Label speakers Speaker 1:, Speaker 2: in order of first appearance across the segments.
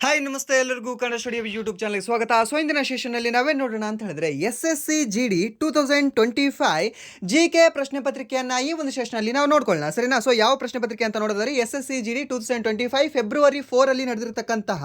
Speaker 1: Hi ನಮಸ್ತೆ ಎಲ್ಲರಿಗೂ Kannada studio YouTube ಚಾನಲ್ಗೆ ಸ್ವಾಗತ. ಸೊ ಇಂದಿನ ಸೆಷನ್ನಲ್ಲಿ ನಾವೇನು ನೋಡೋಣ ಅಂತ ಹೇಳಿದ್ರೆ SSC GD 2025 GK ಪ್ರಶ್ನೆ ಪತ್ರಿಕೆಯನ್ನು ಈ ಒಂದು ಸೆಷನಲ್ಲಿ ನಾವು ನೋಡ್ಕೊಳ್ಳೋಣ, ಸರಿನಾ? ಸೊ ಯಾವ ಪ್ರಶ್ನೆ ಪತ್ರಿಕೆ ಅಂತ ನೋಡಿದ್ರೆ SSC GD 2025 ಫೆಬ್ರವರಿ 4 ನಡೆದಿರತಕ್ಕಂತಹ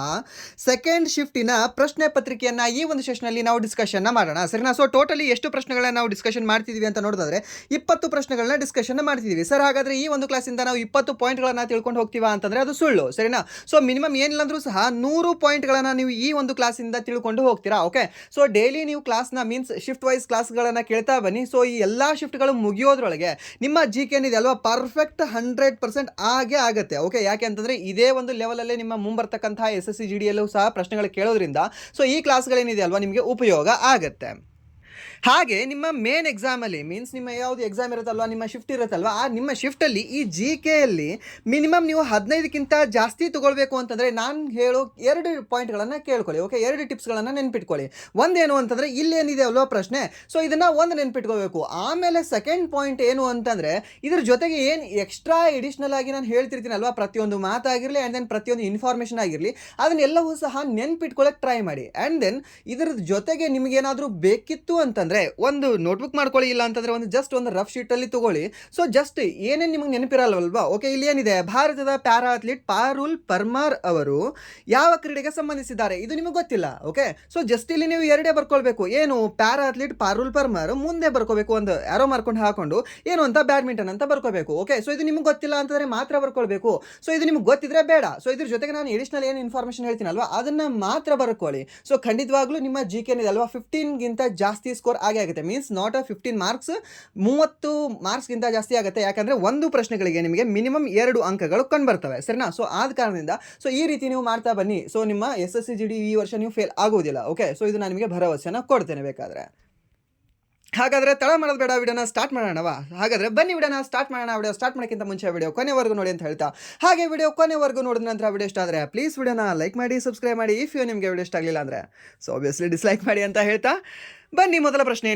Speaker 1: ಸೆಕೆಂಡ್ ಶಿಫ್ಟಿನ ಪ್ರಶ್ನೆ ಪತ್ರಿಕೆಯನ್ನು ಈ ಒಂದು ಸೆಷನಲ್ಲಿ ನಾವು ಡಿಸ್ಕಷನ್ ಮಾಡೋಣ, ಸರಿನಾ? ಸೊ ಟೋಟಲಿ ಎಷ್ಟು ಪ್ರಶ್ನೆಗಳನ್ನ ನಾವು ಡಿಸ್ಕಷನ್ ಮಾಡ್ತಿದ್ದೀವಿ ಅಂತ ನೋಡಿದ್ರೆ 20 ಪ್ರಶ್ನೆಗಳನ್ನ ಡಿಸ್ಕಷನ್ ಮಾಡ್ತಿದ್ದೀವಿ ಸರ್. ಹಾಗಾದ್ರೆ ಈ ಒಂದು ಕ್ಲಾಸಿಂದ ನಾವು 20 ಪಾಯಿಂಟ್ಗಳನ್ನ ತಿಳ್ಕೊಂಡು ಹೋಗ್ತೀವಾ ಅಂತಂದ್ರೆ ಅದು ಸುಳ್ಳು, ಸರಿನಾ? ಸೊ ಮಿನಿಮಮ್ ಏನಿಲ್ಲ ಅಂದ್ರೂ ಸಹ 100 ಪಾಯಿಂಟ್ಗಳನ್ನು ನೀವು ಈ ಒಂದು ಕ್ಲಾಸಿಂದ ತಿಳ್ಕೊಂಡು ಹೋಗ್ತೀರಾ. ಓಕೆ, ಸೊ ಡೈಲಿ ನೀವು ಕ್ಲಾಸ್ನ ಮೀನ್ಸ್ ಶಿಫ್ಟ್ ವೈಸ್ ಕ್ಲಾಸ್ಗಳನ್ನು ಕೇಳ್ತಾ ಬನ್ನಿ. ಸೊ ಈ ಎಲ್ಲ ಶಿಫ್ಟ್ಗಳು ಮುಗಿಯೋದ್ರೊಳಗೆ ನಿಮ್ಮ ಜಿ ಕೆ ಏನಿದೆ ಅಲ್ವಾ, ಪರ್ಫೆಕ್ಟ್ 100% ಆಗೇ ಆಗುತ್ತೆ. ಓಕೆ, ಯಾಕೆ ಅಂತಂದರೆ ಇದೇ ಒಂದು ಲೆವೆಲಲ್ಲೇ ನಿಮ್ಮ ಮುಂಬರ್ತಕ್ಕಂತಹ SSC GD ಯಲ್ಲೂ ಸಹ ಪ್ರಶ್ನೆಗಳು ಕೇಳೋದ್ರಿಂದ ಸೊ ಈ ಕ್ಲಾಸ್ಗಳೇನಿದೆ ಅಲ್ವಾ ನಿಮಗೆ ಉಪಯೋಗ ಆಗುತ್ತೆ. ಹಾಗೆ ನಿಮ್ಮ ಮೇನ್ ಎಕ್ಸಾಮಲ್ಲಿ ಮೀನ್ಸ್ ನಿಮ್ಮ ಯಾವುದು ಎಕ್ಸಾಮ್ ಇರುತ್ತಲ್ವ, ನಿಮ್ಮ ಶಿಫ್ಟ್ ಇರುತ್ತಲ್ವ, ಆ ನಿಮ್ಮ ಶಿಫ್ಟಲ್ಲಿ ಈ ಜಿ ಕೆಯಲ್ಲಿ ಮಿನಿಮಮ್ ನೀವು 15ಕ್ಕಿಂತ ಜಾಸ್ತಿ ತೊಗೊಳ್ಬೇಕು ಅಂತಂದರೆ ನಾನು ಹೇಳೋ 2 ಪಾಯಿಂಟ್ಗಳನ್ನು ಕೇಳ್ಕೊಳ್ಳಿ. ಓಕೆ, 2 ಟಿಪ್ಸ್ಗಳನ್ನು ನೆನ್ಪಿಟ್ಕೊಳ್ಳಿ. ಒಂದೇನು ಅಂತಂದರೆ ಇಲ್ಲೇನಿದೆ ಅಲ್ವ ಪ್ರಶ್ನೆ, ಸೊ ಇದನ್ನು ಒಂದು ನೆನ್ಪಿಟ್ಕೋಬೇಕು. ಆಮೇಲೆ ಸೆಕೆಂಡ್ ಪಾಯಿಂಟ್ ಏನು ಅಂತಂದರೆ ಇದ್ರ ಜೊತೆಗೆ ಏನು ಎಕ್ಸ್ಟ್ರಾ ಎಡಿಷ್ನಲ್ ಆಗಿ ನಾನು ಹೇಳ್ತಿರ್ತೀನಲ್ವ, ಪ್ರತಿಯೊಂದು ಮಾತಾಗಿರಲಿ ಆ್ಯಂಡ್ ದೆನ್ ಪ್ರತಿಯೊಂದು ಇನ್ಫಾರ್ಮೇಷನ್ ಆಗಿರಲಿ ಅದನ್ನೆಲ್ಲವೂ ಸಹ ನೆನ್ಪಿಟ್ಕೊಳ್ಳೋಕೆ ಟ್ರೈ ಮಾಡಿ. ಆ್ಯಂಡ್ ದೆನ್ ಇದರ ಜೊತೆಗೆ ನಿಮಗೇನಾದರೂ ಬೇಕಿತ್ತು ಅಂತಂದರೆ ಒಂದು ನೋಟ್ಬುಕ್ ಮಾಡ್ಕೊಳ್ಳಿ, ಇಲ್ಲ ಅಂತಂದರೆ ಒಂದು ಜಸ್ಟ್ ಒಂದು ರಫ್ ಶೀಟಲ್ಲಿ ತಗೊಳ್ಳಿ. ಸೊ ಜಸ್ಟ್ ಏನೇನು ನಿಮಗೆ ನೆನಪಿರಲ್ವಲ್ವಾ. ಓಕೆ, ಇಲ್ಲಿ ಏನಿದೆ, ಭಾರತದ ಪ್ಯಾರಾ ಅಥ್ಲೀಟ್ ಪಾರುಲ್ ಪರ್ಮಾರ್ ಅವರು ಯಾವ ಕ್ರೀಡೆಗೆ ಸಂಬಂಧಿಸಿದ್ದಾರೆ, ಇದು ನಿಮಗೆ ಗೊತ್ತಿಲ್ಲ. ಓಕೆ, ಸೊ ಜಸ್ಟ್ ಇಲ್ಲಿ ನೀವು 2 ಬರ್ಕೊಳ್ಬೇಕು. ಏನು ಪ್ಯಾರಾ ಅಥ್ಲೀಟ್ ಪಾರುಲ್ ಪರ್ಮಾರ್, ಮುಂದೆ ಬರ್ಕೋಬೇಕು ಒಂದು ಆರೋ ಮಾರ್ಕೊಂಡು ಹಾಕೊಂಡು ಏನು ಅಂತ ಬ್ಯಾಡ್ಮಿಂಟನ್ ಅಂತ ಬರ್ಕೋಬೇಕು. ಓಕೆ, ಸೊ ಇದು ನಿಮ್ಗೆ ಗೊತ್ತಿಲ್ಲ ಅಂತಂದರೆ ಮಾತ್ರ ಬರ್ಕೊಳ್ಬೇಕು. ಸೊ ಇದು ನಿಮ್ಗೆ ಗೊತ್ತಿದ್ರೆ ಬೇಡ. ಸೊ ಇದ್ರ ಜೊತೆಗೆ ನಾನು ಎಡಿಷನಲ್ ಏನು ಇನ್ಫಾರ್ಮೇಷನ್ ಹೇಳ್ತೀನಲ್ವಾ ಅದನ್ನು ಮಾತ್ರ ಬರ್ಕೊಳ್ಳಿ. ಸೊ ಖಂಡಿತವಾಗ್ಲೂ ನಿಮ್ಮ ಜಿ ಕೆ ಏನಿದೆ ಅಲ್ವಾ 15ಗಿಂತ ಜಾಸ್ತಿ ಸ್ಕೋರ್ ಆಗೇ ಆಗುತ್ತೆ. ಮೀನ್ಸ್ ನಾಟ್ 15 ಮಾರ್ಕ್ಸ್, 30 ಮಾರ್ಕ್ಸ್ಗಿಂತ ಜಾಸ್ತಿ ಆಗುತ್ತೆ. ಯಾಕಂದರೆ ಒಂದು ಪ್ರಶ್ನೆಗಳಿಗೆ ನಿಮಗೆ ಮಿನಿಮಮ್ 2 ಅಂಕಗಳು ಕಂಡುಬರ್ತವೆ, ಸರಿನಾ? ಸೊ ಆದ ಕಾರಣದಿಂದ ಸೊ ಈ ರೀತಿ ನೀವು ಮಾಡ್ತಾ ಬನ್ನಿ. ಸೊ ನಿಮ್ಮ SSC GD ಈ ವರ್ಷ ನೀವು ಫೇಲ್ ಆಗೋದಿಲ್ಲ. ಓಕೆ, ಸೊ ಇದು ನಾನು ನಿಮಗೆ ಭರವಸೆನ ಕೊಡ್ತೇನೆ ಬೇಕಾದರೆ. ಹಾಗಾದರೆ ತಡ ಮಾಡೋದು ಬೇಡ, ವಿಡಿಯೋನ ಸ್ಟಾರ್ಟ್ ಮಾಡೋಣವಾ? ಹಾಗಾದರೆ ಬನ್ನಿ ವಿಡಿಯೋನ ಸ್ಟಾರ್ಟ್ ಮಾಡೋಣ. ವಿಡಿಯೋ ಸ್ಟಾರ್ಟ್ ಮಾಡೋಕ್ಕಿಂತ ಮುಂಚೆ ವಿಡಿಯೋ ಕೊನೆವರೆಗೂ ನೋಡಿ ಅಂತ ಹೇಳ್ತಾ, ಹಾಗೆ ವಿಡಿಯೋ ಕೊನೆವರೆಗೂ ನೋಡಿದ ನಂತರ ವಿಡಿಯೋ ಇಷ್ಟ ಆದರೆ ಪ್ಲೀಸ್ ವಿಡಿಯೋನ ಲೈಕ್ ಮಾಡಿ, ಸಬ್ಸ್ಕ್ರೈಬ್ ಮಾಡಿ. ಇಫ್ ನಿಮಗೆ ವಿಡಿಯೋ ಇಷ್ಟ ಆಗಲಿಲ್ಲ ಅಂದರೆ ಸೊ ಆಬ್ವಿಯಸ್ಲಿ ಡಿಸ್ಲೈಕ್ ಮಾಡಿ ಅಂತ ಹೇಳ್ತಾ ಬನ್ನಿ. ಮೊದಲ ಪ್ರಶ್ನೆ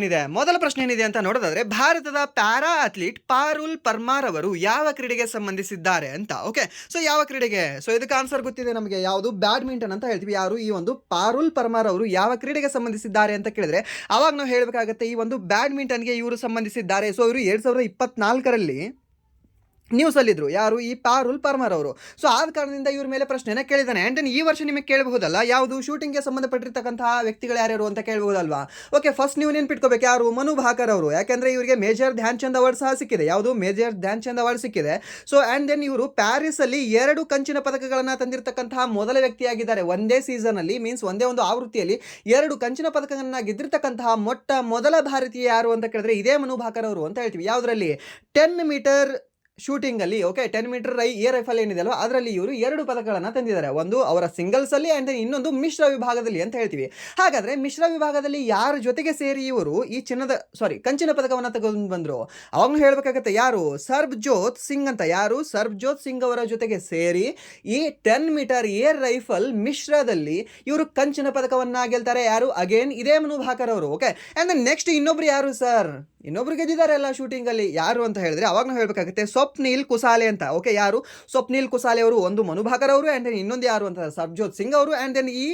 Speaker 1: ಏನಿದೆ ಅಂತ ನೋಡೋದಾದ್ರೆ, ಭಾರತದ ಪ್ಯಾರಾ ಅಥ್ಲೀಟ್ ಪಾರುಲ್ ಪರ್ಮಾರ್ ಅವರು ಯಾವ ಕ್ರೀಡೆಗೆ ಸಂಬಂಧಿಸಿದ್ದಾರೆ ಅಂತ. ಓಕೆ, ಸೊ ಯಾವ ಕ್ರೀಡೆಗೆ? ಸೊ ಇದಕ್ಕೆ ಆನ್ಸರ್ ಗೊತ್ತಿದೆ ನಮಗೆ, ಯಾವುದು? ಬ್ಯಾಡ್ಮಿಂಟನ್ ಅಂತ ಹೇಳ್ತೀವಿ. ಯಾರು ಈ ಒಂದು ಪಾರುಲ್ ಪರ್ಮಾರ್ ಅವರು ಯಾವ ಕ್ರೀಡೆಗೆ ಸಂಬಂಧಿಸಿದ್ದಾರೆ ಅಂತ ಕೇಳಿದ್ರೆ ಅವಾಗ ನಾವು ಹೇಳಬೇಕಾಗತ್ತೆ ಈ ಒಂದು ಬ್ಯಾಡ್ಮಿಂಟನ್ಗೆ ಇವರು ಸಂಬಂಧಿಸಿದ್ದಾರೆ. ಸೊ ಇವರು 2024ರಲ್ಲಿ ನ್ಯೂಸಲ್ಲಿದ್ದರು. ಯಾರು? ಈ ಪಾರುಲ್ ಪರ್ಮಾರ್ ಅವರು. ಸೊ ಆದ ಕಾರಣದಿಂದ ಇವ್ರ ಮೇಲೆ ಪ್ರಶ್ನೆನ ಕೇಳಿದ್ದಾನೆ. ಆ್ಯಂಡ್ ದೆನ್ ಈ ವರ್ಷ ನಿಮಗೆ ಕೇಳಬಹುದಲ್ಲ, ಯಾವುದು? ಶೂಟಿಂಗ್ಗೆ ಸಂಬಂಧಪಟ್ಟಿರ್ತಕ್ಕಂತಹ ವ್ಯಕ್ತಿಗಳು ಯಾರ್ಯಾರು ಅಂತ ಕೇಳಬಹುದಲ್ವಾ? ಓಕೆ, ಫಸ್ಟ್ ನೀವು ನೆನ್ಪಿಟ್ಕೋಬೇಕು, ಯಾರು? ಮನು ಭಾಕರ್ ಅವರು. ಯಾಕೆಂದರೆ ಇವರಿಗೆ ಮೇಜರ್ ಧ್ಯಾನ್ ಚಂದ್ ಅವಾರ್ಡ್ ಸಹ ಸಿಕ್ಕಿದೆ. ಯಾವುದು? ಮೇಜರ್ ಧ್ಯಾನ್ ಚಂದ್ ಅವಾರ್ಡ್ ಸಿಕ್ಕಿದೆ. ಸೊ ಆ್ಯಂಡ್ ದೆನ್ ಇವರು ಪ್ಯಾರಿಸಲ್ಲಿ 2 ಕಂಚಿನ ಪದಕಗಳನ್ನು ತಂದಿರತಕ್ಕಂತಹ ಮೊದಲ ವ್ಯಕ್ತಿಯಾಗಿದ್ದಾರೆ. ಒಂದೇ ಸೀಸನಲ್ಲಿ ಮೀನ್ಸ್ ಒಂದೇ ಒಂದು ಆವೃತ್ತಿಯಲ್ಲಿ 2 ಕಂಚಿನ ಪದಕಗಳನ್ನು ಗೆದ್ದಿರ್ತಕ್ಕಂತಹ ಮೊದಲ ಭಾರತೀಯ ಯಾರು ಅಂತ ಕೇಳಿದ್ರೆ ಇದೇ ಮನು ಭಾಕರ್ ಅವರು ಅಂತ ಹೇಳ್ತೀವಿ. ಯಾವುದರಲ್ಲಿ? 10 ಮೀಟರ್ ಶೂಟಿಂಗಲ್ಲಿ. ಓಕೆ, 10 ಮೀಟರ್ ಏರ್ ರೈಫಲ್ ಏನಿದೆ ಅಲ್ವಾ ಅದರಲ್ಲಿ ಇವರು 2 ಪದಕಗಳನ್ನು ತಂದಿದ್ದಾರೆ. ಒಂದು ಅವರ ಸಿಂಗಲ್ಸಲ್ಲಿ ಆ್ಯಂಡ್ ಇನ್ನೊಂದು ಮಿಶ್ರ ವಿಭಾಗದಲ್ಲಿ ಅಂತ ಹೇಳ್ತೀವಿ. ಹಾಗಾದರೆ ಮಿಶ್ರ ವಿಭಾಗದಲ್ಲಿ ಯಾರ ಜೊತೆಗೆ ಸೇರಿ ಇವರು ಈ ಕಂಚಿನ ಪದಕವನ್ನು ತಗೊಂಡು ಬಂದರು? ಅವಾಗ ಹೇಳಬೇಕಾಗತ್ತೆ, ಯಾರು? ಸರ್ಬ್ಜೋತ್ ಸಿಂಗ್ ಅಂತ. ಯಾರು? ಸರ್ಬ್ಜೋತ್ ಸಿಂಗ್ ಅವರ ಜೊತೆಗೆ ಸೇರಿ ಈ 10 ಮೀಟರ್ ಏರ್ ರೈಫಲ್ ಮಿಶ್ರದಲ್ಲಿ ಇವರು ಕಂಚಿನ ಪದಕವನ್ನು ಗೆಲ್ತಾರೆ. ಯಾರು? ಅಗೇನ್ ಇದೇ ಮನು ಭಾಕರ್ ಅವರು. ಓಕೆ, ಆ್ಯಂಡ್ ನೆಕ್ಸ್ಟ್ ಇನ್ನೊಬ್ರು ಯಾರು ಸರ್? ಇನ್ನೊಬ್ರು ಗೆದ್ದಿದ್ದಾರೆ ಅಲ್ಲ ಶೂಟಿಂಗಲ್ಲಿ, ಯಾರು ಅಂತ ಹೇಳಿದ್ರೆ ಅವಾಗ ನಾವು ಹೇಳಬೇಕಾಗುತ್ತೆ ಸ್ವಪ್ನಿಲ್ ಕುಸಾಲೆ ಅಂತ. ಓಕೆ, ಯಾರು? ಸ್ವಪ್ನಿಲ್ ಕುಸಾಲೆ ಅವರು. ಒಂದು ಮನು ಭಾಕರ್ ಅವರು ಆ್ಯಂಡ್ ದೆನ್ ಇನ್ನೊಂದು ಯಾರು ಅಂತ ಸರ್ಬ್ಜೋತ್ ಸಿಂಗ್ ಅವರು ಆ್ಯಂಡ್ ದೆನ್ ಈ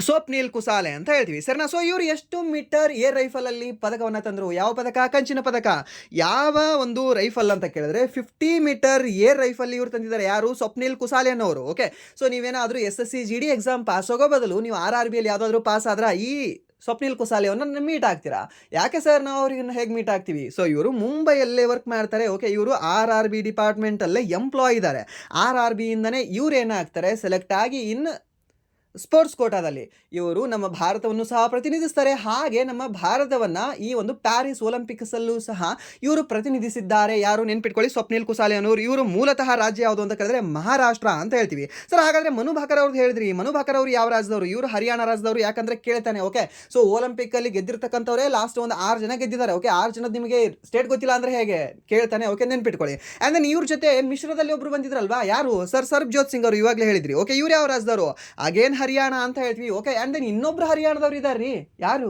Speaker 1: ಸ್ವಪ್ನಿಲ್ ಕುಸಾಲೆ ಅಂತ ಹೇಳ್ತೀವಿ, ಸರಿನಾ? ಸೊ ಇವರು ಎಷ್ಟು ಮೀಟರ್ ಏರ್ ರೈಫಲಲ್ಲಿ ಪದಕವನ್ನು ತಂದರು? ಯಾವ ಪದಕ? ಕಂಚಿನ ಪದಕ. ಯಾವ ಒಂದು ರೈಫಲ್ ಅಂತ ಕೇಳಿದ್ರೆ 50 ಮೀಟರ್ ಏರ್ ರೈಫಲ್ ಇವರು ತಂದಿದ್ದಾರೆ. ಯಾರು? ಸ್ವಪ್ನಿಲ್ ಕುಸಾಲೆ ಅನ್ನೋರು. ಓಕೆ, ಸೊ ನೀವೇನಾದರೂ SSC GD ಎಕ್ಸಾಮ್ ಪಾಸ್ ಆಗೋ ಬದಲು ನೀವು RRBಯಲ್ಲಿ ಯಾವುದಾದ್ರೂ ಪಾಸ್ ಆದ್ರೆ ಈ ಸ್ವಪ್ನಿಲ್ ಕುಸಾಲೆ ಅವ್ರನ್ನ ಮೀಟ್ ಆಗ್ತೀರಾ. ಯಾಕೆ ಸರ್ ನಾವು ಅವ್ರಿಗೆ ಹೇಗೆ ಮೀಟ್ ಆಗ್ತೀವಿ? ಸೊ ಇವರು ಮುಂಬೈಯಲ್ಲೇ ವರ್ಕ್ ಮಾಡ್ತಾರೆ. ಓಕೆ, ಇವರು RRB ಡಿಪಾರ್ಟ್ಮೆಂಟಲ್ಲೇ ಎಂಪ್ಲಾಯ್ ಇದ್ದಾರೆ. RRB ಇಂದನೇ ಇವ್ರು ಏನಾಗ್ತಾರೆ ಸೆಲೆಕ್ಟ್ ಆಗಿ ಇನ್ನು ಸ್ಪೋರ್ಟ್ಸ್ ಕೋಟಾದಲ್ಲಿ ಇವರು ನಮ್ಮ ಭಾರತವನ್ನು ಸಹ ಪ್ರತಿನಿಧಿಸ್ತಾರೆ. ಹಾಗೆ ನಮ್ಮ ಭಾರತವನ್ನು ಈ ಒಂದು ಪ್ಯಾರಿಸ್ ಒಲಿಂಪಿಕ್ಸಲ್ಲೂ ಸಹ ಇವರು ಪ್ರತಿನಿಧಿಸಿದ್ದಾರೆ. ಯಾರು? ನೆನ್ಪಿಟ್ಕೊಳ್ಳಿ, ಸ್ವಪ್ನಿಲ್ ಕುಸಾಲೆ ಅನ್ನೋರು. ಇವರು ಮೂಲತಃ ರಾಜ್ಯ ಯಾವುದು ಅಂತ ಕೇಳಿದ್ರೆ ಮಹಾರಾಷ್ಟ್ರ ಅಂತ ಹೇಳ್ತೀವಿ. ಸರ್ ಹಾಗಾದರೆ ಮನು ಭಾಕರ್ ಅವ್ರದ್ದು ಹೇಳಿದ್ರಿ, ಮನು ಭಾಕರ್ ಅವರು ಯಾವ ರಾಜ್ಯದವರು? ಇವರು ಹರಿಯಾಣ ರಾಜ್ಯದವರು. ಯಾಕಂದರೆ ಕೇಳ್ತಾನೆ. ಓಕೆ, ಸೊ ಒಲಿಂಪಿಕ್ಕಲ್ಲಿ ಗೆದ್ದಿರ್ತಕ್ಕಂಥವರೇ ಲಾಸ್ಟ್ ಒಂದು 6 ಜನ ಗೆದ್ದಿದ್ದಾರೆ. ಓಕೆ, 6 ಜನದ ನಿಮಗೆ ಸ್ಟೇಟ್ ಗೊತ್ತಿಲ್ಲ ಅಂದರೆ ಹೇಗೆ? ಕೇಳ್ತಾನೆ. ಓಕೆ, ನೆನ್ಪಿಟ್ಕೊಳ್ಳಿ. ಆ್ಯಂಡ್ ದೆನ್ ಇವ್ರ ಜೊತೆ ಮಿಶ್ರದಲ್ಲಿ ಒಬ್ಬರು ಬಂದಿದ್ರಲ್ವಾ, ಯಾರು? ಸರ್ಬ್ಜೋತ್ ಸಿಂಗ್ ಅವರು. ಇವಾಗಲೇ ಹೇಳಿದ್ರಿ. ಓಕೆ, ಇವ್ರು ಯಾವ ರಾಜ್ಯದವರು? ಅಗೇನ್ ಹರಿಯಾಣ ಅಂತ ಹೇಳ್ತೀವಿ. ಓಕೆ, ಆ್ಯಂಡ್ ದೆನ್ ಇನ್ನೊಬ್ರು ಹರಿಯಾಣದವ್ರು ಇದ್ದಾರೆ ರೀ. ಯಾರು?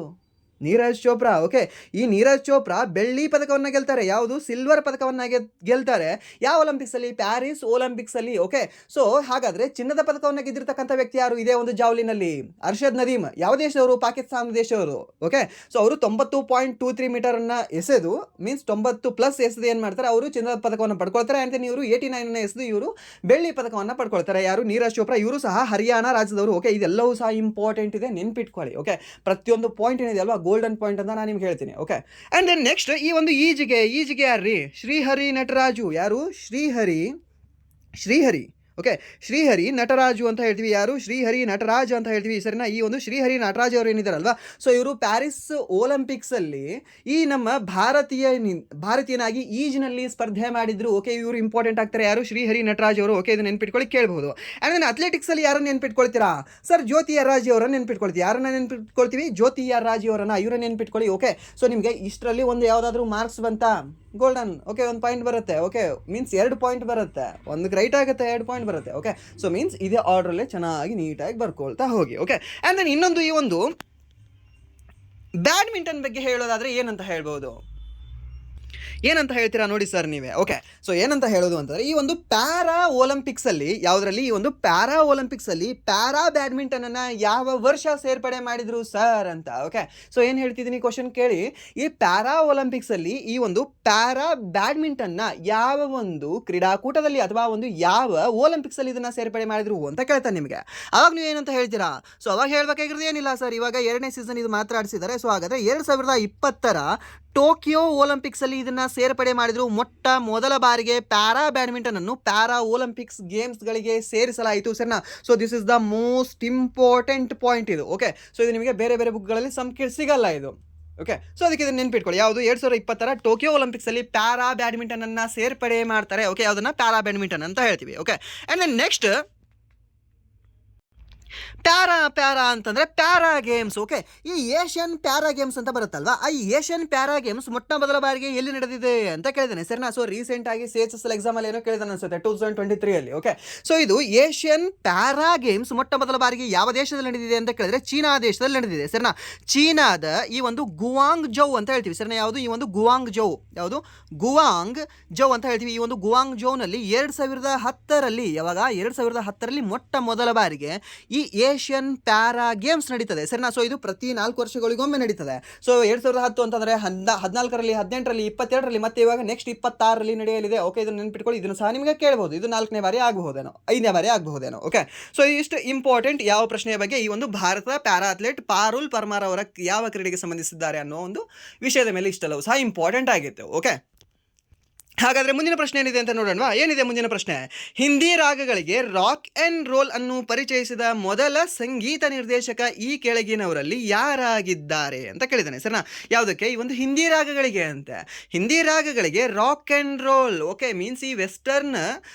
Speaker 1: ನೀರಜ್ ಚೋಪ್ರಾ. ಓಕೆ, ಈ ನೀರಜ್ ಚೋಪ್ರಾ ಬೆಳ್ಳಿ ಪದಕವನ್ನು ಗೆಲ್ತಾರೆ. ಯಾವುದು? ಸಿಲ್ವರ್ ಪದಕವನ್ನು ಗೆಲ್ತಾರೆ. ಯಾವ ಒಲಿಂಪಿಕ್ಸಲ್ಲಿ? ಪ್ಯಾರಿಸ್ ಒಲಿಂಪಿಕ್ಸಲ್ಲಿ. ಓಕೆ, ಸೊ ಹಾಗಾದರೆ ಚಿನ್ನದ ಪದಕವನ್ನು ಗೆದ್ದಿರ್ತಕ್ಕಂಥ ವ್ಯಕ್ತಿ ಯಾರು ಇದೇ ಒಂದು ಜಾವ್ಲಿನಲ್ಲಿ? ಅರ್ಷದ್ ನದೀಮ್. ಯಾವ ದೇಶದವರು? ಪಾಕಿಸ್ತಾನ ದೇಶದವರು. ಓಕೆ, ಸೊ ಅವರು 90.23 ಮೀಟರನ್ನು ಎಸೆದು, ಮೀನ್ಸ್ 90+ ಎಸೆದು ಏನು ಮಾಡ್ತಾರೆ, ಅವರು ಚಿನ್ನದ ಪದಕವನ್ನು ಪಡ್ಕೊಳ್ತಾರೆ. ಆ್ಯಂಡ್ ದೆನ್ ಇವರು 89 ಎಸೆದು ಇವರು ಬೆಳ್ಳಿ ಪದಕವನ್ನು ಪಡ್ಕೊಳ್ತಾರೆ. ಯಾರು? ನೀರಜ್ ಚೋಪ್ರಾ. ಇವರು ಸಹ ಹರಿಯಾಣ ರಾಜ್ಯದವರು. ಓಕೆ, ಇದೆಲ್ಲವೂ ಸಹ ಇಂಪಾರ್ಟೆಂಟ್ ಇದೆ, ನೆನ್ಪಿಟ್ಕೊಳ್ಳಿ. ಓಕೆ, ಪ್ರತಿಯೊಂದು ಪಾಯಿಂಟ್ ಏನಿದೆ ಅಲ್ವಾ, ಗೋಲ್ಡನ್ ಪಾಯಿಂಟ್ ಅಂತ ನಾನು ನಿಮ್ಗೆ ಹೇಳ್ತೀನಿ. ಓಕೆ, ಆ್ಯಂಡ್ ದೆನ್ ನೆಕ್ಸ್ಟ್ ಈ ಒಂದು ಈಜಿಗೆ ಯಾರ್ರಿ? ಶ್ರೀಹರಿ ನಟರಾಜು. ಯಾರು? ಶ್ರೀಹರಿ. ಓಕೆ, ಶ್ರೀಹರಿ ನಟರಾಜು ಅಂತ ಹೇಳ್ತೀವಿ. ಯಾರು? ಶ್ರೀಹರಿ ನಟರಾಜ್ ಅಂತ ಹೇಳ್ತೀವಿ, ಸರಿನಾ? ಈ ಒಂದು ಶ್ರೀಹರಿ ನಟರಾಜ್ ಅವರು ಏನಿದಾರಲ್ವಾ, ಸೊ ಇವರು ಪ್ಯಾರಿಸ್ ಒಲಿಂಪಿಕ್ಸಲ್ಲಿ ಈ ನಮ್ಮ ಭಾರತೀಯನಾಗಿ ಈಜಿನಲ್ಲಿ ಸ್ಪರ್ಧೆ ಮಾಡಿದ್ರು. ಓಕೆ, ಇವರು ಇಂಪಾರ್ಟೆಂಟ್ ಆಗ್ತಾರೆ. ಯಾರು? ಶ್ರೀಹರಿ ನಟರಾಜ್ ಅವರು. ಓಕೆ, ಇದು ನೆನ್ಪಿಟ್ಕೊಳ್ಳಿ, ಕೇಳಬಹುದು. ಆ್ಯಂಡ್ ದೆನ್ ಅಥ್ಲೆಟಿಕ್ಸಲ್ಲಿ ಯಾರನ್ನು ನೆನ್ಪಿಟ್ಕೊಳ್ತೀರಾ ಸರ್? ಜ್ಯೋತಿ ಅರಾಜಿ ಅವರನ್ನು ನೆನ್ಪಿಟ್ಕೊಳ್ತೀವಿ. ಯಾರನ್ನ ನೆನ್ಪಿಟ್ಕೊಳ್ತೀವಿ? ಜ್ಯೋತಿ ಅರಾಜಿ ಅವರನ್ನು, ಇವರನ್ನು ನೆನ್ಪಿಟ್ಕೊಳ್ಳಿ. ಓಕೆ, ಸೊ ನಿಮಗೆ ಇಷ್ಟರಲ್ಲಿ ಒಂದು ಯಾವುದಾದ್ರೂ ಮಾರ್ಕ್ಸ್ ಬಂತಾ? ಗೋಲ್ಡನ್. ಓಕೆ, 1 ಪಾಯಿಂಟ್ ಬರುತ್ತೆ. ಓಕೆ, ಮೀನ್ಸ್ 2 ಪಾಯಿಂಟ್ ಬರುತ್ತೆ. ಒಂದು ರೈಟ್ ಆಗುತ್ತೆ, 2 ಪಾಯಿಂಟ್ ಬರುತ್ತೆ. ಓಕೆ, ಸೊ ಮೀನ್ಸ್ ಇದೇ ಆರ್ಡ್ರಲ್ಲೇ ಚೆನ್ನಾಗಿ ನೀಟಾಗಿ ಬರ್ಕೊಳ್ತಾ ಹೋಗಿ. ಓಕೆ, ಆ್ಯಂಡ್ ದೆನ್ ಇನ್ನೊಂದು ಈ ಒಂದು ಬ್ಯಾಡ್ಮಿಂಟನ್ ಬಗ್ಗೆ ಹೇಳೋದಾದರೆ ಏನಂತ ಹೇಳ್ಬೋದು? ಏನಂತ ಹೇಳ್ತೀರಾ ನೋಡಿ ಸರ್ ನೀವೇ. ಓಕೆ, ಸೊ ಏನಂತ ಹೇಳೋದು ಅಂತಂದರೆ, ಈ ಒಂದು ಪ್ಯಾರಾ ಒಲಿಂಪಿಕ್ಸಲ್ಲಿ, ಯಾವುದರಲ್ಲಿ? ಈ ಒಂದು ಪ್ಯಾರಾ ಒಲಿಂಪಿಕ್ಸಲ್ಲಿ ಪ್ಯಾರಾ ಬ್ಯಾಡ್ಮಿಂಟನನ್ನು ಯಾವ ವರ್ಷ ಸೇರ್ಪಡೆ ಮಾಡಿದರು ಸರ್ ಅಂತ. ಓಕೆ, ಸೊ ಏನು ಹೇಳ್ತಿದ್ದೀನಿ ಕ್ವಶನ್ ಕೇಳಿ. ಈ ಪ್ಯಾರಾ ಒಲಿಂಪಿಕ್ಸಲ್ಲಿ ಈ ಒಂದು ಪ್ಯಾರಾ ಬ್ಯಾಡ್ಮಿಂಟನ್ನ ಯಾವ ಒಂದು ಕ್ರೀಡಾಕೂಟದಲ್ಲಿ ಅಥವಾ ಒಂದು ಯಾವ ಒಲಿಂಪಿಕ್ಸಲ್ಲಿ ಇದನ್ನು ಸೇರ್ಪಡೆ ಮಾಡಿದ್ರು ಅಂತ ಕೇಳ್ತಾನೆ ನಿಮಗೆ. ಅವಾಗ ನೀವು ಏನಂತ ಹೇಳ್ತೀರಾ? ಸೊ ಅವಾಗ ಹೇಳಬೇಕಾಗಿರೋದು ಏನಿಲ್ಲ ಸರ್, ಇವಾಗ 2ನೇ ಸೀಸನ್ ಇದು ಮಾತ್ರ ಆಡಿಸಿದ್ದಾರೆ. ಸೊ ಹಾಗಾದರೆ 2020ರ ಟೋಕಿಯೋ ಒಲಿಂಪಿಕ್ಸಲ್ಲಿ ಇದನ್ನು ಸೇರ್ಪಡೆ ಮಾಡಿದರು. ಮೊದಲ ಬಾರಿಗೆ ಪ್ಯಾರಾ ಬ್ಯಾಡ್ಮಿಂಟನ್ ಅನ್ನು ಪ್ಯಾರಾ ಒಲಿಂಪಿಕ್ಸ್ ಗೇಮ್ಸ್ಗಳಿಗೆ ಸೇರಿಸಲಾಯಿತು, ಸರಿನಾ? So this is the most important point ಇದು. ಓಕೆ, ಸೊ ಇದು ನಿಮಗೆ ಬೇರೆ ಬೇರೆ ಬುಕ್ಗಳಲ್ಲಿ ಸಿಗಲ್ಲ ಇದು. ಓಕೆ, ಸೊ ಅದಕ್ಕೆ ಇದನ್ನು ನೆನ್ಪಿಟ್ಕೊಳ್ಳಿ. ಯಾವುದು? 2020ರ ಟೋಕಿಯೋ ಒಲಿಂಪಿಕ್ಸಲ್ಲಿ ಪ್ಯಾರಾ ಬ್ಯಾಡ್ಮಿಂಟನನ್ನು ಸೇರ್ಪಡೆ ಮಾಡ್ತಾರೆ. ಓಕೆ, ಯಾವುದನ್ನು? ಪ್ಯಾರಾ ಬ್ಯಾಡ್ಮಿಂಟನ್ ಅಂತ ಹೇಳ್ತೀವಿ. Okay, and then next para ಅಂತಂದರೆ ಪ್ಯಾರಾ ಗೇಮ್ಸ್. ಓಕೆ, ಈ ಏಷ್ಯನ್ ಪ್ಯಾರಾ ಗೇಮ್ಸ್ ಅಂತ ಬರುತ್ತಲ್ವಾ, ಆ ಏಷ್ಯನ್ ಪ್ಯಾರಾ ಗೇಮ್ಸ್ ಮೊದಲ ಬಾರಿಗೆ ಎಲ್ಲಿ ನಡೆದಿದೆ ಅಂತ ಕೇಳಿದ್ದಾನೆ, ಸರಿನಾ? ಸೊ ರೀಸೆಂಟಾಗಿ CHSL ಎಕ್ಸಾಮಲ್ಲಿ ಏನೋ ಕೇಳಿದಾನೆ ಅನ್ಸುತ್ತೆ, 2023ಅಲ್ಲಿ. ಓಕೆ, ಸೊ ಇದು ಏಷ್ಯನ್ ಪ್ಯಾರಾ ಗೇಮ್ಸ್ ಮೊದಲ ಬಾರಿಗೆ ಯಾವ ದೇಶದಲ್ಲಿ ನಡೆದಿದೆ ಅಂತ ಕೇಳಿದ್ರೆ ಚೀನಾ ದೇಶದಲ್ಲಿ ನಡೆದಿದೆ, ಸರಿನಾ? ಚೀನಾದ ಈ ಒಂದು ಗುವಾಂಗ್ ಜೌ ಅಂತ ಹೇಳ್ತೀವಿ, ಸರಿನಾ? ಯಾವುದು? ಈ ಒಂದು ಗುವಾಂಗ್ ಜೌ. ಯಾವುದು? ಗುವಾಂಗ್ ಜೌ ಅಂತ ಹೇಳ್ತೀವಿ. ಈ ಒಂದು ಗುವಾಂಗ್ ಜೌನಲ್ಲಿ 2010ರಲ್ಲಿ, ಯಾವಾಗ? 2010ರಲ್ಲಿ ಮೊದಲ ಬಾರಿಗೆ ಈ ಏಷ್ಯನ್ ಪ್ಯಾರಾ ಗೇಮ್ಸ್ ನಡೀತದೆ, ಸರಿನಾ? ಸೊ ಇದು ಪ್ರತಿ 4 ವರ್ಷಗಳಿಗೊಮ್ಮೆ ನಡೀತದೆ. ಸೊ 2010 ಅಂತಂದರೆ 14ರಲ್ಲಿ, 18ರಲ್ಲಿ, 22ರಲ್ಲಿ, ಮತ್ತೆ ಇವಾಗ ನೆಕ್ಸ್ಟ್ 26ರಲ್ಲಿ ನಡೆಯಲಿದೆ. ಓಕೆ, ಇದನ್ನು ನೆನ್ಪಿಟ್ಕೊಳ್ಳಿ. ಇದನ್ನು ಸಹ ನಿಮಗೆ ಕೇಳಬಹುದು. ಇದು 4ನೇ ಬಾರಿ ಆಗಬಹುದೇನೋ, 5ನೇ ಬಾರಿ ಆಗಬಹುದೇನೋ. ಓಕೆ, ಸೊ ಇಷ್ಟು ಇಂಪಾರ್ಟೆಂಟ್ ಯಾವ ಪ್ರಶ್ನೆಯ ಬಗ್ಗೆ? ಈ ಒಂದು ಭಾರತದ ಪ್ಯಾರಾ ಅಥ್ಲೆಟ್ ಪಾರುಲ್ ಪರ್ಮಾರ್ ಅವರ ಯಾವ ಕ್ರೀಡೆಗೆ ಸಂಬಂಧಿಸಿದ್ದಾರೆ ಅನ್ನೋ ಒಂದು ವಿಷಯದ ಮೇಲೆ ಇಷ್ಟೆಲ್ಲವೂ ಸಹ ಇಂಪಾರ್ಟೆಂಟ್ ಆಗಿತ್ತು. ಓಕೆ, ಹಾಗಾದರೆ ಮುಂದಿನ ಪ್ರಶ್ನೆ ಏನಿದೆ ಅಂತ ನೋಡೋಣ. ಏನಿದೆ ಮುಂದಿನ ಪ್ರಶ್ನೆ? ಹಿಂದಿ ರಾಗಗಳಿಗೆ ರಾಕ್ ಆ್ಯಂಡ್ ರೋಲ್ ಅನ್ನು ಪರಿಚಯಿಸಿದ ಮೊದಲ ಸಂಗೀತ ನಿರ್ದೇಶಕ ಈ ಕೆಳಗಿನವರಲ್ಲಿ ಯಾರಾಗಿದ್ದಾರೆ ಅಂತ ಕೇಳಿದ್ದಾನೆ, ಸರಿನಾ? ಯಾವುದಕ್ಕೆ? ಈ ಒಂದು ಹಿಂದಿ ರಾಗಗಳಿಗೆ ಅಂತ. ಹಿಂದಿ ರಾಗಗಳಿಗೆ rock and roll, okay, means ಈ ವೆಸ್ಟರ್ನ್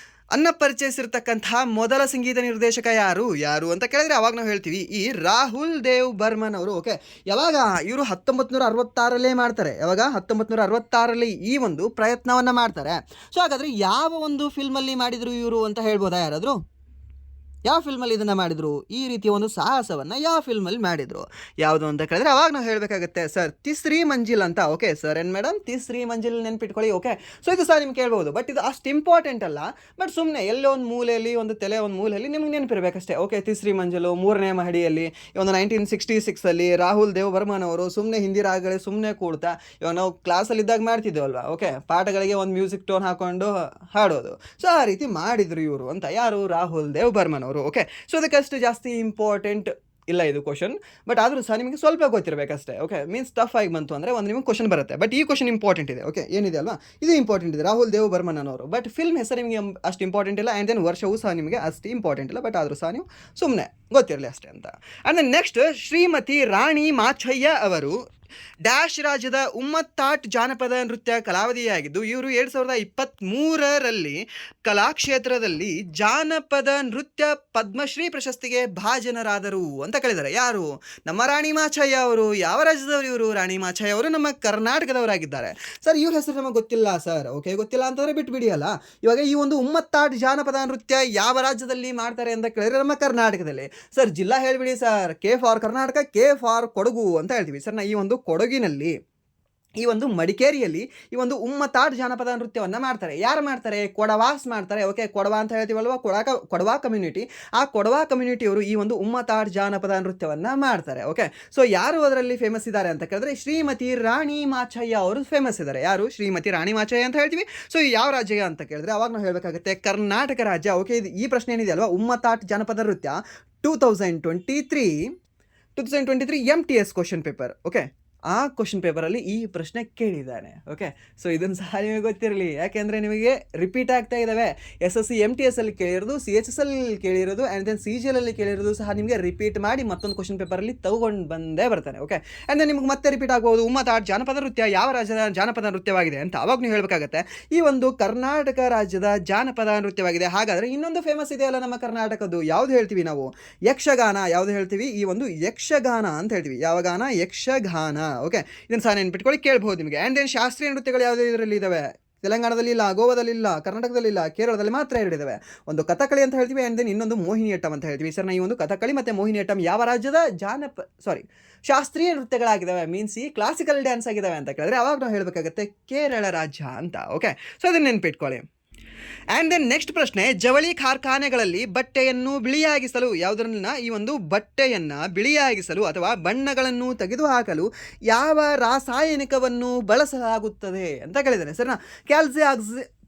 Speaker 1: ಅನ್ನ ಪರಿಚಯಿಸಿರ್ತಕ್ಕಂತಹ ಮೊದಲ ಸಂಗೀತ ನಿರ್ದೇಶಕ ಯಾರು ಅಂತ ಕೇಳಿದ್ರೆ ಅವಾಗ ನಾವು ಹೇಳ್ತೀವಿ ಈ ರಾಹುಲ್ ದೇವ್ ಬರ್ಮನ್ ಅವರು. ಓಕೆ, ಯಾವಾಗ? ಇವರು 1966ರಲ್ಲೇ ಮಾಡ್ತಾರೆ. ಯಾವಾಗ? 1966ರಲ್ಲಿ ಈ ಒಂದು ಪ್ರಯತ್ನವನ್ನು ಮಾಡ್ತಾರೆ. ಸೊ ಹಾಗಾದರೆ ಯಾವ ಒಂದು ಫಿಲ್ಮಲ್ಲಿ ಮಾಡಿದರು ಇವರು ಅಂತ ಹೇಳ್ಬೋದಾ ಯಾರಾದರೂ? ಯಾವ ಫಿಲ್ಮಲ್ಲಿ ಇದನ್ನು ಮಾಡಿದರು? ಈ ರೀತಿಯ ಒಂದು ಸಾಹಸವನ್ನು ಯಾವ ಫಿಲ್ಮಲ್ಲಿ ಮಾಡಿದರು? ಯಾವುದು ಅಂತ ಕೇಳಿದ್ರೆ ಅವಾಗ ನಾವು ಹೇಳಬೇಕಾಗುತ್ತೆ ಸರ್ ತಿಸ್ರಿ ಮಂಜಿಲ್ ಅಂತ. ಓಕೆ ಸರ್ ಏನು ಮೇಡಮ್? ತಿಸ್ರಿ ಮಂಜಿಲ್ ನೆನ್ಪಿಟ್ಕೊಳ್ಳಿ. ಓಕೆ, ಸೊ ಇದು ಸಹ ನಿಮ್ಗೆ ಕೇಳ್ಬೋದು, ಬಟ್ ಇದು ಅಷ್ಟು ಇಂಪಾರ್ಟೆಂಟ್ ಅಲ್ಲ. ಬಟ್ ಸುಮ್ಮನೆ ಎಲ್ಲೋ ಒಂದು ಮೂಲೆಯಲ್ಲಿ, ಒಂದು ಮೂಲೆಯಲ್ಲಿ ನಿಮ್ಗೆ ನೆನಪಿರಬೇಕಷ್ಟೇ. ಓಕೆ, ತಿಸ್ರಿ ಮಂಜಿಲು 3ನೇ ಮಹಡಿಯಲ್ಲಿ ಒಂದು 1966ಅಲ್ಲಿ ರಾಹುಲ್ ದೇವ್ ಬರ್ಮನ್ ಅವರು ಸುಮ್ಮನೆ ಹಿಂದಿ ರಾಗಗಳೇ ಸುಮ್ಮನೆ ಕೂಡ್ತಾ, ಇವಾಗ ನಾವು ಕ್ಲಾಸಲ್ಲಿದ್ದಾಗ ಮಾಡ್ತಿದ್ದೇವಲ್ವಾ, ಓಕೆ, ಪಾಠಗಳಿಗೆ ಒಂದು ಮ್ಯೂಸಿಕ್ ಟೋನ್ ಹಾಕೊಂಡು ಹಾಡೋದು. ಸೊ ಆ ರೀತಿ ಮಾಡಿದ್ರು ಇವರು ಅಂತ. ಯಾರು? ರಾಹುಲ್ ದೇವ್ ಬರ್ಮನ್ ಅವರು. ಓಕೆ, ಸೊ ಅದಕ್ಕಷ್ಟು ಜಾಸ್ತಿ ಇಂಪಾರ್ಟೆಂಟ್ ಇಲ್ಲ ಇದು ಕ್ವಶನ್, ಬಟ್ ಆದರೂ ಸಹ ನಿಮಗೆ ಸ್ವಲ್ಪ ಗೊತ್ತಿರಬೇಕಷ್ಟೇ. ಓಕೆ, ಮೀನ್ಸ್ ಟಫ್ ಆಗಿ ಬಂತು ಅಂದರೆ ಒಂದು ನಿಮಗೆ ಕ್ವಶನ್ ಬರುತ್ತೆ, ಬಟ್ ಈ ಕ್ವಶನ್ ಇಂಪಾರ್ಟೆಂಟ್ ಇದೆ. ಓಕೆ, ಏನಿದೆ ಅಲ್ವಾ, ಇದು ಇಂಪಾರ್ಟೆಂಟ್ ಇದೆ, ರಾಹುಲ್ ದೇವ್ ಬರ್ಮನ್ ಅವರು. ಬಟ್ ಫಿಲ್ಮ್ ಹೆಸರು ನಿಮಗೆ ಅಷ್ಟು ಇಂಪಾರ್ಟೆಂಟ್ ಇಲ್ಲ, ಆ್ಯಂಡ್ ದೆನ್ ವರ್ಷವೂ ಸಹ ನಿಮಗೆ ಅಷ್ಟು ಇಂಪಾರ್ಟೆಂಟ್ ಇಲ್ಲ, ಬಟ್ ಆದರೂ ಸಹ ನೀವು ಸುಮ್ಮನೆ ಗೊತ್ತಿರಲಿ ಅಷ್ಟೇ ಅಂತ. ಆ್ಯಂಡ್ ದೆನ್ ನೆಕ್ಸ್ಟ್ ಶ್ರೀಮತಿ ರಾಣಿ ಮಾಛಯ್ಯ ಅವರು ಡ್ಯಾಶ್ ರಾಜ್ಯದ ಉಮ್ಮತ್ತಾಟ್ ಜಾನಪದ ನೃತ್ಯ ಕಲಾವಿದೆಯಾಗಿದ್ದು ಇವರು 2023ರಲ್ಲಿ ಕಲಾಕ್ಷೇತ್ರದಲ್ಲಿ ಜಾನಪದ ನೃತ್ಯ ಪದ್ಮಶ್ರೀ ಪ್ರಶಸ್ತಿಗೆ ಭಾಜನರಾದರು ಅಂತ ಕೇಳಿದ್ದಾರೆ. ಯಾರು? ನಮ್ಮ ರಾಣಿ ಮಾಛಯ್ಯ ಅವರು. ಯಾವ ರಾಜ್ಯದವರು ಇವರು? ರಾಣಿ ಮಾಛಯ್ಯ ಅವರು ನಮ್ಮ ಕರ್ನಾಟಕದವರಾಗಿದ್ದಾರೆ. ಸರ್ ಇವ್ರ ಹೆಸರು ನಮಗೆ ಗೊತ್ತಿಲ್ಲ ಸರ್. ಓಕೆ, ಗೊತ್ತಿಲ್ಲ ಅಂತಂದರೆ ಬಿಟ್ಬಿಡಿ ಅಲ್ಲ. ಇವಾಗ ಈ ಒಂದು ಉಮ್ಮತ್ತಾಟ್ ಜಾನಪದ ನೃತ್ಯ ಯಾವ ರಾಜ್ಯದಲ್ಲಿ ಮಾಡ್ತಾರೆ ಅಂತ ಕೇಳಿದ್ರೆ ನಮ್ಮ ಕರ್ನಾಟಕದಲ್ಲಿ. ಸರ್ ಜಿಲ್ಲಾ ಹೇಳಿಬಿಡಿ sir, K for Karnataka, K for Kodagu ಅಂತ ಹೇಳ್ತೀವಿ. ಸರ್ ಈ ಒಂದು ಕೊಡಗಿನಲ್ಲಿ, ಈ ಒಂದು ಮಡಿಕೇರಿಯಲ್ಲಿ ಈ ಒಂದು ಉಮ್ಮತ್ತಾಡ್ ಜಾನಪದ ನೃತ್ಯವನ್ನು ಮಾಡ್ತಾರೆ. ಯಾರು ಮಾಡ್ತಾರೆ? ಕೊಡವಾಸ್ ಮಾಡ್ತಾರೆ. ಓಕೆ, ಕೊಡವ ಅಂತ ಹೇಳ್ತೀವಲ್ವ, ಕೊಡವಾ ಕಮ್ಯುನಿಟಿ. ಆ ಕೊಡವಾ ಕಮ್ಯುನಿಟಿಯವರು ಈ ಒಂದು ಉಮ್ಮತ್ತಾಡ್ ಜಾನಪದ ನೃತ್ಯವನ್ನು ಮಾಡ್ತಾರೆ. ಓಕೆ, ಸೊ ಯಾರು ಅದರಲ್ಲಿ ಫೇಮಸ್ ಇದ್ದಾರೆ ಅಂತ ಕೇಳಿದ್ರೆ ಶ್ರೀಮತಿ ರಾಣಿ ಮಾಚಯ್ಯ ಅವರು ಫೇಮಸ್ ಇದ್ದಾರೆ. ಯಾರು? ಶ್ರೀಮತಿ ರಾಣಿ ಮಾಚಯ್ಯ ಅಂತ ಹೇಳ್ತೀವಿ. ಸೊ ಯಾವ ರಾಜ್ಯ ಅಂತ ಕೇಳಿದ್ರೆ ಅವಾಗ ನಾವು ಹೇಳಬೇಕಾಗುತ್ತೆ ಕರ್ನಾಟಕ ರಾಜ್ಯ. ಓಕೆ, ಇದು ಈ ಪ್ರಶ್ನೆ ಏನಿದೆ ಅಲ್ವಾ, ಉಮ್ಮತ್ತಾಟ್ ಜಾನಪದ ನೃತ್ಯ 2023 MTS ಕ್ವಶನ್ ಪೇಪರ್. ಓಕೆ, ಆ ಕ್ವಶನ್ ಪೇಪರಲ್ಲಿ ಈ ಪ್ರಶ್ನೆ ಕೇಳಿದ್ದಾನೆ. ಓಕೆ, ಸೊ ಇದನ್ನು ಸಹ ನಿಮಗೆ ಗೊತ್ತಿರಲಿ, ಯಾಕೆಂದರೆ ನಿಮಗೆ ರಿಪೀಟ್ ಆಗ್ತಾ ಇದ್ದಾವೆ. SSC MTS ಅಲ್ಲಿ ಕೇಳಿರೋದು, CHSL ಕೇಳಿರೋದು, ಆ್ಯಂಡ್ ದೆನ್ CGL ಅಲ್ಲಿ ಕೇಳಿರೋದು ಸಹ ನಿಮಗೆ ರಿಪೀಟ್ ಮಾಡಿ ಮತ್ತೊಂದು ಕ್ವಶನ್ ಪೇಪರಲ್ಲಿ ತಗೊಂಡು ಬಂದೇ ಬರ್ತಾನೆ. ಓಕೆ, ಆ್ಯಂಡ್ ದೆನ್ ನಿಮಗೆ ಮತ್ತೆ ರಿಪೀಟ್ ಆಗ್ಬೋದು, ಉಮ್ಮತ್ತಾಡ್ ಜಾನಪದ ನೃತ್ಯ ಯಾವ ರಾಜ್ಯದ ಜಾನಪದ ನೃತ್ಯವಾಗಿದೆ ಅಂತ ಅವಾಗ ನೀವು ಹೇಳಬೇಕಾಗತ್ತೆ ಈ ಒಂದು ಕರ್ನಾಟಕ ರಾಜ್ಯದ ಜಾನಪದ ನೃತ್ಯವಾಗಿದೆ. ಹಾಗಾದರೆ ಇನ್ನೊಂದು ಫೇಮಸ್ ಇದೆಯಲ್ಲ ನಮ್ಮ ಕರ್ನಾಟಕದ್ದು, ಯಾವುದು ಹೇಳ್ತೀವಿ ನಾವು? ಯಕ್ಷಗಾನ. ಯಾವುದು ಹೇಳ್ತೀವಿ? ಈ ಒಂದು ಯಕ್ಷಗಾನ ಅಂತ ಹೇಳ್ತೀವಿ. ಯಾವ ಗಾನ? ಯಕ್ಷಗಾನ. ಓಕೆ, ಇದನ್ನು ಸಹ ನೆನ್ಪಿಟ್ಕೊಳ್ಳಿ, ಕೇಳಬಹುದು ನಿಮಗೆ. ಆ್ಯಂಡ್ ದೆನ್ ಶಾಸ್ತ್ರೀಯ ನೃತ್ಯಗಳು ಯಾವುದೇ ಇದರಲ್ಲಿ ಇದ್ದಾವೆ? ತೆಲಂಗಾಣದಲ್ಲಿ ಇಲ್ಲ, ಗೋವಾದಲ್ಲಿ ಇಲ್ಲ, ಕರ್ನಾಟಕದಲ್ಲಿ ಇಲ್ಲ, ಕೇರಳದಲ್ಲಿ ಮಾತ್ರ ಎರಡಿದ್ದಾವೆ. ಒಂದು ಕಥಕಳಿ ಅಂತ ಹೇಳ್ತೀವಿ, ಆ್ಯಂಡ್ ದೆನ್ ಇನ್ನೊಂದು ಮೋಹಿನಿಯಟ್ಟಂ ಅಂತ ಹೇಳ್ತೀವಿ. ಸರ್ ಈ ಒಂದು ಕಥಕಳಿ ಮತ್ತು ಮೋಹಿನಿಯಟ್ಟಂ ಯಾವ ರಾಜ್ಯದ ಶಾಸ್ತ್ರೀಯ ನೃತ್ಯಗಳಾಗಿದ್ದಾವೆ? ಮೀನ್ಸ್ ಈ ಕ್ಲಾಸಿಕಲ್ ಡ್ಯಾನ್ಸ್ ಆಗಿದ್ದಾವೆ ಅಂತ ಕೇಳಿದ್ರೆ ಅವಾಗ ನಾವು ಹೇಳಬೇಕಾಗುತ್ತೆ ಕೇರಳ ರಾಜ್ಯ ಅಂತ. ಓಕೆ, ಸೊ ಅದನ್ನು ನೆನ್ಪಿಟ್ಕೊಳ್ಳಿ. ಆ್ಯಂಡ್ ದೆನ್ ನೆಕ್ಸ್ಟ್ ಪ್ರಶ್ನೆ, ಜವಳಿ ಕಾರ್ಖಾನೆಗಳಲ್ಲಿ ಬಟ್ಟೆಯನ್ನು ಬಿಳಿಯಾಗಿಸಲು, ಯಾವುದನ್ನ? ಈ ಒಂದು ಬಟ್ಟೆಯನ್ನು ಬಿಳಿಯಾಗಿಸಲು ಅಥವಾ ಬಣ್ಣಗಳನ್ನು ತೆಗೆದುಹಾಕಲು ಯಾವ ರಾಸಾಯನಿಕವನ್ನು ಬಳಸಲಾಗುತ್ತದೆ ಅಂತ ಕೇಳಿದ್ದಾರೆ. ಸರಿನಾ?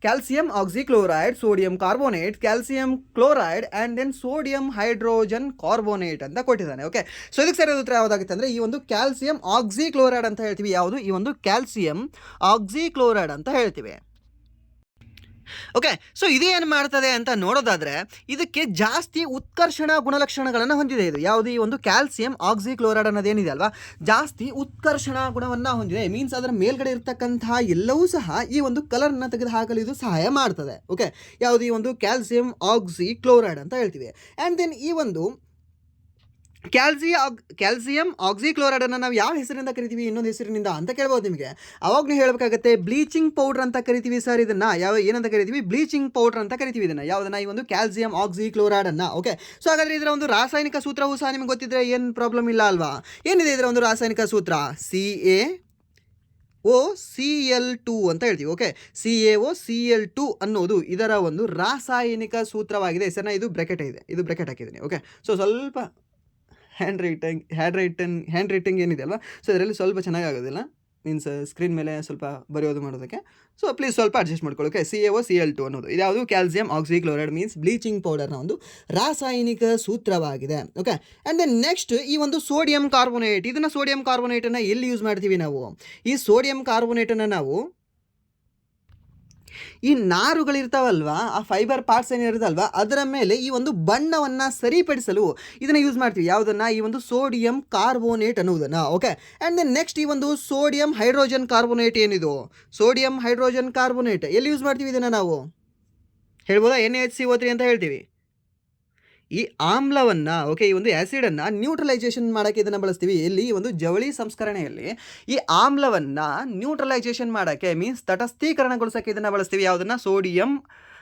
Speaker 1: Calcium oxychloride, sodium carbonate, calcium chloride and then sodium hydrogen carbonate ಅಂತ ಕೊಟ್ಟಿದ್ದಾನೆ. ಓಕೆ, ಸೊ ಇದಕ್ಕೆ ಸರಿಯಾದ ಉತ್ತರ ಯಾವುದಾಗುತ್ತೆ ಅಂದರೆ ಈ ಒಂದು ಕ್ಯಾಲ್ಸಿಯಂ ಆಕ್ಸಿಕ್ಲೋರೈಡ್ ಅಂತ ಹೇಳ್ತೀವಿ. ಯಾವುದು? ಈ ಒಂದು ಕ್ಯಾಲ್ಸಿಯಂ ಆಕ್ಸಿಕ್ಲೋರೈಡ್ ಅಂತ ಹೇಳ್ತೀವಿ. ಓಕೆ, ಸೊ ಇದೇನು ಮಾಡ್ತದೆ ಅಂತ ನೋಡೋದಾದರೆ ಇದಕ್ಕೆ ಜಾಸ್ತಿ ಉತ್ಕರ್ಷಣ ಗುಣಲಕ್ಷಣಗಳನ್ನು ಹೊಂದಿದೆ. ಇದು ಯಾವುದು? ಈ ಒಂದು ಕ್ಯಾಲ್ಸಿಯಂ ಆಕ್ಸಿಕ್ಲೋರೈಡ್ ಅನ್ನೋದೇನಿದೆ ಅಲ್ವಾ, ಜಾಸ್ತಿ ಉತ್ಕರ್ಷಣ ಗುಣವನ್ನು ಹೊಂದಿದೆ. ಮೀನ್ಸ್ ಅದರ ಮೇಲ್ಗಡೆ ಇರತಕ್ಕಂತಹ ಎಲ್ಲವೂ ಸಹ ಈ ಒಂದು ಕಲರ್ನ ತೆಗೆದುಹಾಕಲು ಇದು ಸಹಾಯ ಮಾಡ್ತದೆ. ಓಕೆ, ಯಾವುದು? ಈ ಒಂದು ಕ್ಯಾಲ್ಸಿಯಂ ಆಕ್ಸಿಕ್ಲೋರೈಡ್ ಅಂತ ಹೇಳ್ತೀವಿ. ಆ್ಯಂಡ್ ದೆನ್ ಈ ಒಂದು ಕ್ಯಾಲ್ಸಿಯಂ ಆಕ್ಸಿಕ್ಲೋರೈಡನ್ನು ನಾವು ಯಾವ ಹೆಸರಿಂದ ಕರಿತೀವಿ? ಇನ್ನೊಂದು ಹೆಸರಿನಿಂದ ಅಂತ ಕೇಳ್ಬೋದು ನಿಮಗೆ. ಅವಾಗ ನೀವು ಹೇಳಬೇಕಾಗತ್ತೆ ಬ್ಲೀಚಿಂಗ್ ಪೌಡರ್ ಅಂತ ಕರಿತೀವಿ. ಸರ್ ಇದನ್ನು ಏನಂತ ಕರಿತೀವಿ? ಬ್ಲೀಚಿಂಗ್ ಪೌಡರ್ ಅಂತ ಕರಿತೀವಿ. ಇದನ್ನು ಯಾವುದನ್ನ? ಈ ಒಂದು ಕ್ಯಾಲ್ಸಿಯಂ ಆಕ್ಸಿಕ್ಲೋರೈಡನ್ನು. ಓಕೆ, ಸೊ ಹಾಗಾದರೆ ಇದರ ಒಂದು ರಾಸಾಯನಿಕ ಸೂತ್ರವೂ ಸಹ ನಿಮಗೆ ಗೊತ್ತಿದ್ರೆ ಏನು ಪ್ರಾಬ್ಲಮ್ ಇಲ್ಲ ಅಲ್ವಾ? ಏನಿದೆ ಇದರ ಒಂದು ರಾಸಾಯನಿಕ ಸೂತ್ರ? CaOCl2 ಅಂತ ಹೇಳ್ತೀವಿ. ಓಕೆ, CaOCl2 ಅನ್ನೋದು ಇದರ ಒಂದು ರಾಸಾಯನಿಕ ಸೂತ್ರವಾಗಿದೆ. ಸರ್ ಇದು ಬ್ರ್ಯಾಕೆಟ್ ಇದೆ, ಇದು ಬ್ರ್ಯಾಕೆಟ್ ಹಾಕಿದ್ದೀನಿ. ಓಕೆ, ಸೊ ಸ್ವಲ್ಪ ಹ್ಯಾಂಡ್ ರೈಟಿಂಗ್ ಏನಿದೆ ಅಲ್ವಾ, ಸೊ ಇದರಲ್ಲಿ ಸ್ವಲ್ಪ ಚೆನ್ನಾಗಿ ಆಗೋದಿಲ್ಲ. ಮೀನ್ಸ್ ಸ್ಕ್ರೀನ್ ಮೇಲೆ ಸ್ವಲ್ಪ ಬರೆಯೋದು ಮಾಡೋದಕ್ಕೆ. ಸೊ ಪ್ಲೀಸ್ ಸ್ವಲ್ಪ ಅಡ್ಜಸ್ಟ್ ಮಾಡ್ಕೊಳ್ಳಿ. ಓಕೆ, CaOCl2 ಅನ್ನೋದು ಇದ್ಯಾವುದು? ಕ್ಯಾಲ್ಸಿಯಂ ಆಕ್ಸಿಕ್ಲೋರೈಡ್ ಮೀನ್ಸ್ ಬ್ಲೀಚಿಂಗ್ ಪೌಡರ್ನ ಒಂದು ರಾಸಾಯನಿಕ ಸೂತ್ರವಾಗಿದೆ. ಓಕೆ, ಆ್ಯಂಡ್ ದೆನ್ ನೆಕ್ಸ್ಟ್ ಈ ಒಂದು ಸೋಡಿಯಂ ಕಾರ್ಬೋನೇಟ್. ಇದನ್ನು ಸೋಡಿಯಂ ಕಾರ್ಬೋನೇಟನ್ನು ಎಲ್ಲಿ ಯೂಸ್ ಮಾಡ್ತೀವಿ ನಾವು? ಈ ಸೋಡಿಯಂ ಕಾರ್ಬೋನೇಟನ್ನು ನಾವು ಈ ನಾರುಗಳಿರ್ತಾವಲ್ವ, ಆ ಫೈಬರ್ ಪಾರ್ಟ್ಸ್ ಏನಿರುತ್ತಲ್ವ ಅದರ ಮೇಲೆ ಈ ಒಂದು ಬಣ್ಣವನ್ನು ಸರಿಪಡಿಸಲು ಇದನ್ನು ಯೂಸ್ ಮಾಡ್ತೀವಿ. ಯಾವುದನ್ನು? ಈ ಒಂದು ಸೋಡಿಯಂ ಕಾರ್ಬೋನೇಟ್ ಅನ್ನೋದನ್ನು. ಓಕೆ, ಆ್ಯಂಡ್ ದೆನ್ ನೆಕ್ಸ್ಟ್ ಈ ಒಂದು ಸೋಡಿಯಂ ಹೈಡ್ರೋಜನ್ ಕಾರ್ಬೋನೇಟ್ ಏನಿದು? ಸೋಡಿಯಂ ಹೈಡ್ರೋಜನ್ ಕಾರ್ಬೋನೇಟ್ ಎಲ್ಲಿ ಯೂಸ್ ಮಾಡ್ತೀವಿ ಇದನ್ನು ನಾವು? ಹೇಳ್ಬೋದಾ? NaHCO3 ಅಂತ ಹೇಳ್ತೀವಿ. ಈ ಆಮ್ಲವನ್ನು, ಓಕೆ, ಈ ಒಂದು ಆ್ಯಸಿಡನ್ನು ನ್ಯೂಟ್ರಲೈಸೇಷನ್ ಮಾಡೋಕ್ಕೆ ಇದನ್ನು ಬಳಸ್ತೀವಿ. ಎಲ್ಲಿ? ಈ ಒಂದು ಜವಳಿ ಸಂಸ್ಕರಣೆಯಲ್ಲಿ ಈ ಆಮ್ಲವನ್ನು ನ್ಯೂಟ್ರಲೈಸೇಷನ್ ಮಾಡೋಕ್ಕೆ ಮೀನ್ಸ್ ತಟಸ್ಥೀಕರಣಗೊಳಿಸೋಕ್ಕೆ ಇದನ್ನು ಬಳಸ್ತೀವಿ. ಯಾವುದನ್ನು? Sodium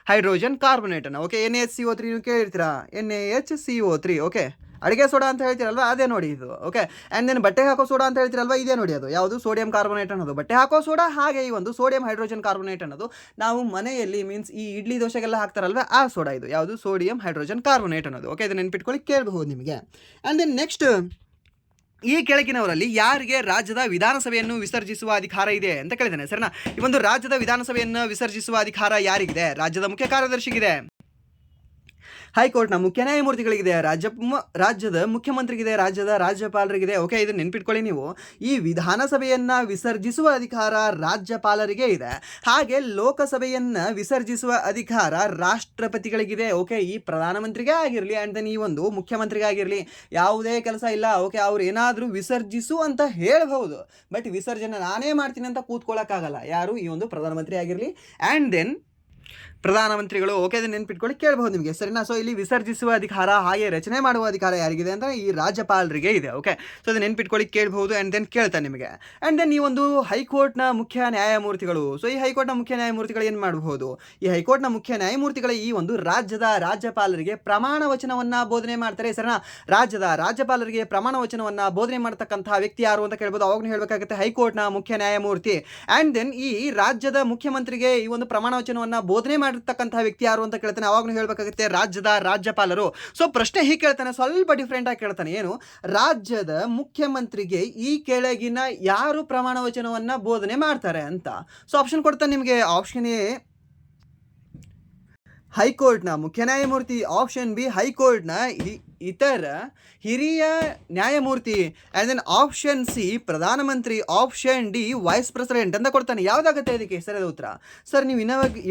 Speaker 1: hydrogen ಕಾರ್ಬೋನೇಟನ್ನು. ಓಕೆ, NaHCO3 ನೀವು ಕೇಳಿರ್ತೀರಾ? NaHCO3. ಓಕೆ, ಅಡುಗೆ ಸೋಡಾ ಅಂತ ಹೇಳ್ತೀರಲ್ವ, ಅದೇ ನೋಡಿ ಇದು. ಓಕೆ, ಆ್ಯಂಡ್ ದೆನ್ ಬಟ್ಟೆ ಹಾಕೋ ಸೋಡಾ ಅಂತ ಹೇಳ್ತೀರಲ್ವ, ಇದೇ ನೋಡಿ ಅದು. ಯಾವುದು? ಸೋಡಿಯಂ ಕಾರ್ಬೋನೇಟ್ ಅನ್ನೋದು ಬಟ್ಟೆ ಹಾಕೋ ಸೋಡಾ. ಹಾಗೆ ಈ ಒಂದು ಸೋಡಿಯಂ ಹೈಡ್ರೋಜನ್ ಕಾರ್ಬೋನೇಟ್ ಅನ್ನೋದು ನಾವು ಮನೆಯಲ್ಲಿ ಮೀನ್ಸ್ ಈ ಇಡ್ಲಿ ದೋಸೆಗೆಲ್ಲ ಹಾಕ್ತಾರಲ್ವ, ಆ ಸೋಡಾ ಇದು. ಯಾವುದು? ಸೋಡಿಯಂ ಹೈಡ್ರೋಜನ್ ಕಾರ್ಬೋನೇಟ್ ಅನ್ನೋದು. ಓಕೆ, ಇದನ್ನು ನೆನ್ಪಿಟ್ಕೊಳ್ಳಿ, ಕೇಳಬಹುದು ನಿಮಗೆ. ಆ್ಯಂಡ್ ದೆನ್ ನೆಕ್ಸ್ಟ್, ಈ ಕೆಳಗಿನವರಲ್ಲಿ ಯಾರಿಗೆ ರಾಜ್ಯದ ವಿಧಾನಸಭೆಯನ್ನು ವಿಸರ್ಜಿಸುವ ಅಧಿಕಾರ ಇದೆ ಅಂತ ಕೇಳಿದ್ದಾನೆ. ಸರಿನಾ? ಈ ಒಂದು ರಾಜ್ಯದ ವಿಧಾನಸಭೆಯನ್ನು ವಿಸರ್ಜಿಸುವ ಅಧಿಕಾರ ಯಾರಿಗಿದೆ? ರಾಜ್ಯದ ಮುಖ್ಯ ಕಾರ್ಯದರ್ಶಿಗಿದೆ, ಹೈಕೋರ್ಟ್ನ ಮುಖ್ಯ ನ್ಯಾಯಮೂರ್ತಿಗಳಿಗಿದೆ, ರಾಜ್ಯದ ಮುಖ್ಯಮಂತ್ರಿಗಿದೆ, ರಾಜ್ಯದ ರಾಜ್ಯಪಾಲರಿಗಿದೆ. ಓಕೆ, ಇದನ್ನು ನೆನ್ಪಿಟ್ಕೊಳ್ಳಿ ನೀವು. ಈ ವಿಧಾನಸಭೆಯನ್ನು ವಿಸರ್ಜಿಸುವ ಅಧಿಕಾರ ರಾಜ್ಯಪಾಲರಿಗೆ ಇದೆ. ಹಾಗೆ ಲೋಕಸಭೆಯನ್ನು ವಿಸರ್ಜಿಸುವ ಅಧಿಕಾರ ರಾಷ್ಟ್ರಪತಿಗಳಿಗಿದೆ. ಓಕೆ, ಈ ಪ್ರಧಾನಮಂತ್ರಿಗೆ ಆಗಿರಲಿ ಆ್ಯಂಡ್ ದೆನ್ ಈ ಒಂದು ಮುಖ್ಯಮಂತ್ರಿಗೆ ಆಗಿರಲಿ ಯಾವುದೇ ಕೆಲಸ ಇಲ್ಲ. ಓಕೆ, ಅವ್ರು ಏನಾದರೂ ವಿಸರ್ಜಿಸು ಅಂತ ಹೇಳ್ಬಹುದು, ಬಟ್ ವಿಸರ್ಜನೆ ನಾನೇ ಮಾಡ್ತೀನಿ ಅಂತ ಕೂತ್ಕೊಳ್ಳೋಕ್ಕಾಗಲ್ಲ. ಯಾರು? ಈ ಒಂದು ಪ್ರಧಾನಮಂತ್ರಿ ಆಗಿರಲಿ ಆ್ಯಂಡ್ ದೆನ್ ಪ್ರಧಾನಮಂತ್ರಿಗಳು. ಓಕೆ, ಅದನ್ನ ನೆನ್ಪಿಟ್ಕೊಳ್ಳಿ, ಕೇಳಬಹುದು ನಿಮಗೆ, ಸರಿನಾ. ಸೊ ಇಲ್ಲಿ ವಿಸರ್ಜಿಸುವ ಅಧಿಕಾರ ಹಾಗೆ ರಚನೆ ಮಾಡುವ ಅಧಿಕಾರ ಯಾರಿಗಿದೆ ಅಂದರೆ ಈ ರಾಜ್ಯಪಾಲರಿಗೆ ಇದೆ. ಓಕೆ, ಸೊ ಅದನ್ನ ನೆನ್ಪಿಟ್ಕೊಳ್ಳಿ, ಕೇಳಬಹುದು. ಆ್ಯಂಡ್ ದೆನ್ ಕೇಳ್ತಾನೆ ನಿಮಗೆ. ಆ್ಯಂಡ್ ದೆನ್ ಈ ಒಂದು ಹೈಕೋರ್ಟ್ನ ಮುಖ್ಯ ನ್ಯಾಯಮೂರ್ತಿಗಳು. ಸೊ ಈ ಹೈಕೋರ್ಟ್ನ ಮುಖ್ಯ ನ್ಯಾಯಮೂರ್ತಿಗಳು ಏನು ಮಾಡಬಹುದು? ಈ ಹೈಕೋರ್ಟ್ನ ಮುಖ್ಯ ನ್ಯಾಯಮೂರ್ತಿಗಳ ಈ ಒಂದು ರಾಜ್ಯದ ರಾಜ್ಯಪಾಲರಿಗೆ ಪ್ರಮಾಣ ವಚನವನ್ನು ಬೋಧನೆ ಮಾಡ್ತಾರೆ, ಸರಿನಾ. ರಾಜ್ಯದ ರಾಜ್ಯಪಾಲರಿಗೆ ಪ್ರಮಾಣ ವಚನವನ್ನು ಬೋಧನೆ ಮಾಡತಕ್ಕಂತಹ ವ್ಯಕ್ತಿ ಯಾರು ಅಂತ ಕೇಳ್ಬೋದು. ಅವಾಗೂ ಹೇಳಬೇಕಾಗುತ್ತೆ ಹೈಕೋರ್ಟ್ನ ಮುಖ್ಯ ನ್ಯಾಯಮೂರ್ತಿ. ಆ್ಯಂಡ್ ದೆನ್ ಈ ರಾಜ್ಯದ ಮುಖ್ಯಮಂತ್ರಿಗೆ ಈ ಒಂದು ಪ್ರಮಾಣ ವಚನವನ್ನು ಬೋಧನೆ ಮಾಡಿರ್ತಕ್ಕಂತಹ ವ್ಯಕ್ತಿ ಯಾರು ಅಂತ ಕೇಳ್ತಾನೆ. ಅವಾಗೂ ಹೇಳಬೇಕಾಗುತ್ತೆ ರಾಜ್ಯದ ರಾಜ್ಯಪಾಲರು. ಸೊ ಪ್ರಶ್ನೆ ಹೀಗೆ ಕೇಳ್ತಾನೆ, ಸ್ವಲ್ಪ ಡಿಫ್ರೆಂಟ್ ಆಗಿ ಕೇಳ್ತಾನೆ. ಏನು? ರಾಜ್ಯದ ಮುಖ್ಯಮಂತ್ರಿಗೆ ಈ ಕೆಳಗಿನ ಯಾರು ಪ್ರಮಾಣ ವಚನವನ್ನು ಬೋಧನೆ ಮಾಡ್ತಾರೆ ಅಂತ. ಸೊ ಆಪ್ಷನ್ ಕೊಡ್ತಾನೆ ನಿಮಗೆ. ಆಪ್ಷನ್ ಎ ಹೈಕೋರ್ಟ್ನ ಮುಖ್ಯ ನ್ಯಾಯಮೂರ್ತಿ, ಆಪ್ಷನ್ ಬಿ ಹೈಕೋರ್ಟ್ನ ಇತರ ಹಿರಿಯ ನ್ಯಾಯಮೂರ್ತಿ, ಆ್ಯಂಡ್ ದೆನ್ ಆಪ್ಷನ್ ಸಿ ಪ್ರಧಾನಮಂತ್ರಿ, ಆಪ್ಷನ್ ಡಿ ವೈಸ್ ಪ್ರೆಸಿಡೆಂಟ್ ಅಂತ ಕೊಡ್ತಾನೆ. ಯಾವುದಾಗುತ್ತೆ ಇದಕ್ಕೆ ಸರಿಯಾದ ಉತ್ತರ? ಸರ್ ನೀವು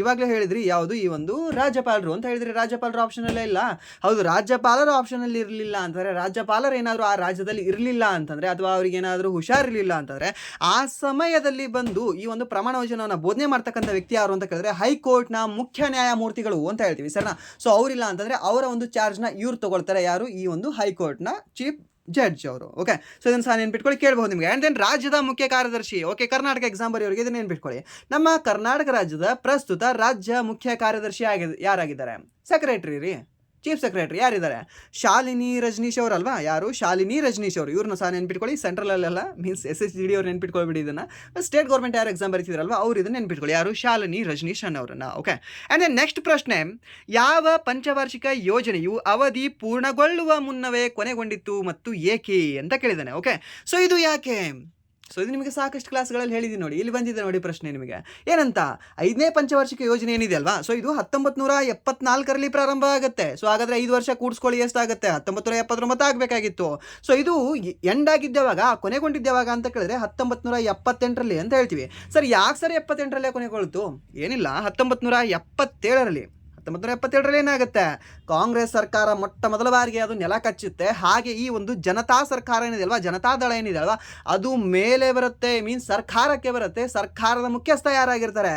Speaker 1: ಇವಾಗಲೇ ಹೇಳಿದ್ರಿ ಯಾವುದು ಈ ಒಂದು ರಾಜ್ಯಪಾಲರು ಅಂತ ಹೇಳಿದ್ರಿ. ರಾಜ್ಯಪಾಲರು ಆಪ್ಷನಲ್ಲೇ ಇಲ್ಲ. ಹೌದು, ರಾಜ್ಯಪಾಲರು ಆಪ್ಷನಲ್ಲಿ ಇರಲಿಲ್ಲ ಅಂತಂದರೆ, ರಾಜ್ಯಪಾಲರು ಏನಾದರೂ ಆ ರಾಜ್ಯದಲ್ಲಿ ಇರಲಿಲ್ಲ ಅಂತಂದರೆ, ಅಥವಾ ಅವ್ರಿಗೆ ಏನಾದರೂ ಹುಷಾರಿರಲಿಲ್ಲ ಅಂತಂದರೆ, ಆ ಸಮಯದಲ್ಲಿ ಬಂದು ಈ ಒಂದು ಪ್ರಮಾಣ ವಚನವನ್ನು ಬೋಧನೆ ಮಾಡ್ತಕ್ಕಂಥ ವ್ಯಕ್ತಿ ಯಾರು ಅಂತ ಕೇಳಿದ್ರೆ ಹೈಕೋರ್ಟ್ನ ಮುಖ್ಯ ನ್ಯಾಯಮೂರ್ತಿಗಳು ಅಂತ ಹೇಳ್ತೀವಿ, ಸರಿನಾ. ಸೊ ಅವರಿಲ್ಲ ಅಂತಂದರೆ ಅವರ ಒಂದು ಚಾರ್ಜ್ನ ಇವ್ರು ತಗೊಳ್ತಾರೆ. ಯಾರು? ಈ ಒಂದು ಹೈಕೋರ್ಟ್ನ ಚೀಫ್ ಜಡ್ಜ್ ಅವರು. ಓಕೆ, ಸೊ ಇದನ್ನು ಸಹ ನೆನ್ಪಿಟ್ಕೊಳ್ಳಿ, ಕೇಳಬಹುದು ನಿಮಗೆ. ಆ್ಯಂಡ್ ದೆನ್ ರಾಜ್ಯದ ಮುಖ್ಯ ಕಾರ್ಯದರ್ಶಿ. ಓಕೆ, ಕರ್ನಾಟಕ ಎಕ್ಸಾಮ್ ಬರೆಯೋರಿಗೆ ಇದನ್ನು ನೆನ್ಪಿಟ್ಕೊಳ್ಳಿ. ನಮ್ಮ ಕರ್ನಾಟಕ ರಾಜ್ಯದ ಪ್ರಸ್ತುತ ರಾಜ್ಯ ಮುಖ್ಯ ಕಾರ್ಯದರ್ಶಿ ಯಾರಾಗಿದ್ದಾರೆ? ಸೆಕ್ರೆಟರಿ ರೀ, ಚೀಫ್ ಸೆಕ್ರೆಟರಿ ಯಾರಿದ್ದಾರೆ? ಶಾಲಿನಿ ರಜನೀಶ್ ಅವರಲ್ವಾ? ಯಾರು? ಶಾಲಿನಿ ರಜನೀಶ್ ಅವರು. ಇವ್ರನ್ನ ಸಹ ನೆನ್ಪಿಟ್ಕೊಳ್ಳಿ. ಸೆಂಟ್ರಲಲ್ಲೆಲ್ಲ ಮೀನ್ಸ್ SSGD ಅವ್ರು ನೆನ್ಪಿಟ್ಕೊಳ್ಬಿಡಿ ಇದನ್ನು. ಸ್ಟೇಟ್ ಗೌರ್ಮೆಂಟ್ ಯಾರು ಎಕ್ಸಾಮ್ ಬರೀತಿದ್ರಲ್ವಾ ಅವ್ರು ಇದನ್ನು ನೆನ್ಪಿಟ್ಕೊಳ್ಳಿ. ಯಾರು? ಶಾಲಿನಿ ರಜನೀಶ್ ಅನ್ನೋರನ್ನ. ಓಕೆ, ಆ್ಯಂಡ್ ದೆನ್ ನೆಕ್ಸ್ಟ್ ಪ್ರಶ್ನೆ, ಯಾವ ಪಂಚವಾರ್ಷಿಕ ಯೋಜನೆಯು ಅವಧಿ ಪೂರ್ಣಗೊಳ್ಳುವ ಮುನ್ನವೇ ಕೊನೆಗೊಂಡಿತ್ತು ಮತ್ತು ಏಕೆ ಅಂತ ಕೇಳಿದ್ದಾನೆ. ಓಕೆ, ಸೊ ಇದು ಯಾಕೆ? ಸೊ ಇದು ನಿಮಗೆ ಸಾಕಷ್ಟು ಕ್ಲಾಸ್ಗಳಲ್ಲಿ ಹೇಳಿದ್ದೀನಿ ನೋಡಿ. ಇಲ್ಲಿ ಬಂದಿದೆ ನೋಡಿ ಪ್ರಶ್ನೆ ನಿಮಗೆ. ಏನಂತ? 5ನೇ ಪಂಚವಾರ್ಷಿಕ ಯೋಜನೆ ಏನಿದೆ ಅಲ್ವಾ, ಸೊ ಇದು 1974ರಲ್ಲಿ ಪ್ರಾರಂಭ ಆಗುತ್ತೆ. ಸೊ ಹಾಗಾದರೆ 5 ವರ್ಷ ಕೂಡಿಸ್ಕೊಳ್ಳಿ, ಎಷ್ಟಾಗುತ್ತೆ? 1979 ಆಗಬೇಕಾಗಿತ್ತು. ಸೊ ಇದು ಎಂಡ್ ಆಗಿದ್ದಾವಾಗ, ಕೊನೆಗೊಂಡಿದ್ದಾವಾಗ ಅಂತ ಕೇಳಿದ್ರೆ 1978ರಲ್ಲಿ ಅಂತ ಹೇಳ್ತೀವಿ. ಸರ್ ಯಾಕೆ ಸರ್ 78ರಲ್ಲೇ ಕೊನೆಗೊಳ್ತು? ಏನಿಲ್ಲ, 1977ರಲ್ಲಿ 1977ರಲ್ಲಿ ಏನಾಗುತ್ತೆ? ಕಾಂಗ್ರೆಸ್ ಸರ್ಕಾರ ಮೊಟ್ಟ ಮೊದಲ ಬಾರಿಗೆ ಅದು ನೆಲ ಕಚ್ಚುತ್ತೆ. ಹಾಗೆ ಈ ಒಂದು ಜನತಾ ಸರ್ಕಾರ ಏನಿದೆ ಅಲ್ವಾ, ಜನತಾದಳ ಏನಿದೆ ಅಲ್ವಾ, ಅದು ಮೇಲೆ ಬರುತ್ತೆ, ಮೀನ್ಸ್ ಸರ್ಕಾರಕ್ಕೆ ಬರುತ್ತೆ. ಸರ್ಕಾರದ ಮುಖ್ಯಸ್ಥ ಯಾರಾಗಿರ್ತಾರೆ?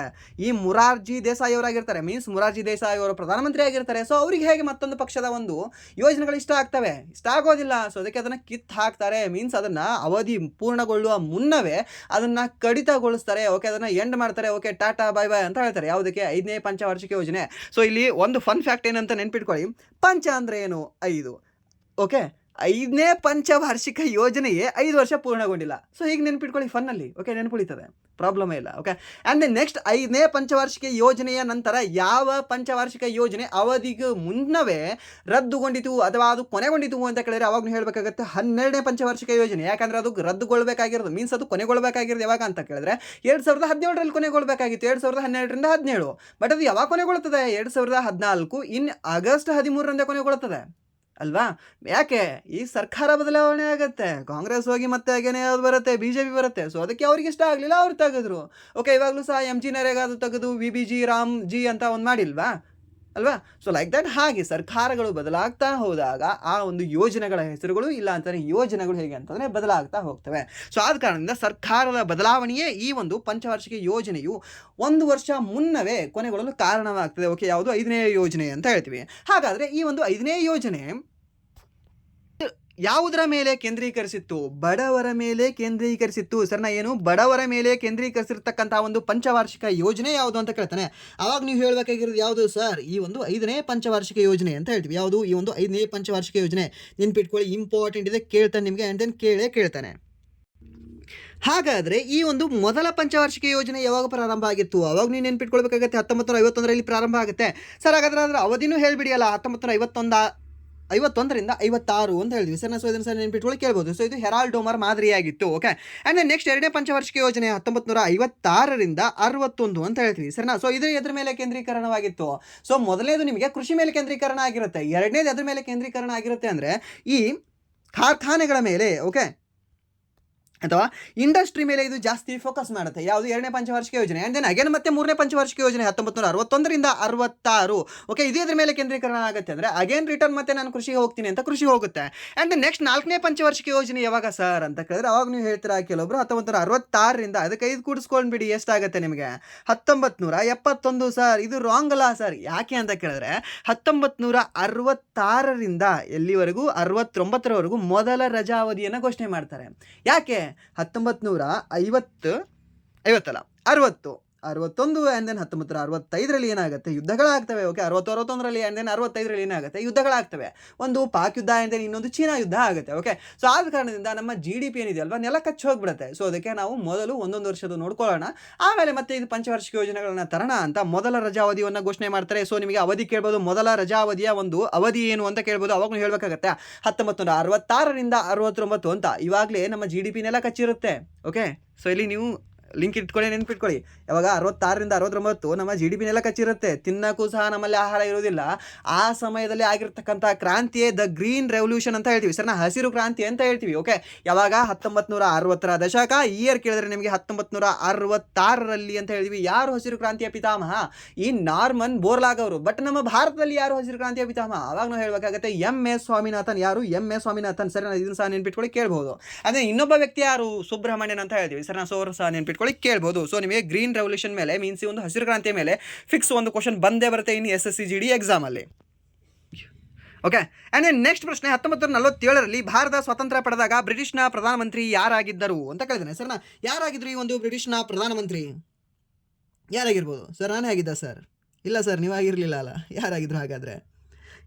Speaker 1: ಈ ಮೊರಾರ್ಜಿ ದೇಸಾಯಿ ಅವರಾಗಿರ್ತಾರೆ. ಮೀನ್ಸ್ ಮೊರಾರ್ಜಿ ದೇಸಾಯಿ ಅವರು ಪ್ರಧಾನಮಂತ್ರಿ ಆಗಿರ್ತಾರೆ. ಸೊ ಅವ್ರಿಗೆ ಹೇಗೆ ಮತ್ತೊಂದು ಪಕ್ಷದ ಒಂದು ಯೋಜನೆಗಳು ಇಷ್ಟ ಆಗ್ತವೆ? ಇಷ್ಟ ಆಗೋದಿಲ್ಲ. ಸೊ ಅದಕ್ಕೆ ಅದನ್ನು ಕಿತ್ತು ಹಾಕ್ತಾರೆ. ಮೀನ್ಸ್ ಅದನ್ನು ಅವಧಿ ಪೂರ್ಣಗೊಳ್ಳುವ ಮುನ್ನವೇ ಅದನ್ನು ಕಡಿತಗೊಳಿಸ್ತಾರೆ. ಓಕೆ, ಅದನ್ನು ಎಂಡ್ ಮಾಡ್ತಾರೆ. ಓಕೆ, ಟಾಟಾ ಬೈ ಬೈ ಅಂತ ಹೇಳ್ತಾರೆ. ಯಾವುದಕ್ಕೆ? 5ನೇ ಪಂಚವಾರ್ಷಿಕ ಯೋಜನೆ. ಸೊ ಇಲ್ಲಿ ಒಂದು ಫನ್ ಫ್ಯಾಕ್ಟ್ ಏನಂತ ನೆನ್ಪಿಟ್ಕೊಳ್ಳಿ. ಪಂಚ ಅಂದರೆ ಏನು? 5. ಓಕೆ, 5ನೇ ಪಂಚವಾರ್ಷಿಕ ಯೋಜನೆಯೇ 5 ವರ್ಷ ಪೂರ್ಣಗೊಂಡಿಲ್ಲ. ಸೊ ಹೀಗೆ ನೆನ್ಪಿಟ್ಕೊಳ್ಳಿ ಫನ್ನಲ್ಲಿ. ಓಕೆ, ನೆನ್ಪುಳಿತದೆ, ಪ್ರಾಬ್ಲಮೇ ಇಲ್ಲ. ಓಕೆ, ಆ್ಯಂಡ್ ನೆಕ್ಸ್ಟ್ 5ನೇ ಪಂಚವಾರ್ಷಿಕ ಯೋಜನೆಯ ನಂತರ ಯಾವ ಪಂಚವಾರ್ಷಿಕ ಯೋಜನೆ ಅವಧಿಗೆ ಮುನ್ನವೇ ರದ್ದುಗೊಂಡಿತು ಅಥವಾ ಅದು ಕೊನೆಗೊಂಡಿತು ಅಂತ ಕೇಳಿದ್ರೆ ಅವಾಗ ಹೇಳಬೇಕಾಗುತ್ತೆ 12ನೇ ಪಂಚವಾರ್ಷಿಕ ಯೋಜನೆ. ಯಾಕಂದರೆ ಅದು ರದ್ದುಗೊಳ್ಬೇಕಾಗಿರೋದು, ಮೀನ್ಸ್ ಅದು ಕೊನೆಗೊಳ್ಳಬೇಕಾಗಿರೋದು ಯಾವಾಗ ಅಂತ ಕೇಳಿದ್ರೆ 2017ರಲ್ಲಿ ಕೊನೆಗೊಳ್ಳಬೇಕಾಗಿತ್ತು. 2012ರಿಂದ 17. ಬಟ್ ಅದು ಯಾವಾಗ ಕೊನೆಗೊಳ್ಳುತ್ತದೆ? 2014 ಇನ್ ಆಗಸ್ಟ್ 13ರಂದೇ ಕೊನೆಗೊಳ್ಳುತ್ತದೆ ಅಲ್ವಾ? ಯಾಕೆ? ಈ ಸರ್ಕಾರ ಬದಲಾವಣೆ ಆಗುತ್ತೆ. ಕಾಂಗ್ರೆಸ್ ಹೋಗಿ ಮತ್ತೆ ಹಾಗೇನೆ ಯಾವ್ದು ಬರುತ್ತೆ? BJP ಬರುತ್ತೆ. ಸೊ ಅದಕ್ಕೆ ಅವ್ರಿಗೆ ಇಷ್ಟ ಆಗಲಿಲ್ಲ, ಅವ್ರು ತೆಗೆದ್ರು. ಓಕೆ, ಇವಾಗಲೂ ಸಹ MG ನರೇಗಾ ಅದು ತೆಗೆದು VBG ರಾಮ್ ಜಿ ಅಂತ ಒಂದು ಮಾಡಿಲ್ವಾ ಅಲ್ವಾ? So like that. ಹಾಗೆ ಸರ್ಕಾರಗಳು ಬದಲಾಗ್ತಾ ಹೋದಾಗ ಆ ಒಂದು ಯೋಜನೆಗಳ ಹೆಸರುಗಳು ಇಲ್ಲ ಅಂತಾನೆ ಯೋಜನೆಗಳು ಹೇಗೆ ಅಂತಂದರೆ ಬದಲಾಗ್ತಾ ಹೋಗ್ತವೆ. ಸೊ ಆದ ಕಾರಣದಿಂದ ಸರ್ಕಾರದ ಬದಲಾವಣೆಯೇ ಈ ಒಂದು ಪಂಚವಾರ್ಷಿಕ ಯೋಜನೆಯು 1 ವರ್ಷ ಮುನ್ನವೇ ಕೊನೆಗೊಳ್ಳಲು ಕಾರಣವಾಗ್ತದೆ. ಓಕೆ, ಯಾವುದು? 5ನೇ ಯೋಜನೆ ಅಂತ ಹೇಳ್ತೀವಿ. ಹಾಗಾದರೆ ಈ ಒಂದು 5ನೇ ಯೋಜನೆ ಯಾವುದರ ಮೇಲೆ ಕೇಂದ್ರೀಕರಿಸಿತ್ತು? ಬಡವರ ಮೇಲೆ ಕೇಂದ್ರೀಕರಿಸಿತ್ತು. ಸರ್ನ ಏನು? ಬಡವರ ಮೇಲೆ ಕೇಂದ್ರೀಕರಿಸಿರ್ತಕ್ಕಂಥ ಒಂದು ಪಂಚವಾರ್ಷಿಕ ಯೋಜನೆ ಯಾವುದು ಅಂತ ಕೇಳ್ತಾನೆ. ಆವಾಗ ನೀವು ಹೇಳಬೇಕಾಗಿರೋದು ಯಾವುದು ಸರ್? ಈ ಒಂದು 5ನೇ ಪಂಚವಾರ್ಷಿಕ ಯೋಜನೆ ಅಂತ ಹೇಳ್ತೀವಿ. ಯಾವುದು? ಈ ಒಂದು 5ನೇ ಪಂಚವಾರ್ಷಿಕ ಯೋಜನೆ. ನೆನ್ಪಿಟ್ಕೊಳ್ಳಿ, ಇಂಪಾರ್ಟೆಂಟ್ ಇದೆ, ಕೇಳ್ತಾನೆ ನಿಮಗೆ. ಆ್ಯಂಡ್ ದೆನ್ ಕೇಳ್ತಾನೆ. ಹಾಗಾದರೆ ಈ ಒಂದು ಮೊದಲ ಪಂಚವಾರ್ಷಿಕ ಯೋಜನೆ ಯಾವಾಗ ಪ್ರಾರಂಭ ಆಗಿತ್ತು? ಅವಾಗ ನೀವು ನೆನ್ಪಿಟ್ಕೊಳ್ಬೇಕಾಗತ್ತೆ 1951ರಲ್ಲಿ ಪ್ರಾರಂಭ ಆಗುತ್ತೆ. ಸರ್ ಹಾಗಾದ್ರೆ ಅದರ ಅವಧಿನೂ ಹೇಳಿಬಿಡಿ ಅಲ್ಲ, 1951ರಿಂದ 56 ಅಂತ ಹೇಳಿದ್ವಿ ಸರ್. ಸೊ ಇದನ್ನು ಸರ್ ನೆನ್ಪಿಟ್ಕೊಳ್ಳಿ, ಕೇಳ್ಬೋದು. ಸೊ ಇದು ಹೆರಾಲ್ಡ್ ಡೋಮರ್ ಮಾದರಿಯಾಗಿತ್ತು. ಓಕೆ, ಆ್ಯಂಡ್ ನೆಕ್ಸ್ಟ್ 2ನೇ ಪಂಚವಾರ್ಷಿಕ ಯೋಜನೆ 1956ರಿಂದ 61 ಅಂತ ಹೇಳ್ತೀವಿ ಸರ್ನಾ. ಸೊ ಇದು ಎದ್ರ ಮೇಲೆ ಕೇಂದ್ರೀಕರಣವಾಗಿತ್ತು? ಸೊ ಮೊದಲನೇದು ನಿಮಗೆ ಕೃಷಿ ಮೇಲೆ ಕೇಂದ್ರೀಕರಣ ಆಗಿರುತ್ತೆ. 2ನೇದು ಎದ್ರ ಮೇಲೆ ಕೇಂದ್ರೀಕರಣ ಆಗಿರುತ್ತೆ ಅಂದರೆ ಈ ಕಾರ್ಖಾನೆಗಳ ಮೇಲೆ. ಓಕೆ, ಅಥವಾ ಇಂಡಸ್ಟ್ರಿ ಮೇಲೆ ಇದು ಜಾಸ್ತಿ ಫೋಕಸ್ ಮಾಡುತ್ತೆ. ಯಾವುದು ಎರಡನೇ ಪಂಚವಾರ್ಷಿಕ ಯೋಜನೆ. ಆ್ಯಂಡ್ ದೆನ್ ಅಗೇನ್ ಮತ್ತೆ ಮೂರನೇ ಪಂಚವಾರ್ಷಿಕ ಯೋಜನೆ 1961ರಿಂದ 66. ಓಕೆ, ಇದ್ರ ಮೇಲೆ ಕೇಂದ್ರೀಕರಣ ಆಗುತ್ತೆ ಅಂದರೆ ಅಗೇನ್ ರಿಟರ್ನ್ ಮತ್ತೆ ನಾನು ಕೃಷಿಗೆ ಹೋಗ್ತೀನಿ ಅಂತ ಕೃಷಿಗೆ ಹೋಗುತ್ತೆ. ಆ್ಯಂಡ್ ದೆನ್ ನೆಕ್ಸ್ಟ್ ನಾಲ್ಕನೇ ಪಂಚವಾರ್ಷಿಕ ಯೋಜನೆ ಯಾವಾಗ ಸರ್ ಅಂತ ಕೇಳಿದ್ರೆ ಅವಾಗ ನೀವು ಹೇಳ್ತೀರಾ ಕೆಲವೊಬ್ರು 1966ರಿಂದ. ಅದಕ್ಕೆ 5 ಕೂಡಿಸ್ಕೊಂಡ್ಬಿಡಿ, ಎಷ್ಟಾಗುತ್ತೆ ನಿಮಗೆ? 1971 ಸರ್. ಇದು ರಾಂಗ್ ಅಲ್ಲ ಸರ್. ಯಾಕೆ ಅಂತ ಕೇಳಿದ್ರೆ 1966ರಿಂದ ಎಲ್ಲಿವರೆಗೂ 69ರವರೆಗೂ ಮೊದಲ ರಜಾವಧಿಯನ್ನು ಘೋಷಣೆ ಮಾಡ್ತಾರೆ. ಯಾಕೆ? 1950 60 61 ಆ್ಯಂಡ್ ದೆನ್ 1965ರಲ್ಲಿ ಏನಾಗುತ್ತೆ, ಯುದ್ಧಗಳಾಗ್ತವೆ. ಓಕೆ, 61ರಲ್ಲಿ ಆ್ಯಂಡ್ ದೆನ್ 65ರಲ್ಲಿ ಏನಾಗುತ್ತೆ, ಯುದ್ಧಗಳಾಗ್ತವೆ. ಒಂದು ಪಾಕ್ ಯುದ್ಧ ಆ್ಯಂಡ್ ದೆನ್ ಇನ್ನೊಂದು ಚೀನಾ ಯುದ್ಧ ಆಗುತ್ತೆ. ಓಕೆ, ಸೊ ಆದ ಕಾರಣದಿಂದ ನಮ್ಮ GDP ಏನಿದೆ ಅಲ್ವಾ, ನೆಲ ಕಚ್ಚಿ ಹೋಗ್ಬಿಡುತ್ತೆ. ಸೊ ಅದಕ್ಕೆ ನಾವು ಮೊದಲು ಒಂದೊಂದು ವರ್ಷದ ನೋಡ್ಕೊಳ್ಳೋಣ, ಆಮೇಲೆ ಮತ್ತೆ ಇದು ಪಂಚವಾರ್ಷಿಕ ಯೋಜನೆಗಳನ್ನ ತರೋಣ ಅಂತ ಮೊದಲ ರಜಾವಧಿಯನ್ನು ಘೋಷಣೆ ಮಾಡ್ತಾರೆ. ಸೊ ನಿಮಗೆ ಅವಧಿ ಕೇಳ್ಬೋದು, ಮೊದಲ ರಜಾವಧಿಯ ಒಂದು ಅವಧಿ ಏನು ಅಂತ ಕೇಳ್ಬೋದು. ಅವಾಗೂ ಹೇಳಬೇಕಾಗತ್ತೆ 1966ರಿಂದ 69 ಅಂತ. ಇವಾಗಲೇ ನಮ್ಮ GDP ನೆಲ ಕಚ್ಚಿರುತ್ತೆ. ಓಕೆ, ಸೊ ಇಲ್ಲಿ ನೀವು ಲಿಂಕ್ ಇಟ್ಕೊಳ್ಳಿ, ನೆನ್ಪಿಟ್ಕೊಳ್ಳಿ. ಯಾವಾಗ 66ರಿಂದ 69 ನಮ್ಮ GDP ನೆಲ ಕಚ್ಚಿರುತ್ತೆ. ತಿನ್ನಕ್ಕೂ ಸಹ ನಮ್ಮಲ್ಲಿ ಆಹಾರ ಇರೋದಿಲ್ಲ. ಆ ಸಮಯದಲ್ಲಿ ಆಗಿರ್ತಕ್ಕಂಥ ಕ್ರಾಂತಿಯೇ ದ ಗ್ರೀನ್ ರೆವಲ್ಯೂಷನ್ ಅಂತ ಹೇಳ್ತೀವಿ ಸರ್, ಹಸಿರು ಕ್ರಾಂತಿ ಅಂತ ಹೇಳ್ತೀವಿ. ಓಕೆ, ಯಾವಾಗ 1960ರ ದಶಕ. ಇಯರ್ ಕೇಳಿದ್ರೆ ನಿಮಗೆ 1966ರಲ್ಲಿ ಅಂತ ಹೇಳ್ತೀವಿ. ಯಾರು ಹಸಿರು ಕ್ರಾಂತಿಯ ಪಿತಾಮಹ? ಈ ನಾರ್ಮನ್ ಬೋರ್ಲಾಗ್ ಅವರು. ಬಟ್ ನಮ್ಮ ಭಾರತದಲ್ಲಿ ಯಾರು ಹಸಿರು ಕ್ರಾಂತಿಯ ಪಿತಾಮಹ? ಅವಾಗ ನಾವು ಹೇಳಬೇಕಾಗುತ್ತೆ MS ಸ್ವಾಮಿನಾಥನ್. ಯಾರು? MS ಸ್ವಾಮಿನಾಥನ್. ಸರ್, ಇದನ್ನು ಸಹ ನೆನ್ಪಿಟ್ಕೊಳ್ಳಿ, ಕೇಳ್ಬೋದು. ಅದೇ ಇನ್ನೊಬ್ಬ ವ್ಯಕ್ತಿ ಯಾರು? ಸುಬ್ರಹ್ಮಣ್ಯನ್ ಅಂತ ಹೇಳ್ತೀವಿ ಸರ್, ನಾವು ಸಹ ನೆನ್ಪಿಟ್ಕೊಳ್ಳಿ, ಕೇಳ್ಬೋದು. ಸೊ ನಿಮಗೆ ಗ್ರೀನ್ ರೆವಲ್ಯೂಷನ್ ಮೇಲೆ ಮೀನ್ಸ್ ಒಂದು ಹಸಿರು ಕ್ರಾಂತಿಯ ಮೇಲೆ ಫಿಕ್ಸ್ ಒಂದು ಕ್ವಶನ್ ಬಂದೇ ಬರುತ್ತೆ ಇನ್ನು SSC GD ಎಕ್ಸಾಮಲ್ಲಿ. ಓಕೆ, ಆ್ಯಂಡ್ ದೆನ್ ನೆಕ್ಸ್ಟ್ ಪ್ರಶ್ನೆ, 1947ರಲ್ಲಿ ಭಾರತ ಸ್ವಾತಂತ್ರ್ಯ ಪಡೆದಾಗ ಬ್ರಿಟಿಷ್ನ ಪ್ರಧಾನಮಂತ್ರಿ ಯಾರಾಗಿದ್ದರು ಅಂತ ಕೇಳಿದ್ದೇನೆ. ಸರ್, ಯಾರಾಗಿದ್ರು ಈ ಒಂದು ಬ್ರಿಟಿಷ್ನ ಪ್ರಧಾನಮಂತ್ರಿ? ಯಾರಾಗಿರ್ಬೋದು ಸರ್? ನಾನೇ ಆಗಿದ್ದ ಸರ್? ಇಲ್ಲ ಸರ್, ನೀವಾಗಿರಲಿಲ್ಲ ಅಲ್ಲ. ಯಾರಾಗಿದ್ರು ಹಾಗಾದರೆ?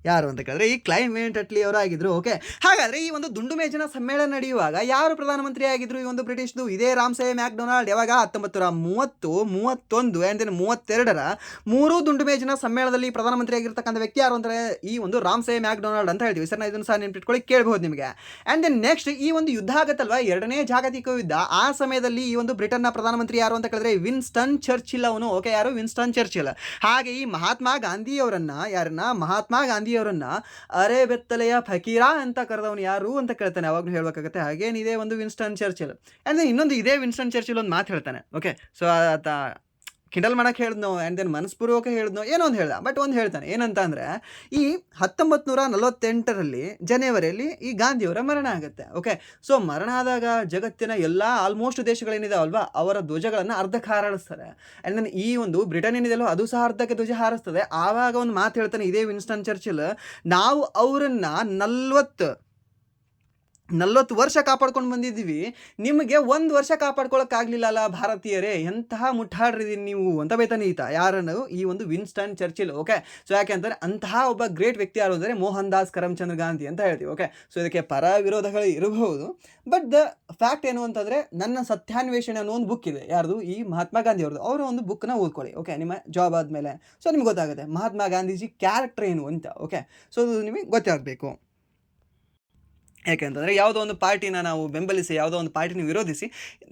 Speaker 1: ಯಾರು ಅಂತ ಕೇಳಿದ್ರೆ ಈ ಕ್ಲೈಮೆಂಟ್ ಅಟ್ಲಿ ಅವರು ಆಗಿದ್ರು. ಓಕೆ, ಹಾಗಾದರೆ ಈ ಒಂದು ದುಂಡು ಮೇಜಿನ ಸಮ್ಮೇಳನ ನಡೆಯುವಾಗ ಯಾರು ಪ್ರಧಾನಮಂತ್ರಿ ಆಗಿದ್ರು ಈ ಒಂದು ಬ್ರಿಟಿಷ್ದು? ಇದೇ ರಾಮ್ಸೆ ಮ್ಯಾಕ್ಡೊನಾಲ್ಡ್. ಯಾವಾಗ? 1930, 31 ಆ್ಯಂಡ್ ದೆನ್ 32ರ ಮೂರೂ ದುಂಡು ಮೇಜಿನ ಸಮ್ಮೇಳನದಲ್ಲಿ ಪ್ರಧಾನಮಂತ್ರಿ ಆಗಿರ್ತಕ್ಕಂಥ ವ್ಯಕ್ತಿ ಯಾರು ಅಂದರೆ ಈ ಒಂದು ರಾಮ್ಸೆ ಮ್ಯಾಕ್ಡೊನಾಲ್ಡ್ ಅಂತ ಹೇಳ್ತೀವಿ ಸರ್. ಇದನ್ನು ಸಹ ನೆನ್ಪಿಟ್ಕೊಳ್ಳಿ, ಕೇಳ್ಬೋದು ನಿಮಗೆ. ಆ್ಯಂಡ್ ದೆನ್ ನೆಕ್ಸ್ಟ್ ಈ ಒಂದು ಯುದ್ಧ ಆಗುತ್ತಲ್ವ, ಎರಡನೇ ಜಾಗತಿಕ ಯುದ್ಧ. ಆ ಸಮಯದಲ್ಲಿ ಈ ಒಂದು ಬ್ರಿಟನ್ನ ಪ್ರಧಾನಮಂತ್ರಿ ಯಾರು ಅಂತ ಕೇಳಿದ್ರೆ ವಿನ್ಸ್ಟನ್ ಚರ್ಚಿಲ್ ಅವನು. ಓಕೆ, ಯಾರು? Winston Churchill. ಹಾಗೆ ಈ ಮಹಾತ್ಮ ಗಾಂಧಿಯವರನ್ನ, ಯಾರನ್ನ? ಮಹಾತ್ಮ ಗಾಂಧಿಯವರನ್ನ ಅರೆ ಬೆತ್ತಲೆಯ ಫಕೀರ ಅಂತ ಕರೆದವನು ಯಾರು ಅಂತ ಕೇಳ್ತಾನೆ. ಅವಾಗಲೂ ಹೇಳಬೇಕಾಗುತ್ತೆ ಹಾಗೇನಿದೆ ಒಂದು ವಿನ್ಸ್ಟನ್ ಚರ್ಚಿಲ್. ಆ್ಯಂಡ್ ಇನ್ನೊಂದು ಇದೇ ವಿನ್ಸ್ಟನ್ ಚರ್ಚಿಲ್ ಒಂದು ಮಾತು ಹೇಳ್ತಾನೆ. ಓಕೆ, ಸೊ ಆತ ಕಿಂಡಲ್ ಮಾಡಕ್ಕೆ ಹೇಳಿದ್ನೋ ಆ್ಯಂಡ್ ದೆನ್ ಮನಸ್ಪೂರ್ವಕ ಹೇಳಿದ್ನೋ ಏನೋ ಒಂದು ಹೇಳ್ದ. ಬಟ್ ಒಂದು ಹೇಳ್ತಾನೆ ಏನಂತ ಅಂದರೆ ಈ 1948ರಲ್ಲಿ ಜನವರಿಯಲ್ಲಿ ಈ ಗಾಂಧಿಯವರ ಮರಣ ಆಗುತ್ತೆ. ಓಕೆ, ಸೊ ಮರಣ ಆದಾಗ ಜಗತ್ತಿನ ಎಲ್ಲ ಆಲ್ಮೋಸ್ಟ್ ದೇಶಗಳೇನಿದಾವಲ್ವಾ ಅವರ ಧ್ವಜಗಳನ್ನು ಅರ್ಧಕ್ಕೆ ಹಾರಾಡಿಸ್ತಾರೆ. ಆ್ಯಂಡ್ ದೆನ್ ಈ ಒಂದು ಬ್ರಿಟನ್ ಏನಿದೆಯಲ್ಲೋ ಅದು ಸಹ ಅರ್ಧಕ್ಕೆ ಧ್ವಜ ಹಾರಿಸ್ತದೆ. ಆವಾಗ ಒಂದು ಮಾತು ಹೇಳ್ತಾನೆ ಇದೇ ವಿನ್ಸ್ಟನ್ ಚರ್ಚಿಲ್, ನಾವು ಅವರನ್ನು 40 ವರ್ಷ ಕಾಪಾಡ್ಕೊಂಡು ಬಂದಿದ್ದೀವಿ, ನಿಮಗೆ 1 ವರ್ಷ ಕಾಪಾಡ್ಕೊಳ್ಳೋಕ್ಕಾಗಲಿಲ್ಲ ಅಲ್ಲ ಭಾರತೀಯರೇ, ಎಂತಹ ಮುಟ್ಟಾಡ್ರಿದೀನಿ ನೀವು ಅಂತ ಬೈತಾನೆ ಈತ. ಯಾರನ್ನು? ಈ ಒಂದು ವಿನ್ಸ್ಟನ್ ಚರ್ಚಿಲ್. ಓಕೆ, ಸೊ ಯಾಕೆ ಅಂತಾರೆ ಅಂತಹ ಒಬ್ಬ ಗ್ರೇಟ್ ವ್ಯಕ್ತಿ ಯಾರು ಅಂದರೆ ಮೋಹನ್ ದಾಸ್ ಕರಮ್ಚಂದ್ ಗಾಂಧಿ ಅಂತ ಹೇಳ್ತೀವಿ. ಓಕೆ, ಸೊ ಇದಕ್ಕೆ ಪರ ವಿರೋಧಗಳು ಇರಬಹುದು. ಬಟ್ ದ ಫ್ಯಾಕ್ಟ್ ಏನು ಅಂತಂದರೆ ನನ್ನ ಸತ್ಯಾನ್ವೇಷಣೆ ಅನ್ನೋ ಒಂದು ಬುಕ್ ಇದೆ. ಯಾರ್ದು? ಈ ಮಹಾತ್ಮ ಗಾಂಧಿ ಅವ್ರದ್ದು. ಅವರ ಒಂದು ಬುಕ್ನ ಓದ್ಕೊಳ್ಳಿ. ಓಕೆ, ನಿಮ್ಮ ಜಾಬ್ ಆದಮೇಲೆ ಸೊ ನಿಮ್ಗೆ ಗೊತ್ತಾಗುತ್ತೆ ಮಹಾತ್ಮ ಗಾಂಧೀಜಿ ಕ್ಯಾರೆಕ್ಟರ್ ಏನು ಅಂತ. ಓಕೆ, ಸೊ ಅದು ನಿಮಗೆ ಗೊತ್ತಾಗಬೇಕು. ಯಾಕೆಂತಂದರೆ ಯಾವುದೋ ಒಂದು ಪಾರ್ಟಿನ ನಾವು ಬೆಂಬಲಿಸಿ, ಯಾವುದೋ ಒಂದು ಪಾರ್ಟಿನ ವಿರೋಧಿಸಿ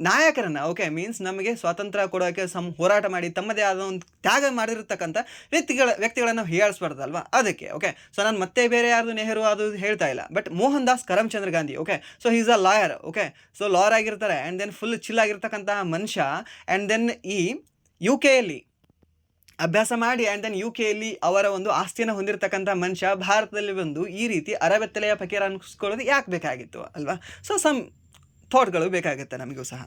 Speaker 1: ನಾಯಕರನ್ನು, ಓಕೆ ಮೀನ್ಸ್ ನಮಗೆ ಸ್ವಾತಂತ್ರ್ಯ ಕೊಡೋಕ್ಕೆ ಹೋರಾಟ ಮಾಡಿ ತಮ್ಮದೇ ಆದ ಒಂದು ತ್ಯಾಗ ಮಾಡಿರ್ತಕ್ಕಂಥ ವ್ಯಕ್ತಿಗಳನ್ನು ನಾವು ಹೀಯಾಳಿಸ್ಬಾರ್ದಲ್ವಾ, ಅದಕ್ಕೆ. ಓಕೆ, ಸೊ ನಾನು ಮತ್ತೆ ಬೇರೆ ಯಾರ್ದು ನೆಹರು ಅದು ಹೇಳ್ತಾ ಇಲ್ಲ, but Mohan Das Karamchandra Gandhi. Okay, so is a lawyer. Okay, so lawyer ಆಗಿರ್ತಾರೆ ಆ್ಯಂಡ್ ದೆನ್ ಫುಲ್ ಚಿಲ್ ಆಗಿರ್ತಕ್ಕಂತಹ ಮನುಷ್ಯ. ಆ್ಯಂಡ್ ದೆನ್ ಈ UK ಅಭ್ಯಾಸ ಮಾಡಿ ಆ್ಯಂಡ್ ದೆನ್ UK ಅವರ ಒಂದು ಆಸ್ತಿಯನ್ನು ಹೊಂದಿರತಕ್ಕಂಥ ಮನುಷ್ಯ ಭಾರತದಲ್ಲಿ ಬಂದು ಈ ರೀತಿ ಅರಬೆತ್ತಲೆಯ ಫಕೀರ ಅನ್ಸ್ಕೊಳ್ಳೋದು ಯಾಕೆ ಬೇಕಾಗಿತ್ತು ಅಲ್ವಾ? ಸೊ ಸಮ್ ಥಾಟ್ಗಳು ಬೇಕಾಗುತ್ತೆ ನಮಗೂ ಸಹ.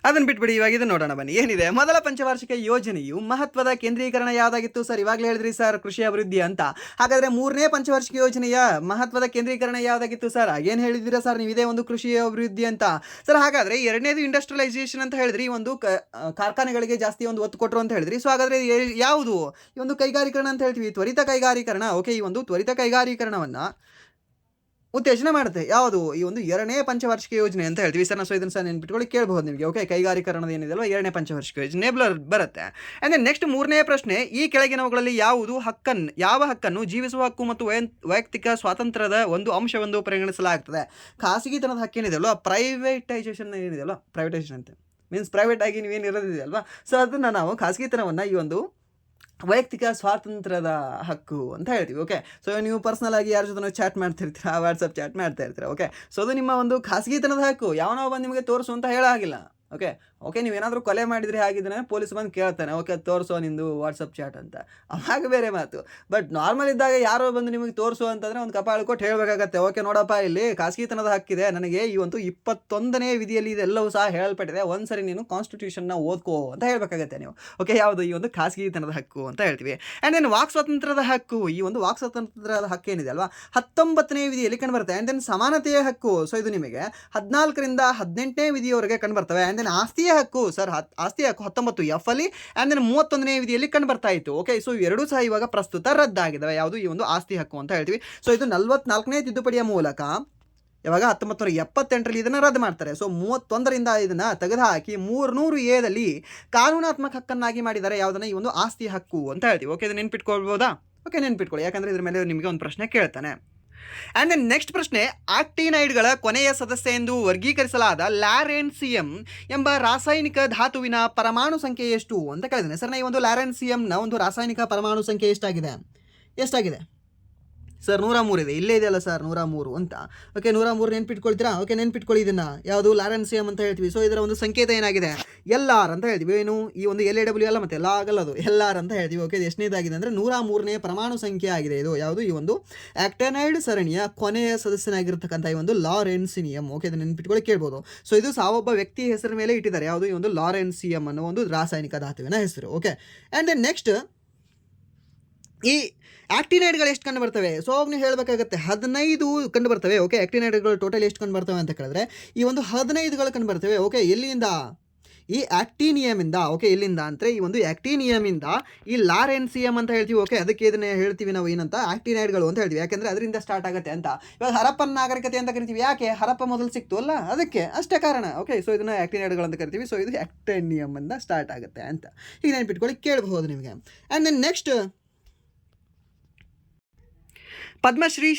Speaker 1: ಅದನ್ನು ಬಿಟ್ಬಿಡಿ, ಇವಾಗ ಇದು ನೋಡೋಣ ಬನ್ನಿ. ಏನಿದೆ ಮೊದಲ ಪಂಚವಾರ್ಷಿಕ ಯೋಜನೆಯು ಮಹತ್ವದ ಕೇಂದ್ರೀಕರಣ ಯಾವುದಾಗಿತ್ತು ಸರ್? ಇವಾಗಲೇ ಹೇಳಿದ್ರಿ ಸರ್ ಕೃಷಿ ಅಭಿವೃದ್ಧಿ ಅಂತ. ಹಾಗಾದರೆ ಮೂರನೇ ಪಂಚವಾರ್ಷಿಕ ಯೋಜನೆಯ ಮಹತ್ವದ ಕೇಂದ್ರೀಕರಣ ಯಾವುದಾಗಿತ್ತು ಸರ್? ಏನು ಹೇಳಿದ್ದೀರಾ ಸರ್ ನೀವು? ಇದೇ ಒಂದು ಕೃಷಿ ಅಭಿವೃದ್ಧಿ ಅಂತ. ಸರ್ ಹಾಗಾದರೆ ಎರಡನೇದು ಇಂಡಸ್ಟ್ರಿಯಲೈಸೇಷನ್ ಅಂತ ಹೇಳಿದ್ರಿ, ಒಂದು ಕಾರ್ಖಾನೆಗಳಿಗೆ ಜಾಸ್ತಿ ಒಂದು ಒತ್ತು ಕೊಟ್ಟರು ಅಂತ ಹೇಳಿದ್ರಿ. ಸೊ ಹಾಗಾದರೆ ಯಾವುದು ಈ ಒಂದು ಕೈಗಾರೀಕರಣ ಅಂತ ಹೇಳ್ತೀವಿ, ತ್ವರಿತ ಕೈಗಾರೀಕರಣ. ಓಕೆ, ಈ ಒಂದು ತ್ವರಿತ ಕೈಗಾರೀಕರಣವನ್ನು ಉತ್ತೇಜನ ಮಾಡುತ್ತೆ ಯಾವುದು? ಈ ಒಂದು ಎರಡನೇ ಪಂಚವಾರ್ಷಿಕ ಯೋಜನೆ ಅಂತ ಹೇಳ್ತೀವಿ ಸರ್. ಸೊ ಇದನ್ನು ಸಹ ನೆನ್ಪಿಟ್ಕೊಳ್ಳಿ, ಕೇಳಬಹುದು ನಿಮಗೆ. ಓಕೆ, ಕೈಗಾರೀಕರಣದ ಏನಿದೆಯಲ್ಲ ಎರಡನೇ ಪಂಚವಾರ್ಷಿಕ ಯೋಜನೆ ಬರುತ್ತೆ. ಆ್ಯಂಡ್ ದೆನ್ ನೆಕ್ಸ್ಟ್ ಮೂರನೇ ಪ್ರಶ್ನೆ, ಈ ಕೆಳಗಿನವುಗಳಲ್ಲಿ ಯಾವ ಹಕ್ಕನ್ನು ಜೀವಿಸುವ ಹಕ್ಕು ಮತ್ತು ವೈಯಕ್ತಿಕ ಸ್ವಾತಂತ್ರ್ಯದ ಒಂದು ಅಂಶವೆಂದು ಪರಿಗಣಿಸಲಾಗ್ತದೆ? ಖಾಸಗಿತನದ ಹಕ್ಕೇನಿದೆಯಲ್ವ, ಪ್ರೈವೇಟೈಸೇಷನ್ ಏನಿದೆಯಲ್ವ, ಪ್ರೈವೇಟೈಸೇಷನ್ ಅಂತ ಮೀನ್ಸ್ ಪ್ರೈವೇಟ್ ಆಗಿ ನೀವೇನು ಇರೋದಿದೆಯಲ್ವಾ, ಸೊ ಅದನ್ನು ನಾವು ಖಾಸಗಿತನವನ್ನು ಈ ಒಂದು ವೈಯಕ್ತಿಕ ಸ್ವಾತಂತ್ರ್ಯದ ಹಕ್ಕು ಅಂತ ಹೇಳ್ತೀವಿ. ಓಕೆ, ಸೊ ನೀವು ಪರ್ಸನಲ್ ಆಗಿ ಯಾರ ಜೊತೆ ಚಾಟ್ ಮಾಡ್ತಿರ್ತೀರಾ, ವಾಟ್ಸಪ್ ಚಾಟ್ ಮಾಡ್ತಾ ಇರ್ತೀರಾ. ಓಕೆ, ಸೊ ಅದು ನಿಮ್ಮ ಒಂದು ಖಾಸಗಿತನದ ಹಕ್ಕು. ಯಾವನೋ ಬಂದು ನಿಮಗೆ ತೋರಿಸು ಅಂತ ಹೇಳಾಗಿಲ್ಲ. ಓಕೆ ಓಕೆ, ನೀವೇನಾದರೂ ಕೊಲೆ ಮಾಡಿದರೆ ಹಾಗಿದ್ರೆ ಪೊಲೀಸ್ ಬಂದು ಕೇಳ್ತಾನೆ, ಓಕೆ ತೋರಿಸೋ ನಿಂದು ವಾಟ್ಸಪ್ ಚಾಟ್ ಅಂತ, ಅವಾಗ ಬೇರೆ ಮಾತು. ಬಟ್ ನಾರ್ಮಲ್ ಇದ್ದಾಗ ಯಾರೋ ಬಂದು ನಿಮಗೆ ತೋರಿಸು ಅಂತಂದರೆ ಒಂದು ಕಪಾಳು ಕೊಟ್ಟು ಹೇಳಬೇಕಾಗತ್ತೆ, ಓಕೆ ನೋಡಪ್ಪ ಇಲ್ಲಿ ಖಾಸಗಿತನದ ಹಕ್ಕಿದೆ ನನಗೆ, ಈ ಒಂದು 21ನೇ ವಿಧಿಯಲ್ಲಿ ಇದೆಲ್ಲವೂ ಸಹ ಹೇಳಲ್ಪಟ್ಟಿದೆ, ಒಂದ್ಸರಿ ನೀನು ಕಾನ್ಸ್ಟಿಟ್ಯೂಷನ್ನ ಓದ್ಕೋ ಅಂತ ಹೇಳಬೇಕಾಗತ್ತೆ ನೀವು. ಓಕೆ, ಯಾವುದು ಈ ಒಂದು ಖಾಸಗಿತನದ ಹಕ್ಕು ಅಂತ ಹೇಳ್ತೀವಿ. ಆ್ಯಂಡ್ ದೆನ್ ವಾಕ್ ಸ್ವಾತಂತ್ರ್ಯದ ಹಕ್ಕು, ಈ ಒಂದು ವಾಕ್ ಸ್ವಾತಂತ್ರ್ಯದ ಹಕ್ಕು ಏನಿದೆ ಅಲ್ವಾ 19ನೇ ವಿಧಿಯಲ್ಲಿ ಕಂಡುಬರುತ್ತೆ. ಆ್ಯಂಡ್ ದೆನ್ ಸಮಾನತೆಯ ಹಕ್ಕು, ಸೊ ಇದು ನಿಮಗೆ 14ರಿಂದ 18ನೇ ವಿಧಿಯವರೆಗೆ ಕಂಡುಬರ್ತವೆ. ಆ್ಯಂಡ್ ದೆನ್ ಆಸ್ತಿಯ ಹಕ್ಕು ಸರ್, ಆಸ್ತಿಯ ಹಕ್ಕು 19F ಅಲ್ಲಿ, ಆ್ಯಂಡ್ ದೆನ್ 31ನೇ ವಿಧಿಯಲ್ಲಿ ಕಂಡು ಬರ್ತಾ ಇತ್ತು. ಓಕೆ, ಸೊ ಎರಡೂ ಸಹ ಇವಾಗ ಪ್ರಸ್ತುತ ರದ್ದಾಗಿದ್ದಾವೆ. ಯಾವುದು ಈ ಒಂದು ಆಸ್ತಿ ಹಕ್ಕು ಅಂತ ಹೇಳ್ತೀವಿ. ಸೊ ಇದು 44ನೇ ತಿದ್ದುಪಡಿಯ ಮೂಲಕ ಇವಾಗ 1978ರಲ್ಲಿ ಇದನ್ನು ರದ್ದು ಮಾಡ್ತಾರೆ. ಸೊ 31ರಿಂದ ಇದನ್ನು ತೆಗೆದುಹಾಕಿ 300A ಕಾನೂನಾತ್ಮಕ ಹಕ್ಕನ್ನಾಗಿ ಮಾಡಿದ್ದಾರೆ. ಯಾವುದನ್ನ ಈ ಒಂದು ಆಸ್ತಿ ಹಕ್ಕು ಅಂತ ಹೇಳ್ತೀವಿ. ಓಕೆ, ಇದು ನೆನ್ಪಿಟ್ಕೊಳ್ಬೋದಾ? ಓಕೆ, ನೆನ್ಪಿಟ್ಕೊಳ್ಳಿ, ಯಾಕಂದರೆ ಇದ್ರ ಮೇಲೆ ನಿಮಗೆ ಒಂದು ಪ್ರಶ್ನೆ ಕೇಳ್ತಾನೆ. ಆ್ಯಂಡ್ ದೆನ್ ನೆಕ್ಸ್ಟ್ ಪ್ರಶ್ನೆ, ಆಕ್ಟಿನೈಡ್ಗಳ ಕೊನೆಯ ಸದಸ್ಯ ಎಂದು ವರ್ಗೀಕರಿಸಲಾದ ಲ್ಯಾರೆನ್ಸಿಯಂ ಎಂಬ ರಾಸಾಯನಿಕ ಧಾತುವಿನ ಪರಮಾಣು ಸಂಖ್ಯೆ ಎಷ್ಟು ಅಂತ ಕೇಳಿದ್ದೇನೆ. ಸರ್, ಈ ಒಂದು ಲ್ಯಾರೆನ್ಸಿಯಂನ ಒಂದು ರಾಸಾಯನಿಕ ಪರಮಾಣು ಸಂಖ್ಯೆ ಎಷ್ಟಾಗಿದೆ? ಸರ್ 103 ಇದೆ, ಇಲ್ಲೇ ಇದೆಯಲ್ಲ ಸರ್ 103 ಅಂತ. ಓಕೆ, 103 ನೆನ್ಪಿಟ್ಕೊಳ್ತೀರಾ? ಓಕೆ, ನೆನ್ಪಿಟ್ಕೊಳ್ಳಿ ಇದನ್ನು. ಯಾವುದು ಲ್ಯಾರೆನ್ಸಿಯಂ ಅಂತ ಹೇಳ್ತೀವಿ. ಸೊ ಇದರ ಒಂದು ಸಂಕೇತ ಏನಾಗಿದೆ? LR ಅಂತ ಹೇಳ್ತೀವಿ. ಏನು ಈ ಒಂದು LAW ಅಲ್ಲ, ಮತ್ತೆ ಆಗಲ್ಲ, ಅದು LR ಅಂತ ಹೇಳ್ತೀವಿ. ಓಕೆ, ಇದು ಎಷ್ಟನೇದಾಗಿದೆ ಅಂದರೆ 103ನೇ ಪರಮಾಣು ಸಂಖ್ಯೆ ಆಗಿದೆ ಇದು. ಯಾವುದು ಈ ಒಂದು ಆಕ್ಟಿನೈಡ್ ಸರಣಿಯ ಕೊನೆಯ ಸದಸ್ಯನಾಗಿರ್ತಕ್ಕಂಥ ಈ ಒಂದು ಲಾರೆನ್ಸಿಯಂ. ಓಕೆ, ಇದನ್ನು ನೆನ್ಪಿಟ್ಕೊಳ್ಳಿ, ಕೇಳ್ಬೋದು. ಸೊ ಇದು ಒಬ್ಬ ವ್ಯಕ್ತಿ ಹೆಸರ ಮೇಲೆ ಇಟ್ಟಿದ್ದಾರೆ. ಯಾವುದು ಈ ಒಂದು ಲಾರೆನ್ಸಿಯಂ ಅನ್ನೋ ಒಂದು ರಾಸಾಯನಿಕ ಧಾತುವಿನ ಹೆಸರು. ಓಕೆ, ಆ್ಯಂಡ್ ದೆನ್ ನೆಕ್ಸ್ಟ್, ಈ ಆಕ್ಟಿನೈಡ್ಗಳು ಎಷ್ಟು ಕಂಡು ಬರ್ತವೆ? ಸೊ ಅವಾಗ ನೀವು ಹೇಳಬೇಕಾಗತ್ತೆ 15 ಕಂಡು ಬರ್ತವೆ. ಓಕೆ, ಆಕ್ಟಿನೈಡ್ಗಳು ಟೋಟಲ್ ಎಷ್ಟು ಕಂಡು ಬರ್ತವೆ ಅಂತ ಕೇಳಿದ್ರೆ ಈ ಒಂದು 15ಗಳು ಕಂಡು ಬರ್ತವೆ. ಓಕೆ, ಎಲ್ಲಿಂದ? ಈ ಆಕ್ಟಿನಿಯಮಿಂದ. ಓಕೆ, ಎಲ್ಲಿಂದ ಅಂದರೆ ಈ ಒಂದು ಆಕ್ಟಿನಿಯಮಿಂದ ಈ ಲಾರೆನ್ಸಿಯಂ ಅಂತ ಹೇಳ್ತೀವಿ. ಓಕೆ, ಅದಕ್ಕೆ ಇದನ್ನೇ ಹೇಳ್ತೀವಿ ನಾವು ಏನಂತ, ಆಕ್ಟಿನೈಡ್ಗಳು ಅಂತ ಹೇಳ್ತೀವಿ. ಯಾಕೆಂದರೆ ಅದರಿಂದ ಸ್ಟಾರ್ಟ್ ಆಗುತ್ತೆ ಅಂತ. ಇವಾಗ ಹರಪ್ಪನ್ ನಾಗರಿಕತೆ ಅಂತ ಕರಿತೀವಿ. ಯಾಕೆ? ಹರಪ್ಪ ಮೊದಲು ಸಿಕ್ತು ಅಲ್ಲ, ಅದಕ್ಕೆ ಅಷ್ಟೇ ಕಾರಣ. ಓಕೆ, ಸೊ ಇದನ್ನು ಆಕ್ಟಿನೈಡ್ಗಳು ಅಂತ ಕರಿತೀವಿ. ಸೊ ಇದು ಆಕ್ಟಿನಿಯಮ್ ಇಂದ ಸ್ಟಾರ್ಟ್ ಆಗುತ್ತೆ ಅಂತ ಈಗ ನೆನ್ಪಿಟ್ಕೊಳ್ಳಿ, ಕೇಳಬಹುದು ನಿಮಗೆ. ಆ್ಯಂಡ್ ದೆನ್ ನೆಕ್ಸ್ಟ್, ಪದ್ಮಶ್ರೀ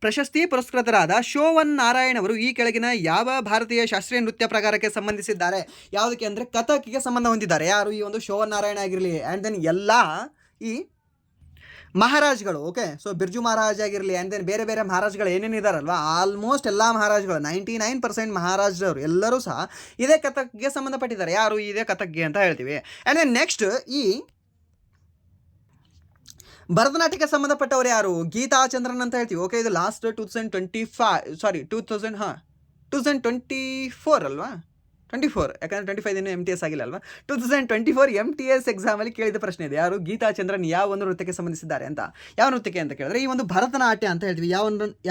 Speaker 1: ಪ್ರಶಸ್ತಿ ಪುರಸ್ಕೃತರಾದ ಶೋವನ್ ನಾರಾಯಣ್ ಅವರು ಈ ಕೆಳಗಿನ ಯಾವ ಭಾರತೀಯ ಶಾಸ್ತ್ರೀಯ ನೃತ್ಯ ಪ್ರಕಾರಕ್ಕೆ ಸಂಬಂಧಿಸಿದ್ದಾರೆ? ಯಾವುದಕ್ಕೆ ಅಂದರೆ ಕಥಕ್ಗೆ ಸಂಬಂಧ ಹೊಂದಿದ್ದಾರೆ. ಯಾರು? ಈ ಒಂದು ಶೋವನ್ ನಾರಾಯಣ್ ಆಗಿರಲಿ, ಆ್ಯಂಡ್ ದೆನ್ ಎಲ್ಲ ಈ ಮಹಾರಾಜ್ಗಳು. ಓಕೆ, ಸೊ ಬಿರ್ಜು ಮಹಾರಾಜ್ ಆಗಿರಲಿ, ಆ್ಯಂಡ್ ದೆನ್ ಬೇರೆ ಬೇರೆ ಮಹಾರಾಜ್ಗಳು ಏನೇನಿದಾರಲ್ವ, ಆಲ್ಮೋಸ್ಟ್ ಎಲ್ಲ ಮಹಾರಾಜ್ಗಳು 99% ಮಹಾರಾಜರು ಎಲ್ಲರೂ ಸಹ ಇದೇ ಕಥಕ್ಗೆ ಸಂಬಂಧಪಟ್ಟಿದ್ದಾರೆ. ಯಾರು? ಇದೇ ಕಥಕ್ಗೆ ಅಂತ ಹೇಳ್ತೀವಿ. ಆ್ಯಂಡ್ ದೆನ್ ನೆಕ್ಸ್ಟ್, ಈ ಭರತನಾಟ್ಯಕ್ಕೆ ಸಂಬಂಧಪಟ್ಟವರು ಯಾರು? ಗೀತಾ ಚಂದ್ರನ್ ಅಂತ ಹೇಳ್ತೀವಿ. ಓಕೆ, ಇದು ಲಾಸ್ಟ್ 2024 ಅಲ್ವಾ? 24, ಯಾಕಂದರೆ 25 ಇನ್ನೂ MTS ಆಗಿಲ್ಲ ಅಲ್ವಾ? 2024 MTS ಎಕ್ಸಾಮಲ್ಲಿ ಕೇಳಿದ ಪ್ರಶ್ನೆ ಇದೆ. ಯಾರು? ಗೀತಾ ಚಂದ್ರನ್ ಯಾವ ಒಂದು ನೃತ್ಯಕ್ಕೆ ಸಂಬಂಧಿಸಿದ್ದಾರೆ ಅಂತ. ಯಾವ ನೃತ್ಯಕ್ಕೆ ಅಂತ ಕೇಳಿದ್ರೆ ಈ ಒಂದು ಭರತನಾಟ್ಯ ಅಂತ ಹೇಳ್ತೀವಿ.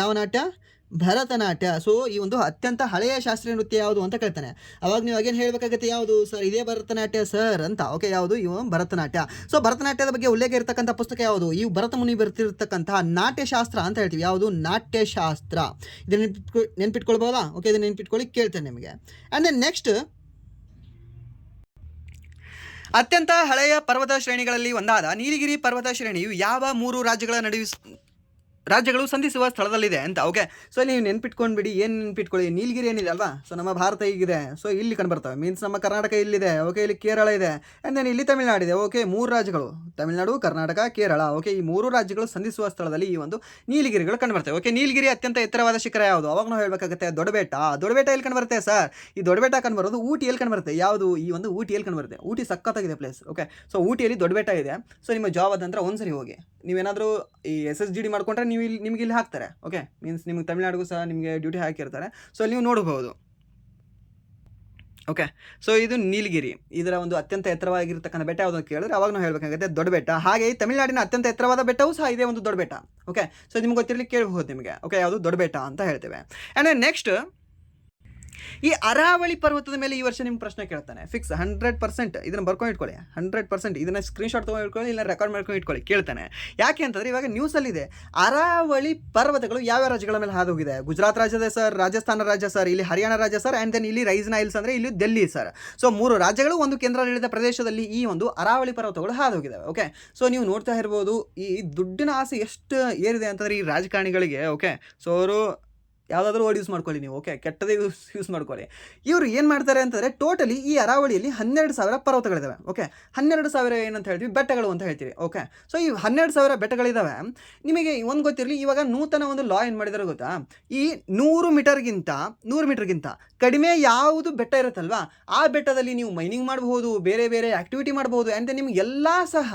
Speaker 1: ಯಾವ ನಾಟ್ಯ? ಭರತನಾಟ್ಯ. ಸೊ ಈ ಒಂದು ಅತ್ಯಂತ ಹಳೆಯ ಶಾಸ್ತ್ರೀಯ ನೃತ್ಯ ಯಾವುದು ಅಂತ ಕೇಳ್ತಾನೆ. ಅವಾಗ ನೀವು ಅಗೇನ್ ಹೇಳಬೇಕಾಗತ್ತೆ, ಯಾವುದು ಸರ್? ಇದೇ ಭರತನಾಟ್ಯ ಸರ್ ಅಂತ. ಓಕೆ, ಯಾವುದು? ಇವು ಭರತನಾಟ್ಯ. ಸೊ ಭರತನಾಟ್ಯದ ಬಗ್ಗೆ ಉಲ್ಲೇಖ ಇರತಕ್ಕಂಥ ಪುಸ್ತಕ ಯಾವುದು? ಈ ಭರತ ಮುನಿ ಬರ್ತಿರ್ತಕ್ಕಂತಹ ನಾಟ್ಯಶಾಸ್ತ್ರ ಅಂತ ಹೇಳ್ತೀವಿ. ಯಾವುದು? ನಾಟ್ಯಶಾಸ್ತ್ರ. ಇದನ್ನು ನೆನ್ಪಿಟ್ಕೊಳ್ಬೋದಾ? ಓಕೆ, ಇದನ್ನು ನೆನ್ಪಿಟ್ಕೊಳ್ಳಿ, ಕೇಳ್ತೇನೆ ನಿಮಗೆ. ಆ್ಯಂಡ್ ದೆನ್ ನೆಕ್ಸ್ಟ್, ಅತ್ಯಂತ ಹಳೆಯ ಪರ್ವತ ಶ್ರೇಣಿಗಳಲ್ಲಿ ಒಂದಾದ ನೀಲಗಿರಿ ಪರ್ವತ ಶ್ರೇಣಿಯು ಯಾವ 3 ರಾಜ್ಯಗಳು ಸಂಧಿಸುವ ಸ್ಥಳದಲ್ಲಿದೆ ಅಂತ. ಓಕೆ, ಸೊ ನೀವು ನೆನ್ಪಿಟ್ಕೊಂಡ್ಬಿಡಿ. ಏನು ನೆನ್ಪಿಟ್ಕೊಳ್ಳಿ? ನೀಲಗಿರಿ ಏನಿದೆ ಅಲ್ವಾ, ಸೊ ನಮ್ಮ ಭಾರತ ಹೀಗಿದೆ. ಸೊ ಇಲ್ಲಿ ಕಂಡುಬರ್ತವೆ, ಮೀನ್ಸ್ ನಮ್ಮ ಕರ್ನಾಟಕ ಇಲ್ಲಿದೆ. ಓಕೆ, ಇಲ್ಲಿ ಕೇರಳ ಇದೆ, ಆ್ಯಂಡ್ ದೆನ್ ಇಲ್ಲಿ ತಮಿಳುನಾಡಿದೆ. ಓಕೆ, 3 ರಾಜ್ಯಗಳು, ತಮಿಳುನಾಡು, ಕರ್ನಾಟಕ, ಕೇರಳ. ಓಕೆ, ಈ 3 ರಾಜ್ಯಗಳು ಸಂಧಿಸುವ ಸ್ಥಳದಲ್ಲಿ ಈ ಒಂದು ನೀಲಗಿರಿಗಳು ಕಂಡುಬರ್ತವೆ. ಓಕೆ, ನೀಲಗಿರಿ ಅತ್ಯಂತ ಎತ್ತರವಾದ ಶಿಖರ ಯಾವುದು? ಅವಾಗ ನಾವು ಹೇಳಬೇಕಾಗುತ್ತೆ ದೊಡ್ಡಬೆಟ್ಟ. ದೊಡ್ಡಬೆಟ್ಟ ಎಲ್ಲಿ ಕಂಡುಬರುತ್ತೆ ಸರ್? ಈ ದೊಡ್ಡಬೆಟ್ಟ ಕಂಡುಬರೋದು ಊಟಿಯಲ್ಲಿ ಕಂಡುಬರುತ್ತೆ. ಯಾವುದು? ಈ ಒಂದು ಊಟಿಯಲ್ಲಿ ಕಂಡುಬರುತ್ತೆ. ಊಟಿ ಸಖತ್ತಾಗಿದೆ ಪ್ಲೇಸ್. ಓಕೆ, ಸೊ ಊಟಿಯಲ್ಲಿ ದೊಡ್ಡಬೆಟ್ಟ ಇದೆ. ಸೊ ನಿಮ್ಮ ಜಾಬ್ ಅದಂತರ ಒಂದ್ಸರಿ ಹೋಗಿ, ನೀವೇನಾದರೂ ಈ SSGD ಮಾಡ್ಕೊಂಡ್ರೆ ನೀವು ನಿಮಗೆ ಇಲ್ಲಿ ಹಾಕ್ತಾರೆ. ಓಕೆ, ಮೀನ್ಸ್ ನಿಮಗೆ ತಮಿಳ್ನಾಡಿಗೂ ಸಹ ನಿಮಗೆ ಡ್ಯೂಟಿ ಹಾಕಿರ್ತಾರೆ. ಸೊ ಅಲ್ಲಿ ನೀವು ನೋಡಬಹುದು. ಓಕೆ, ಸೊ ಇದು ನೀಲಗಿರಿ. ಇದರ ಒಂದು ಅತ್ಯಂತ ಎತ್ತರವಾಗಿರ್ತಕ್ಕಂಥ ಬೆಟ್ಟ ಯಾವುದು ಅಂತ ಕೇಳಿದ್ರೆ ಅವಾಗ ನಾವು ಹೇಳಬೇಕಾಗುತ್ತೆ ದೊಡ್ಡಬೆಟ್ಟ. ಹಾಗೆ ತಮಿಳುನಾಡಿನ ಅತ್ಯಂತ ಎತ್ತರವಾದ ಬೆಟ್ಟವೂ ಸಹ ಇದೇ ಒಂದು ದೊಡ್ಡಬೆಟ್ಟ. ಓಕೆ, ಸೊ ನಿಮ್ಗೆ ಗೊತ್ತಿರಲಿಕ್ಕೆ ಕೇಳಬಹುದು ನಿಮಗೆ. ಓಕೆ, ಯಾವುದು? ದೊಡ್ಡಬೆಟ್ಟ ಅಂತ ಹೇಳ್ತೇವೆ. ಆ್ಯಂಡ್ ನೆಕ್ಸ್ಟ್, ಈ ಅರಾವಳಿ ಪರ್ವತದ ಮೇಲೆ ಈ ವರ್ಷ ನಿಮ್ಮ ಪ್ರಶ್ನೆ ಕೇಳ್ತಾನೆ. ಫಿಕ್ಸ್ 100%. ಇದನ್ನು ಬರ್ಕೊಂಡು ಇಟ್ಕೊಳ್ಳಿ, 100%. ಇದನ್ನು ಸ್ಕ್ರೀನ್ಶಾಟ್ ತೊಗೊಂಡು ಇಟ್ಕೊಳ್ಳಿ, ಇಲ್ಲ ರೆಕಾರ್ಡ್ ಮಾಡ್ಕೊಂಡು ಇಟ್ಕೊಳ್ಳಿ, ಕೇಳ್ತಾನೆ. ಯಾಕೆ ಅಂತಂದರೆ ಇವಾಗ ನ್ಯೂಸಲ್ಲಿದೆ ಅರಾವಳಿ ಪರ್ವತಗಳು ಯಾವ ರಾಜ್ಯಗಳ ಮೇಲೆ ಹಾದು ಹೋಗಿದೆ? ಗುಜರಾತ್ ರಾಜ್ಯದ ಸರ್, ರಾಜಸ್ಥಾನ ರಾಜ್ಯ ಸರ್, ಇಲ್ಲಿ ಹರಿಯಾಣ ರಾಜ್ಯ ಸರ್, ಆ್ಯಂಡ್ ದೆನ್ ಇಲ್ಲಿ ರೈಸ್ನ ಹಿಲ್ಸ್ ಅಂದರೆ ಇಲ್ಲಿ ದಿಲ್ಲಿ ಸರ್. ಸೊ 3 ರಾಜ್ಯಗಳು, ಒಂದು ಕೇಂದ್ರಾಡಳಿತ ಪ್ರದೇಶದಲ್ಲಿ ಈ ಒಂದು ಅರಾವಳಿ ಪರ್ವತಗಳು ಹಾದು ಹೋಗಿದ್ದಾವೆ. ಓಕೆ, ಸೊ ನೀವು ನೋಡ್ತಾ ಇರ್ಬೋದು ಈ ದುಡ್ಡಿನ ಆಸೆ ಎಷ್ಟು ಏರಿದೆ ಅಂತಂದರೆ ಈ ರಾಜಕಾರಣಿಗಳಿಗೆ. ಓಕೆ, ಸೊ ಅವರು ಯಾವುದಾದ್ರೂ ವರ್ಡ್ ಯೂಸ್ ಮಾಡ್ಕೊಳ್ಳಿ ನೀವು, ಓಕೆ, ಕೆಟ್ಟದೇ ಯೂಸ್ ಮಾಡ್ಕೊಳ್ಳಿ. ಇವರು ಏನು ಮಾಡ್ತಾರೆ ಅಂತಂದರೆ ಟೋಟಲಿ ಈ ಅರಾವಳಿಯಲ್ಲಿ 12,000 ಪರ್ವತಗಳಿದ್ದಾವೆ. ಓಕೆ, 12,000 ಏನಂತ ಹೇಳ್ತೀವಿ, ಬೆಟ್ಟಗಳು ಅಂತ ಹೇಳ್ತೀವಿ. ಓಕೆ, ಸೊ ಈ 12,000 ಬೆಟ್ಟಗಳಿದ್ದಾವೆ. ನಿಮಗೆ ಒಂದು ಗೊತ್ತಿರಲಿ, ಇವಾಗ ನೂತನ ಒಂದು ಲಾ ಏನು ಮಾಡಿದಾರೆ ಗೊತ್ತಾ, ಈ 100 ಮೀಟರ್ಗಿಂತ ಕಡಿಮೆ ಯಾವುದು ಬೆಟ್ಟ ಇರುತ್ತಲ್ವಾ, ಆ ಬೆಟ್ಟದಲ್ಲಿ ನೀವು ಮೈನಿಂಗ್ ಮಾಡಬಹುದು, ಬೇರೆ ಬೇರೆ ಆ್ಯಕ್ಟಿವಿಟಿ ಮಾಡಬಹುದು. ಆ್ಯಂಡ್ ನಿಮಗೆಲ್ಲ ಸಹ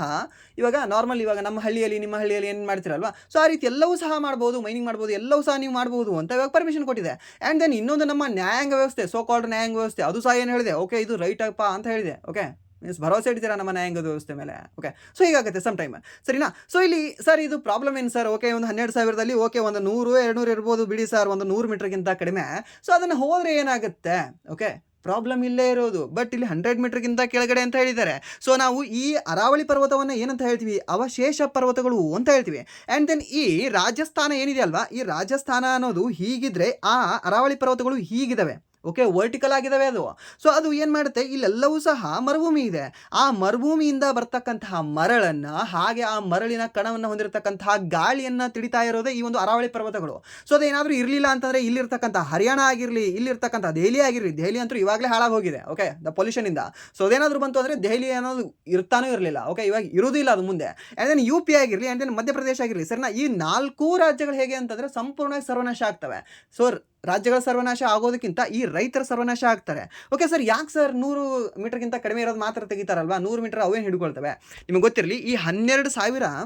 Speaker 1: ಇವಾಗ ನಾರ್ಮಲ್, ಇವಾಗ ನಮ್ಮ ಹಳ್ಳಿಯಲ್ಲಿ ನಿಮ್ಮ ಹಳ್ಳಿಯಲ್ಲಿ ಏನು ಮಾಡ್ತೀರಲ್ವಾ, ಸೊ ಆ ರೀತಿ ಎಲ್ಲವೂ ಸಹ ಮಾಡ್ಬೋದು, ಮೈನಿಂಗ್ ಮಾಡ್ಬೋದು, ಎಲ್ಲವೂ ಸಹ ನೀವು ಮಾಡ್ಬೋದು ಅಂತ ಇವಾಗ ಪರ್ಮಿಷನ್ ಕೊಟ್ಟಿದೆ. ಆ್ಯಂಡ್ ದೆನ್ ಇನ್ನೊಂದು ನಮ್ಮ ನ್ಯಾಯಾಂಗ ವ್ಯವಸ್ಥೆ, ಸೋ ಕಾಲ್ಡ್ ನ್ಯಾಯಾಂಗ ವ್ಯವಸ್ಥೆ, ಅದು ಸಹ ಏನು ಹೇಳಿದೆ, ಓಕೆ ಇದು ರೈಟ್ ಅಪ್ಪ ಅಂತ ಹೇಳಿದೆ. ಓಕೆ, ಮೀನ್ಸ್ ಭರವಸೆ ಇಡ್ತೀರಾ ನಮ್ಮ ನ್ಯಾಯಾಂಗದ ವ್ಯವಸ್ಥೆ ಮೇಲೆ. ಓಕೆ, ಸೊ ಹೀಗಾಗುತ್ತೆ ಸಮ್ ಟೈಮ್, ಸರಿನಾ. ಸೊ ಇಲ್ಲಿ ಸರ್ ಇದು ಪ್ರಾಬ್ಲಮ್ ಏನು ಸರ್, ಓಕೆ ಒಂದು 12,000ದಲ್ಲಿ ಓಕೆ ಒಂದು 100-200 ಇರ್ಬೋದು ಬಿಡಿ ಸರ್, ಒಂದು 100 ಮೀಟರ್ಗಿಂತ ಕಡಿಮೆ. ಸೊ ಅದನ್ನು ಹೋದರೆ ಏನಾಗುತ್ತೆ, ಓಕೆ ಪ್ರಾಬ್ಲಮ್ ಇಲ್ಲೇ ಇರೋದು. ಬಟ್ ಇಲ್ಲಿ 100 ಮೀಟರ್ಗಿಂತ ಕೆಳಗಡೆ ಅಂತ ಹೇಳಿದ್ದಾರೆ. ಸೊ ನಾವು ಈ ಅರಾವಳಿ ಪರ್ವತವನ್ನು ಏನಂತ ಹೇಳ್ತೀವಿ, ಅವಶೇಷ ಪರ್ವತಗಳು ಅಂತ ಹೇಳ್ತೀವಿ. ಆ್ಯಂಡ್ ದೆನ್ ಈ ರಾಜಸ್ಥಾನ ಏನಿದೆ ಅಲ್ವಾ, ಈ ರಾಜಸ್ಥಾನ ಅನ್ನೋದು ಹೀಗಿದ್ರೆ ಆ ಅರಾವಳಿ ಪರ್ವತಗಳು ಹೀಗಿದ್ದಾವೆ. ಓಕೆ, ವರ್ಟಿಕಲ್ ಆಗಿದ್ದಾವೆ ಅದು. ಸೊ ಅದು ಏನು ಮಾಡುತ್ತೆ, ಇಲ್ಲೆಲ್ಲವೂ ಸಹ ಮರುಭೂಮಿ ಇದೆ. ಆ ಮರುಭೂಮಿಯಿಂದ ಬರ್ತಕ್ಕಂತಹ ಮರಳನ್ನು, ಹಾಗೆ ಆ ಮರಳಿನ ಕಣವನ್ನು ಹೊಂದಿರತಕ್ಕಂತಹ ಗಾಳಿಯನ್ನು ತಿಳಿತಾ ಇರೋದೇ ಈ ಒಂದು ಅರಾವಳಿ ಪರ್ವತಗಳು. ಸೊ ಅದೇನಾದರೂ ಇರಲಿಲ್ಲ ಅಂತಂದರೆ ಇಲ್ಲಿರ್ತಕ್ಕಂಥ ಹರಿಯಾಣ ಆಗಿರಲಿ, ಇಲ್ಲಿರ್ತಕ್ಕಂಥ ದೆಹಲಿ ಆಗಿರಲಿ, ದೆಹಲಿ ಅಂತೂ ಇವಾಗಲೇ ಹಾಳಾಗಿ ಹೋಗಿದೆ. Okay, the ಪೊಲ್ಯೂಷನಿಂದ. ಸೊ ಅದೇನಾದರೂ ಬಂತು ಅಂದರೆ ದೆಹಲಿ ಅನ್ನೋದು ಇರ್ತಾನೂ ಇರಲಿಲ್ಲ. ಓಕೆ, ಇವಾಗ ಇರೋದಿಲ್ಲ ಅದು ಮುಂದೆ. ಆ್ಯಂಡ್ ದೆನ್ UP ಆಗಿರಲಿ, ಆ್ಯಂಡ್ ದೆನ್ ಮಧ್ಯಪ್ರದೇಶ ಆಗಿರಲಿ, ಸರಿನಾ, ಈ 4 ರಾಜ್ಯಗಳು ಹೇಗೆ ಅಂತಂದರೆ ಸಂಪೂರ್ಣವಾಗಿ ಸರ್ವನಾಶ ಆಗ್ತವೆ. ಸೊ ರಾಜ್ಯಗಳ ಸರ್ವನಾಶ ಆಗೋದಕ್ಕಿಂತ ಈ ರೈತರ ಸರ್ವನಾಶ ಆಗ್ತಾರೆ. ಓಕೆ ಸರ್, ಯಾಕೆ ಸರ್ 100 ಮೀಟರ್ಗಿಂತ ಕಡಿಮೆ ಇರೋದು ಮಾತ್ರ ತೆಗಿತಾರಲ್ವಾ, 100 ಮೀಟರ್ ಅವೇನು ಹಿಡ್ಕೊಳ್ತವೆ. ನಿಮಗೆ ಗೊತ್ತಿರಲಿ, ಈ 12,000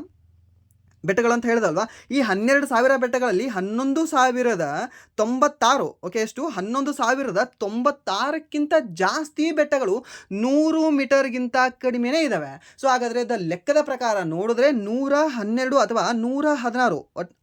Speaker 1: ಬೆಟ್ಟಗಳು ಅಂತ ಹೇಳಿದಲ್ವಾ, ಈ 12,000 ಬೆಟ್ಟಗಳಲ್ಲಿ 11,096, ಓಕೆ ಎಷ್ಟು, 11,096ಕ್ಕಿಂತ ಜಾಸ್ತಿ ಬೆಟ್ಟಗಳು 100 ಮೀಟರ್ಗಿಂತ ಕಡಿಮೆನೇ ಇದ್ದಾವೆ. ಸೊ ಹಾಗಾದರೆ ದ ಲೆಕ್ಕದ ಪ್ರಕಾರ ನೋಡಿದ್ರೆ 112 ಅಥವಾ 116,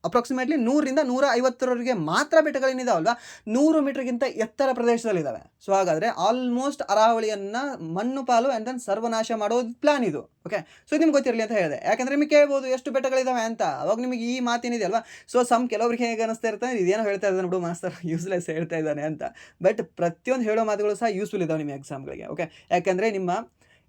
Speaker 1: ಅಪ್ರಾಕ್ಸಿಮೇಟ್ಲಿ 100ರಿಂದ 150ರವರೆಗೆ ಮಾತ್ರ ಬೆಟ್ಟಗಳೇನಿದಾವಲ್ವಾ 100 ಮೀಟರ್ಗಿಂತ ಎತ್ತರ ಪ್ರದೇಶದಲ್ಲಿದ್ದಾವೆ. ಸೊ ಹಾಗಾದರೆ ಆಲ್ಮೋಸ್ಟ್ ಅರಾವಳಿಯನ್ನು ಮಣ್ಣು ಪಾಲು ಆ್ಯಂಡ್ ದೆನ್ ಸರ್ವನಾಶ ಮಾಡೋದು ಪ್ಲಾನ್ ಇದು. ಓಕೆ, ಸೊ ನಿಮ್ಗೆ ಗೊತ್ತಿರಲಿ ಅಂತ ಹೇಳಿದೆ. ಯಾಕಂದರೆ ನಿಮಗೆ ಕೇಳ್ಬೋದು ಎಷ್ಟು ಬೆಟ್ಟಗಳಿದ್ದಾವೆ ಅಂತ. ಅವಾಗ ನಿಮಗೆ ಈ ಮಾತೇನಿದೆ ಅಲ್ವಾ, ಸೊ ಕೆಲವರಿಗೆ ಹೇಗೆ ಅನಿಸ್ತಾ ಇರ್ತಾರೆ, ಇದೇನೋ ಹೇಳ್ತಾ ಇದ್ದಾನೆ ಬಿಡು ಮಾಸ್ತರ್, ಯೂಸ್ಲೆಸ್ ಹೇಳ್ತಾ ಇದ್ದಾನೆ ಅಂತ. ಬಟ್ ಪ್ರತಿಯೊಂದು ಹೇಳೋ ಮಾತುಗಳು ಸಹ ಯೂಸ್ಫುಲ್ ಇದ್ದಾವೆ ನಿಮ್ಮ ಎಕ್ಸಾಮ್ಗಳಿಗೆ. ಓಕೆ, ಯಾಕಂದರೆ ನಿಮ್ಮ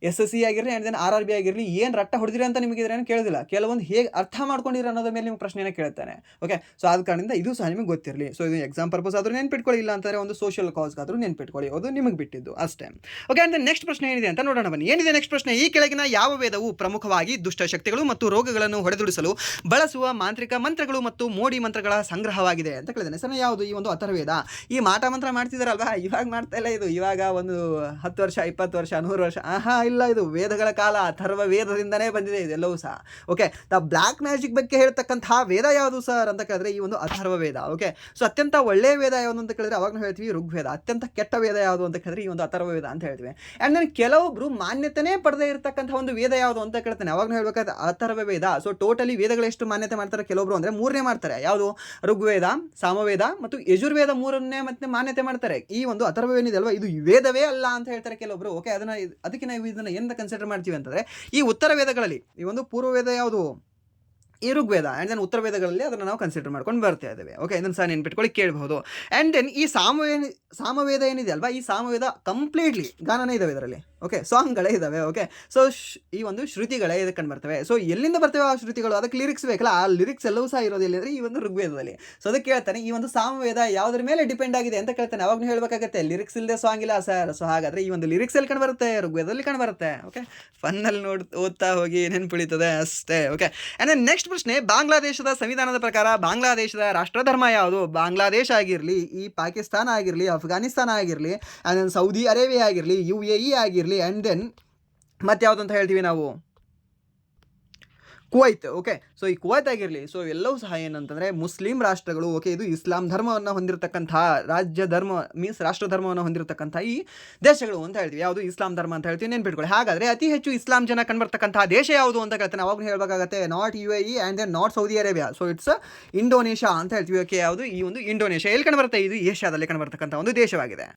Speaker 1: SSC ಆಗಿರಲಿ ಆ್ಯಂಡ್ ದೆನ್ RRB ಆಗಿರಲಿ ಏನು ರಟ್ಟ ಹೊಡೆದಿರಿ ಅಂತ ನಿಮಗೆ ಇದ್ರೇನು ಕೇಳೋದಿಲ್ಲ, ಕೆಲವೊಂದು ಹೇಗೆ ಅರ್ಥ ಮಾಡ್ಕೊಂಡಿರೋ ಅನ್ನೋದ್ರ ಮೇಲೆ ನಿಮ್ಗೆ ಪ್ರಶ್ನೆಯನ್ನು ಕೇಳ್ತಾನೆ. ಓಕೆ, ಸೊ ಆದ ಕಾರಣದಿಂದ ಇದು ಸಹ ನಿಮಗೆ ಗೊತ್ತಿರಲಿ. ಸೊ ಇದು ಎಕ್ಸಾಮ್ ಪರ್ಪಸ್ ಆದರೂ ನೆನ್ಪಿಟ್ಕೊಳ್ಳಿ, ಇಲ್ಲ ಅಂತಾರೆ ಒಂದು ಸೋಷಿಯಲ್ ಕಾಸ್ಗಾದರೂ ನೆನ್ಪಿಟ್ಕೊಳ್ಳಿ, ಅದು ನಿಮಗೆ ಬಿಟ್ಟಿದ್ದು ಅಷ್ಟೇ. ಓಕೆ, ಆ್ಯಂಡ್ ನೆಕ್ಸ್ಟ್ ಪ್ರಶ್ನೆ ಏನಿದೆ ಅಂತ ನೋಡೋಣ ಬನ್ನಿ. ಏನಿದೆ ನೆಕ್ಸ್ಟ್ ಪ್ರಶ್ನೆ, ಈ ಕೆಳಗಿನ ಯಾವ ವೇದವು ಪ್ರಮುಖವಾಗಿ ದುಷ್ಟಶಕ್ತಿಗಳು ಮತ್ತು ರೋಗಗಳನ್ನು ಹೊಡೆದುಡಿಸಲು ಬಳಸುವ ಮಾಂತ್ರಿಕ ಮಂತ್ರಗಳು ಮತ್ತು ಮೋಡಿ ಮಂತ್ರಗಳ ಸಂಗ್ರಹವಾಗಿದೆ ಅಂತ ಕೇಳಿದ್ದಾನೆ. ಸರ್ ಯಾವುದು ಈ ಒಂದು ಅಥರ್ವೇದ? ಈ ಮಾಟ ಮಂತ್ರ ಮಾಡ್ತಿದ್ದಾರಲ್ವಾ, ಇವಾಗ ಮಾಡ್ತಾ ಇಲ್ಲ ಇದು, ಇವಾಗ ಒಂದು 10 ವರ್ಷ 20 ವರ್ಷ 100 ವರ್ಷ ಇಲ್ಲ, ಇದು ವೇದಗಳ ಕಾಲ, ಅಥರ್ವ ವೇದದಿಂದನೇ ಬಂದಿದೆ ಇದೆಲ್ಲವೂ ಸಹ. ಓಕೆ, ದ ಬ್ಲ್ಯಾಕ್ ಮ್ಯಾಜಿಕ್ ಬಗ್ಗೆ ಹೇಳ್ತಕ್ಕಂತಹ ವೇದ ಯಾವುದು ಸರ್ ಅಂತ ಕೇಳಿದ್ರೆ ಈ ಒಂದು ಅಥರ್ವ ವೇದ. ಓಕೆ, ಸೊ ಅತ್ಯಂತ ಒಳ್ಳೆಯ ವೇದ ಯಾವುದು ಅಂತ ಕೇಳಿದ್ರೆ ಅವಾಗ ನಾವು ಹೇಳ್ತೀವಿ ಋಗ್ವೇದ. ಅತ್ಯಂತ ಕೆಟ್ಟ ವೇದ ಯಾವುದು ಅಂತ ಕೇಳಿದ್ರೆ ಈ ಒಂದು ಅಥರ್ವ ವೇದ ಅಂತ ಹೇಳ್ತೀವಿ. ಆ್ಯಂಡ್ ದೆನ್ ಕೆಲವೊಬ್ರು ಮಾನ್ಯತೆನೇ ಪಡೆದೇ ಇರತಕ್ಕಂಥ ಒಂದು ವೇದ ಯಾವುದು ಅಂತ ಕೇಳ್ತಾನೆ, ಅವಾಗ ನಾವು ಹೇಳ್ಬೇಕಾದ್ರೆ ಅಥರ್ವ ವೇದ. ಸೊ ಟೋಟಲಿ ವೇದಗಳು ಎಷ್ಟು ಮಾನ್ಯತೆ ಮಾಡ್ತಾರೆ ಕೆಲವೊಬ್ರು ಅಂದರೆ 3ನೇ ಮಾಡ್ತಾರೆ. ಯಾವುದು, ಋಗ್ವೇದ, ಸಾಮವೇದ ಮತ್ತು ಯಜುರ್ವೇದ 3ನೇ ಮತ್ತೆ ಮಾನ್ಯತೆ ಮಾಡ್ತಾರೆ. ಈ ಒಂದು ಅಥರ್ವ ಏನಿದೆ ಅಲ್ವಾ, ಇದು ವೇದವೇ ಅಲ್ಲ ಅಂತ ಹೇಳ್ತಾರೆ ಕೆಲವೊಬ್ರು. ಓಕೆ, ಅದಕ್ಕೆ ನಾವು ಇದನ್ನು ಏನಂತ ಕನ್ಸಿಡರ್ ಮಾಡ್ತೀವಿ ಅಂತಂದರೆ, ಈ ಉತ್ತರ ವೇದಗಳಲ್ಲಿ ಈ ಒಂದು ಪೂರ್ವ ವೇದ ಯಾವುದು, ಈ ಋಗ್ವೇದ. ಆ್ಯಂಡ್ ದೆನ್ ಉತ್ತರ ವೇದಗಳಲ್ಲಿ ಅದನ್ನು ನಾವು ಕನ್ಸಿಡರ್ ಮಾಡ್ಕೊಂಡು ಬರ್ತಾ ಇದ್ದೇವೆ. ಓಕೆ, ಇದನ್ನು ಸಹ ನೆನ್ಪಿಟ್ಕೊಳ್ಳಿ, ಕೇಳಬಹುದು. ಆ್ಯಂಡ್ ದೆನ್ ಈ ಸಾಮವೇದ ಏನಿದೆ ಅಲ್ವಾ, ಈ ಸಾಮವೇದ ಕಂಪ್ಲೀಟ್ಲಿ ಗಾನನೇ ಇದ್ದಾವೆ ಇದರಲ್ಲಿ. ಓಕೆ, ಸಾಂಗ್ಗಳೇ ಇದ್ದಾವೆ. ಓಕೆ, ಸೊ ಈ ಒಂದು ಶ್ರುತಿಗಳೇ ಇದಕ್ಕೆ ಕಂಡು ಬರ್ತವೆ. ಸೊ ಎಲ್ಲಿಂದ ಬರ್ತವೆ ಆ ಶ್ರುತಿಗಳು, ಅದಕ್ಕೆ ಲಿರಿಕ್ಸ್ ಬೇಕಲ್ಲ, ಆ ಲಿರಿಕ್ಸ್ ಎಲ್ಲವೂ ಸಹ ಇರೋದಿಲ್ಲ ಅಂದರೆ ಈ ಒಂದು ಋಗ್ವೇದದಲ್ಲಿ. ಸೊ ಅದಕ್ಕೆ ಕೇಳ್ತಾನೆ, ಈ ಒಂದು ಸಾಮವೇದ ಯಾವುದ್ರ ಮೇಲೆ ಡಿಪೆಂಡ್ ಆಗಿದೆ ಅಂತ ಕೇಳ್ತಾನೆ. ಅವಾಗ ನೀವು ಹೇಳಬೇಕಾಗತ್ತೆ, ಲಿರಿಕ್ಸ್ ಇಲ್ಲದೆ ಸಾಂಗ್ ಇಲ್ಲ ಸರ್. ಸೊ ಹಾಗಾದರೆ ಈ ಒಂದು ಲಿರಿಕ್ಸ್ ಎಲ್ಲಿ ಕಂಡು ಬರುತ್ತೆ, ಋಗ್ವೇದದಲ್ಲಿ ಕಂಡು ಬರುತ್ತೆ. ಓಕೆ, ಫನ್ನಲ್ಲಿ ಓದ್ತಾ ಹೋಗಿ ನೆನ್ಪಿಳಿತದೆ ಅಷ್ಟೇ. ಓಕೆ, ಆ್ಯಂಡ್ ದೆನ್ ನೆಕ್ಸ್ಟ್ ಪ್ರಶ್ನೆ, ಬಾಂಗ್ಲಾದೇಶದ ಸಂವಿಧಾನದ ಪ್ರಕಾರ ಬಾಂಗ್ಲಾದೇಶದ ರಾಷ್ಟ್ರಧರ್ಮ ಯಾವುದು? ಬಾಂಗ್ಲಾದೇಶ ಆಗಿರಲಿ, ಈ ಪಾಕಿಸ್ತಾನ ಆಗಿರಲಿ, ಅಫ್ಘಾನಿಸ್ತಾನ ಆಗಿರಲಿ, ಆ್ಯಂಡ್ ದೆನ್ ಸೌದಿ ಅರೇಬಿಯಾ ಆಗಿರಲಿ, UAE ಆಗಿರಲಿ, ಆ್ಯಂಡ್ ದೆನ್ ಮತ್ತೆ ಯಾವುದು ಅಂತ ಹೇಳ್ತೀವಿ ನಾವು, ಕುವೈತ್. ಓಕೆ, ಸೊ ಈ ಕುವೈತ್ ಆಗಿರಲಿ, ಸೊ ಎಲ್ಲವೂ ಸಹ ಏನಂತಂದರೆ ಮುಸ್ಲಿಂ ರಾಷ್ಟ್ರಗಳು. ಓಕೆ, ಇದು ಇಸ್ಲಾಂ ಧರ್ಮವನ್ನು ಹೊಂದಿರತಕ್ಕಂಥ ರಾಷ್ಟ್ರ ಧರ್ಮವನ್ನು ಹೊಂದಿರತಕ್ಕಂಥ ಈ ದೇಶಗಳು ಅಂತ ಹೇಳ್ತೀವಿ. ಯಾವುದು, ಇಸ್ಲಾಂ ಧರ್ಮ ಅಂತ ಹೇಳ್ತೀವಿ, ನೆನ್ಪಿಟ್ಕೊಳ್ಳಿ. ಹಾಗಾದರೆ ಅತಿ ಹೆಚ್ಚು ಇಸ್ಲಾಂ ಜನ ಕಂಡುಬರ್ತಕ್ಕಂಥ ದೇಶ ಯಾವುದು ಅಂತ ಕೇಳ್ತಾನೆ. ಅವಾಗ ಹೇಳಬೇಕಾಗತ್ತೆ not UAE and then not Saudi Arabia. So it's Indonesia ಅಂತ ಹೇಳ್ತೀವಿ. ಓಕೆ, ಯಾವುದು ಈ ಒಂದು ಇಂಡೋನೇಷ್ಯಾ ಎಲ್ಲಿ ಕಂಡುಬರುತ್ತೆ, ಇದು ಏಷ್ಯಾದಲ್ಲಿ ಕಂಡುಬರ್ತಕ್ಕಂಥ ಒಂದು ದೇಶವಾಗಿದೆ.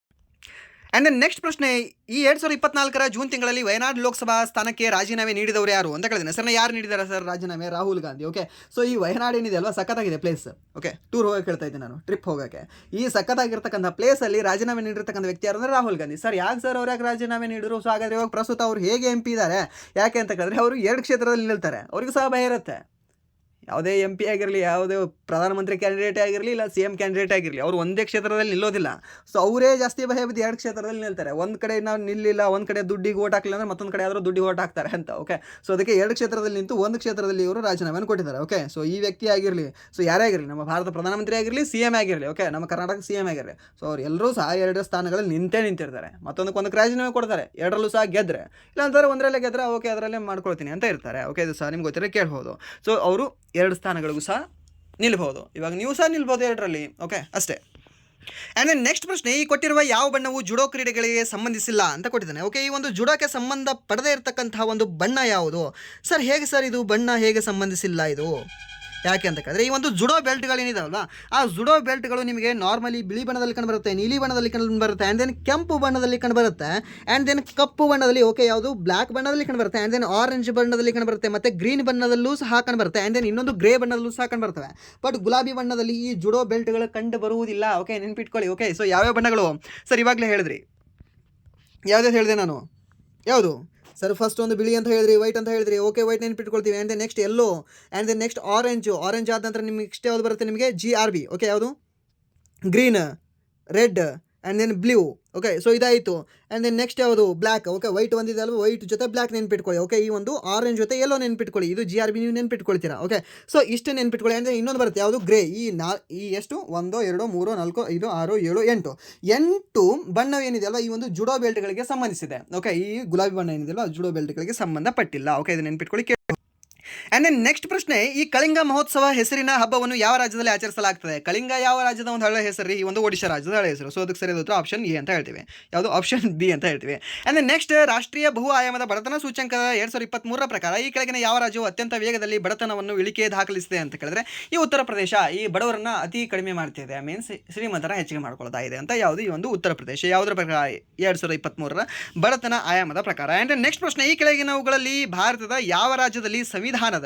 Speaker 1: ಆ್ಯಂಡ್ ದೆನ್ ನೆಕ್ಸ್ಟ್ ಪ್ರಶ್ನೆ, ಈ 2024 ಜೂನ್ ತಿಂಗಳಲ್ಲಿ ವಯನಾಡ್ ಲೋಕಸಭಾ ಸ್ಥಾನಕ್ಕೆ ರಾಜೀನಾಮೆ ನೀಡಿದವರು ಯಾರು ಅಂತ ಕೇಳಿದ್ದೇನೆ. ಸರ್ ಯಾರು ನೀಡಿದ್ದಾರೆ ಸರ್ ರಾಜೀನಾಮೆ? ರಾಹುಲ್ ಗಾಂಧಿ. ಓಕೆ, ಸೊ ಈ ವಯನಾಡ್ ಏನಿದೆ ಅಲ್ವಾ, ಸಖತ್ತಾಗಿದೆ ಪ್ಲೇಸ್. ಓಕೆ, ಟೂರ್ ಹೋಗೋಕೆ ಹೇಳ್ತಾ ಇದ್ದೆ ನಾನು, ಟ್ರಿಪ್ ಹೋಗೋಕ್ಕೆ. ಈ ಸಖತ್ತಾಗಿರ್ತಕ್ಕಂಥ ಪ್ಲೇಸಲ್ಲಿ ರಾಜೀನಾಮೆ ನೀಡಿರ್ತಕ್ಕಂಥ ವ್ಯಕ್ತಿ ಯಾರು ಅಂದರೆ ರಾಹುಲ್ ಗಾಂಧಿ. ಸರ್ ಯಾಕೆ ಸರ್ ಅವ್ರು ಯಾಕೆ ರಾಜೀನಾಮೆ ನೀಡಿದ್ರು? ಸೊ ಹಾಗಾದರೆ ಇವಾಗ ಪ್ರಸ್ತುತ ಅವ್ರು ಹೇಗೆ MP ಇದ್ದಾರೆ, ಯಾಕೆ ಅಂತ ಕೇಳಿದ್ರೆ ಅವರು 2 ಕ್ಷೇತ್ರದಲ್ಲಿ ನಿಲ್ತಾರೆ, ಅವ್ರಿಗೂ ಸಹ ಭಯ ಇರುತ್ತೆ. ಯಾವುದೇ MP ಆಗಿರಲಿ, ಯಾವುದೇ ಪ್ರಧಾನಮಂತ್ರಿ ಕ್ಯಾಂಡಿಡೇಟೇ ಆಗಿರಲಿ, ಇಲ್ಲ CM ಕ್ಯಾಂಡಿಡೇಟ್ ಆಗಿರಲಿ, ಅವರು ಒಂದೇ ಕ್ಷೇತ್ರದಲ್ಲಿ ನಿಲ್ಲೋದಿಲ್ಲ. ಸೊ ಅವರೇ ಜಾಸ್ತಿ ಭಯ ಬಿದ್ದು 2 ಕ್ಷೇತ್ರದಲ್ಲಿ ನಿಲ್ತಾರೆ. ಒಂದು ಕಡೆ ನಾವು ನಿಲ್ಲಿಲ್ಲ, ಒಂದು ಕಡೆ ದುಡ್ಡಿಗೆ ಓಟ್ ಹಾಕಲಿಲ್ಲ ಅಂದ್ರೆ ಮತ್ತೊಂದು ಕಡೆ ಆದರೂ ದುಡ್ಡಿಗೆ ಓಟ್ ಹಾಕ್ತಾರೆ ಅಂತ. ಓಕೆ, ಸೊ ಅದಕ್ಕೆ 2 ಕ್ಷೇತ್ರದಲ್ಲಿ ನಿಂತು ಒಂದು ಕ್ಷೇತ್ರದಲ್ಲಿ ಇವರು ರಾಜೀನಾಮೆಯನ್ನು ಕೊಟ್ಟಿದ್ದಾರೆ. ಓಕೆ, ಸೊ ಈ ವ್ಯಕ್ತಿ ಆಗಿರಲಿ, ಸೊ ಯಾರೇ ಆಗಿರಲಿ, ನಮ್ಮ ಭಾರತ ಪ್ರಧಾನಮಂತ್ರಿ ಆಗಿರಲಿ, CM ಆಗಿರಲಿ, ಓಕೆ, ನಮ್ಮ ಕರ್ನಾಟಕ CM ಆಗಿರಲಿ, ಸೊ ಅವ್ರು ಎಲ್ಲರೂ ಸಹ 2 ಸ್ಥಾನಗಳಲ್ಲಿ ನಿಂತಿರ್ತಾರೆ. ಮತ್ತೊಂದಕ್ಕೆ ರಾಜೀನಾಮೆ ಕೊಡ್ತಾರೆ, 2ರಲ್ಲೂ ಸಹ ಗೆದ್ದರೆ, ಇಲ್ಲಾಂತಾರೆ ಒಂದರಲ್ಲೇ ಗೆದ್ರೆ ಓಕೆ ಅದರಲ್ಲೇ ಮಾಡ್ಕೊಳ್ತೀನಿ ಅಂತ ಇರ್ತಾರೆ. ಓಕೆ, ಇದು ಸಹ ನಿಮ್ಗೆ ಗೊತ್ತಿರೋ ಕೇಳ್ಬೋದು. ಸೊ ಅವರು 2 ಸ್ಥಾನಗಳಿಗೂ ಸಹ ನಿಲ್ಬಹುದು. ಇವಾಗ ನೀವು ಸಹ ನಿಲ್ಬೋದು 2ರಲ್ಲಿ. ಓಕೆ, ಅಷ್ಟೇ. ಆ್ಯಂಡ್ ದೆನ್ ನೆಕ್ಸ್ಟ್ ಪ್ರಶ್ನೆ, ಈ ಕೊಟ್ಟಿರುವ ಯಾವ ಬಣ್ಣವು ಜುಡೋ ಕ್ರೀಡೆಗಳಿಗೆ ಸಂಬಂಧಿಸಿಲ್ಲ ಅಂತ ಕೊಟ್ಟಿದ್ದಾನೆ. ಓಕೆ, ಈ ಒಂದು ಜುಡೋಕ್ಕೆ ಸಂಬಂಧ ಪಡದೇ ಇರತಕ್ಕಂತಹ ಒಂದು ಬಣ್ಣ ಯಾವುದು ಸರ್? ಹೇಗೆ ಸರ್ ಇದು ಬಣ್ಣ ಹೇಗೆ ಸಂಬಂಧಿಸಿಲ್ಲ ಇದು? ಯಾಕೆ ಅಂತ ಕೇಳಿದ್ರೆ, ಈ ಒಂದು ಜುಡೋ ಬೆಲ್ಟ್ಗಳೇನಿದಾವಲ್ಲ, ಆ ಜುಡೋ ಬೆಲ್ಟ್ಗಳು ನಿಮಗೆ ನಾರ್ಮಲಿ ಬಿಳಿ ಬಣ್ಣದಲ್ಲಿ ಕಂಡುಬರುತ್ತೆ, ನೀಲಿ ಬಣ್ಣದಲ್ಲಿ ಕಂಡುಬರುತ್ತೆ, ಆ್ಯಂಡ್ ದೆನ್ ಕೆಂಪು ಬಣ್ಣದಲ್ಲಿ ಕಂಡುಬರುತ್ತೆ, ಆ್ಯಂಡ್ ದೆನ್ ಕಪ್ಪು ಬಣ್ಣದಲ್ಲಿ, ಓಕೆ, ಯಾವುದು ಬ್ಲ್ಯಾಕ್ ಬಣ್ಣದಲ್ಲಿ ಕಂಡುಬರುತ್ತೆ, ಆ್ಯಂಡ್ ದೆನ್ ಆರೆಂಜ್ ಬಣ್ಣದಲ್ಲಿ ಕಂಡುಬರುತ್ತೆ, ಮತ್ತು ಗ್ರೀನ್ ಬಣ್ಣದಲ್ಲೂ ಸಹ ಕಂಡುಬರುತ್ತೆ, ಆ್ಯಂಡ್ ದೆನ್ ಇನ್ನೊಂದು ಗ್ರೇ ಬಣ್ಣದಲ್ಲೂ ಸಹ ಕಂಡುಬರ್ತವೆ. ಬಟ್ ಗುಲಾಬಿ ಬಣ್ಣದಲ್ಲಿ ಈ ಜುಡೋ ಬೆಲ್ಟ್ಗಳು ಕಂಡು ಬರುವುದಿಲ್ಲ. ಓಕೆ, ನೆನ್ಪಿಟ್ಕೊಳ್ಳಿ. ಓಕೆ, ಸೊ ಯಾವ್ಯಾವ ಬಣ್ಣಗಳು ಸರ್? ಇವಾಗಲೇ ಹೇಳಿದ್ರಿ. ಯಾವುದೇ ಹೇಳಿದೆ ನಾನು? ಯಾವುದು ಸರ್? ಫಸ್ಟ್ ಒಂದು ಬಿಳಿ ಅಂತ ಹೇಳಿದ್ರಿ, ವೈಟ್ ಅಂತ ಹೇಳಿದ್ರಿ. ಓಕೆ, ವೈಟ್ ನೆನ್ಪಿಟ್ಕೊಳ್ತೀವಿ. And then next yellow, and then next orange ಆದ ನಂತರ ನಿಮಗೆ ನೆಕ್ಸ್ಟ್ ಯಾವುದು ಬರುತ್ತೆ? ನಿಮಗೆ GRB. ಓಕೆ, ಯಾವುದು? Green, red, and then blue. Okay, so ಇದಾಯಿತು. ಆ್ಯಂಡ್ ದೆನ್ ನೆಕ್ಸ್ಟ್ ಯಾವುದು? ಬ್ಲ್ಯಾಕ್. ಓಕೆ, ವೈಟ್ ಒಂದಿದೆ ಅಲ್ವ, ವೈಟ್ ಜೊತೆ ಬ್ಲ್ಯಾಕ್ ನೆನ್ಪಿಟ್ಕೊಳ್ಳಿ. ಓಕೆ, ಈ ಒಂದು ಆರೆಂಜ್ ಜೊತೆ ಎಲ್ಲೋ ನೆನ್ಪಿಟ್ಕೊಳ್ಳಿ. ಇದು GRB ನೀವು ನೆನ್ಪಿಟ್ಕೊಳ್ತೀರಾ. ಓಕೆ, ಸೊ ಇಷ್ಟು ನೆನ್ಪಿಟ್ಕೊಳ್ಳಿ. ಅಂದರೆ ಇನ್ನೊಂದು ಬರುತ್ತೆ, ಯಾವುದು? ಗ್ರೇ. ಈ ಎಷ್ಟು? 1 2 3 4 5 6 7 8 ಬಣ್ಣವೇನಿದೆ ಅಲ್ವಾ, ಈ ಒಂದು ಜುಡೋ ಬೆಲ್ಟ್ಗಳಿಗೆ ಸಂಬಂಧಿಸಿದೆ. ಓಕೆ, ಈ ಗುಲಾಬಿ ಬಣ್ಣ ಏನಿದೆ ಅಲ್ವಾ, ಜುಡೋ ಬೆಲ್ಟ್ಗಳಿಗೆ ಸಂಬಂಧಪಟ್ಟಿಲ್ಲ. ಓಕೆ, ಇದು ನೆನ್ಪಿಟ್ಕೊಳ್ಳಿ. ಆ್ಯಂಡ್ ದೆನ್ ನೆಕ್ಸ್ಟ್ ಪ್ರಶ್ನೆ, ಈ ಕಳಿಂಗ ಮಹೋತ್ಸವ ಹೆಸರಿನ ಹಬ್ಬವನ್ನು ಯಾವ ರಾಜ್ಯದಲ್ಲಿ ಆಚರಿಸಲಾಗ್ತದೆ? ಕಳಿಂಗ ಯಾವ ರಾಜ್ಯದ ಒಂದು ಹಳೆ ಹೆಸರು? ಈ ಒಂದು ಒಡಿಶಾ ರಾಜ್ಯದ ಹಳೆ ಹೆಸರು. ಸೊ ಅದಕ್ಕೆ ಸರಿಯಾದ ಉತ್ತರ ಆಪ್ಷನ್ ಎ ಅಂತ ಹೇಳ್ತೀವಿ. ಯಾವುದು? ಆಪ್ಷನ್ ಬಿ ಅಂತ ಹೇಳ್ತೀವಿ. ಆ್ಯಂಡ್ ದೆನ್ ನೆಕ್ಸ್ಟ್, ರಾಷ್ಟ್ರೀಯ ಬಹು ಆಯಾಮದ ಬಡತನ ಸೂಚ್ಯಂಕದ 2023 ಪ್ರಕಾರ ಈ ಕೆಳಗಿನ ಯಾವ ರಾಜ್ಯವು ಅತ್ಯಂತ ವೇಗದಲ್ಲಿ ಬಡತನವನ್ನು ಇಳಿಕೆ ದಾಖಲಿಸಿದೆ ಅಂತ ಕೇಳಿದ್ರೆ, ಈ ಉತ್ತರ ಪ್ರದೇಶ ಈ ಬಡವರನ್ನ ಅತಿ ಕಡಿಮೆ ಮಾಡ್ತಿದೆ, ಮೀನ್ಸ್ ಶ್ರೀಮಂತರ ಹೆಚ್ಚಿಗೆ ಮಾಡ್ಕೊಳ್ತಾ ಇದೆ ಅಂತ. ಯಾವುದು? ಈ ಒಂದು ಉತ್ತರ ಪ್ರದೇಶ. ಯಾವುದರ ಪ್ರಕಾರ? 2023 ಬಡತನ ಆಯಾಮದ ಪ್ರಕಾರ. ಆ್ಯಂಡ್ ನೆಕ್ಸ್ಟ್ ಪ್ರಶ್ನೆ, ಈ ಕೆಳಗಿನವುಗಳಲ್ಲಿ ಭಾರತದ ಯಾವ ರಾಜ್ಯದಲ್ಲಿ ಸಂವಿಧಾನದ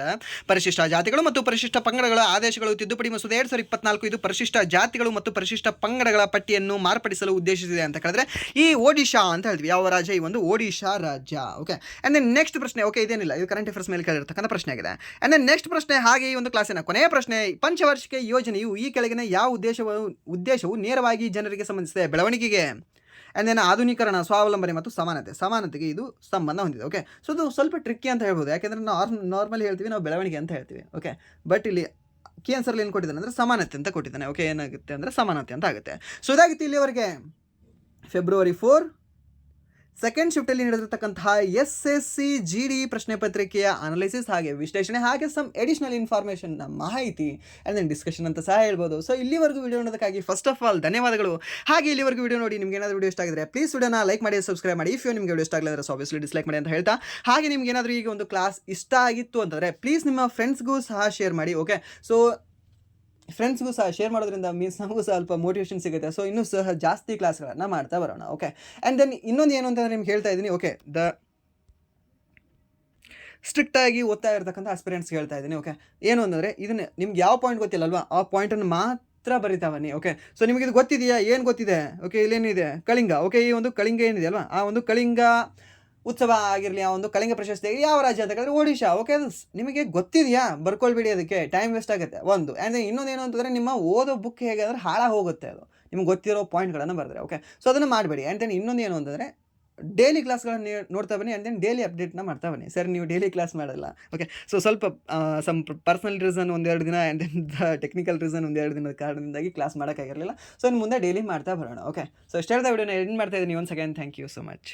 Speaker 1: ಪರಿಶಿಷ್ಟ ಜಾತಿಗಳು ಮತ್ತು ಪರಿಶಿಷ್ಟ ಪಂಗಡಗಳ ಆದೇಶಗಳು ತಿದ್ದುಪಡಿ ಮಸೂದೆ 2024 ಇದು ಪರಿಶಿಷ್ಟ ಜಾತಿಗಳು ಮತ್ತು ಪರಿಶಿಷ್ಟ ಪಂಗಡಗಳ ಪಟ್ಟಿಯನ್ನು ಮಾರ್ಪಡಿಸಲು ಉದ್ದೇಶಿಸಿದೆ ಅಂತ ಕೇಳಿದ್ರೆ, ಈ ಒಡಿಶಾ ಅಂತ ಹೇಳ್ತೀವಿ. ಯಾವ ರಾಜ್ಯ? ಈ ಒಂದು ಒಡಿಶಾ ರಾಜ್ಯ. ಓಕೆ, ಆ್ಯಂಡ್ ದೆನ್ ನೆಕ್ಸ್ಟ್ ಪ್ರಶ್ನೆ, ಓಕೆ, ಇದೇನಿಲ್ಲ, ಇದು ಕರೆಂಟ್ ಅಫೇರ್ಸ್ ಮೇಲೆ ಕೇಳಿರ್ತಕ್ಕಂಥ ಪ್ರಶ್ನೆ ಆಗಿದೆ. ಆ್ಯಂಡ್ ದೆನ್ ನೆಕ್ಸ್ಟ್ ಪ್ರಶ್ನೆ, ಹಾಗೆ ಈ ಒಂದು ಕ್ಲಾಸಿನ ಕೊನೆಯ ಪ್ರಶ್ನೆ, ಪಂಚವಾರ್ಷಿಕ ಯೋಜನೆಯು ಈ ಕೆಳಗಿನ ಯಾವ ಉದ್ದೇಶವು ನೇರವಾಗಿ ಜನರಿಗೆ ಸಂಬಂಧಿಸಿದೆ? ಬೆಳವಣಿಗೆಗೆ, ಆ್ಯಂಡ್ ದೆನ್ ಆಧುನೀಕರಣ, ಸ್ವಾವಲಂಬನೆ ಮತ್ತು ಸಮಾನತೆಗೆ ಇದು ಸಂಬಂಧ ಹೊಂದಿದೆ. ಓಕೆ, ಸೊ ಇದು ಸ್ವಲ್ಪ ಟ್ರಿಕ್ಕಿ ಅಂತ ಹೇಳ್ಬೋದು, ಯಾಕೆಂದರೆ ನಾವು ನಾರ್ಮಲಿ ಹೇಳ್ತೀವಿ, ನಾವು ಬೆಳವಣಿಗೆ ಅಂತ ಹೇಳ್ತೀವಿ. ಓಕೆ, ಬಟ್ ಇಲ್ಲಿ ಕೀ ಆನ್ಸರ್ಲಿ ಏನು ಕೊಟ್ಟಿದ್ದಾನೆ ಅಂದರೆ ಸಮಾನತೆ ಅಂತ ಕೊಟ್ಟಿದ್ದಾನೆ. ಓಕೆ, ಏನಾಗುತ್ತೆ ಅಂದರೆ ಸಮಾನತೆ ಅಂತ ಆಗುತ್ತೆ. ಸೊ ಇದಾಗಿತ್ತು ಇಲ್ಲಿವರೆಗೆ February 4 ಸೆಕೆಂಡ್ ಶಿಫ್ಟಲ್ಲಿ ನಡೆದಿರ್ತಕ್ಕಂತಹ SSC GD ಪ್ರಶ್ನೆ ಪತ್ರಿಕೆಯ ಅನಾಲಿಸಿಸ್, ಹಾಗೆ ವಿಶ್ಲೇಷಣೆ, ಹಾಗೆ ಸಮ್ ಎಡಿಷನಲ್ ಇನ್ಫಾರ್ಮೇಷನ್ನ ಮಾಹಿತಿ ಆ್ಯಂಡ್ ದೆನ್ ಡಿಸ್ಕಷನ್ ಅಂತ ಸಹ ಹೇಳ್ಬೋದು. ಸೊ ಇಲ್ಲಿವರೆಗೂ ವಿಡಿಯೋ ನೋಡೋದಕ್ಕಾಗಿ ಫಸ್ಟ್ ಆಫ್ ಆಲ್ ಧನ್ಯವಾದಗಳು. ಹಾಗೆ ಇಲ್ಲಿವರೆಗೂ ವಿಡಿಯೋ ನೋಡಿ ನಿಮ್ಗೆ ಏನಾದರೂ ವಿಡಿಯೋ ಇಷ್ಟ ಆಗಿದ್ರೆ ಪ್ಲೀಸ್ ವಿಡಿಯೋನ ಲೈಕ್ ಮಾಡಿ, ಸಬ್ಸ್ಕ್ರೈಬ್ ಮಾಡಿ. ಇಫ್ ನಿಮಗೆ ವಿಡಿಯೋ ಇಷ್ಟ ಆಗಲಿದ್ರೆ ಆಬ್ವಿಯಸ್ಲಿ ಡಿಸ್ಲೈಕ್ ಮಾಡಿ ಅಂತ ಹೇಳ್ತಾ, ಹಾಗೆ ನಿಮ್ಗೆ ಏನಾದರೂ ಈಗ ಒಂದು ಕ್ಲಾಸ್ ಇಷ್ಟ ಆಗಿತ್ತು ಅಂತಂದರೆ ಪ್ಲೀಸ್ ನಿಮ್ಮ ಫ್ರೆಂಡ್ಸ್ಗೂ ಸಹ ಶೇರ್ ಮಾಡಿ. ಓಕೆ, ಸೊ ಫ್ರೆಂಡ್ಸ್ಗೂ ಸಹ ಶೇರ್ ಮಾಡೋದ್ರಿಂದ ಮೀನ್ಸ್ ನಮಗೂ ಸ್ವಲ್ಪ ಮೋಟಿವೇಶನ್ ಸಿಗುತ್ತೆ. ಸೊ ಇನ್ನೂ ಸಹ ಜಾಸ್ತಿ ಕ್ಲಾಸ್ಗಳನ್ನು ಮಾಡ್ತಾ ಬರೋಣ. ಓಕೆ, ಆ್ಯಂಡ್ ದೆನ್ ಇನ್ನೊಂದು ಏನು ಅಂತಂದರೆ ನಿಮ್ಗೆ ಹೇಳ್ತಾ ಇದ್ದೀನಿ. ಓಕೆ, ಸ್ಟ್ರಿಕ್ಟಾಗಿ ಓದ್ತಾ ಇರ್ತಕ್ಕಂಥ ಆಸ್ಪಿರೆಂಟ್ಸ್ಗೆ ಹೇಳ್ತಾ ಇದ್ದೀನಿ. ಓಕೆ, ಏನು ಅಂದರೆ ಇದನ್ನು ನಿಮ್ಗೆ ಯಾವ ಪಾಯಿಂಟ್ ಗೊತ್ತಿಲ್ಲಲ್ವಾ, ಆ ಪಾಯಿಂಟನ್ನು ಮಾತ್ರ ಬರಿತಾ ಬನ್ನಿ. ಓಕೆ, ಸೊ ನಿಮಗೆ ಇದು ಗೊತ್ತಿದೆಯಾ? ಏನು ಗೊತ್ತಿದೆ? ಓಕೆ, ಇಲ್ಲೇನಿದೆ? ಕಳಿಂಗ. ಓಕೆ, ಈ ಒಂದು ಕಳಿಂಗ ಏನಿದೆ ಅಲ್ವಾ, ಆ ಒಂದು ಕಳಿಂಗ ಉತ್ಸವ ಆಗಿರಲಿ, ಆ ಒಂದು ಕಳಿಂಗ ಪ್ರಶಸ್ತಿ ಯಾವ ರಾಜ್ಯ ಅಂತ ಕೇಳಿದ್ರೆ ಒಡಿಶಾ. ಓಕೆ, ಅದು ನಿಮಗೆ ಗೊತ್ತಿದೆಯಾ? ಬರ್ಕೊಳ್ಬೇಡಿ, ಅದಕ್ಕೆ ಟೈಮ್ ವೇಸ್ಟ್ ಆಗುತ್ತೆ ಒಂದು. ಆ್ಯಂಡ್ ಇನ್ನೊಂದು ಏನು ಅಂತಂದರೆ, ನಿಮ್ಮ ಓದೋ ಬುಕ್ ಹೇಗೆ ಅಂದರೆ ಹಾಳಾಗಿ ಹೋಗುತ್ತೆ ಅದು, ನಿಮ್ಗೆ ಗೊತ್ತಿರೋ ಪಾಯಿಂಟ್ಗಳನ್ನು ಬರೆದ್ರೆ. ಓಕೆ, ಸೊ ಅದನ್ನು ಮಾಡಬೇಡಿ. ಆ್ಯಂಡ್ ದೆನ್ ಇನ್ನೊಂದು ಏನು ಅಂತಂದರೆ, ಡೈಲಿ ಕ್ಲಾಸ್ಗಳನ್ನು ನೋಡ್ತಾ ಬನ್ನಿ, ಆ್ಯಂಡ್ ದೆನ್ ಡೈಲಿ ಅಪ್ಡೇಟ್ನ ಮಾಡ್ತಾ ಬನ್ನಿ. ಸರ್ ನೀವು ಡೈಲಿ ಕ್ಲಾಸ್ ಮಾಡಲ್ಲ. ಓಕೆ, ಸೊ ಸ್ವಲ್ಪ ಸಮ್ ಪರ್ಸನಲ್ ರೀಸನ್ 1-2 ದಿನ, ಆ್ಯಂಡ್ ದೆನ್ ಟೆಕ್ನಿಕಲ್ ರೀಸನ್ 1-2 ದಿನದ ಕಾರಣದಿಂದಾಗಿ ಕ್ಲಾಸ್ ಮಾಡೋಕ್ಕಾಗಿರಲಿಲ್ಲ. ಸೊ ಇನ್ನು ಮುಂದೆ ಡೈಲಿ ಮಾಡ್ತಾ ಬರೋಣ. ಓಕೆ, ಸೊ ಇಷ್ಟು ಹೇಳ್ತಾ ವಿಡಿಯೋನ ಎಂಡ್ ಮಾಡ್ತಾ ಇದ್ದೀನಿ. Once again thank you so much.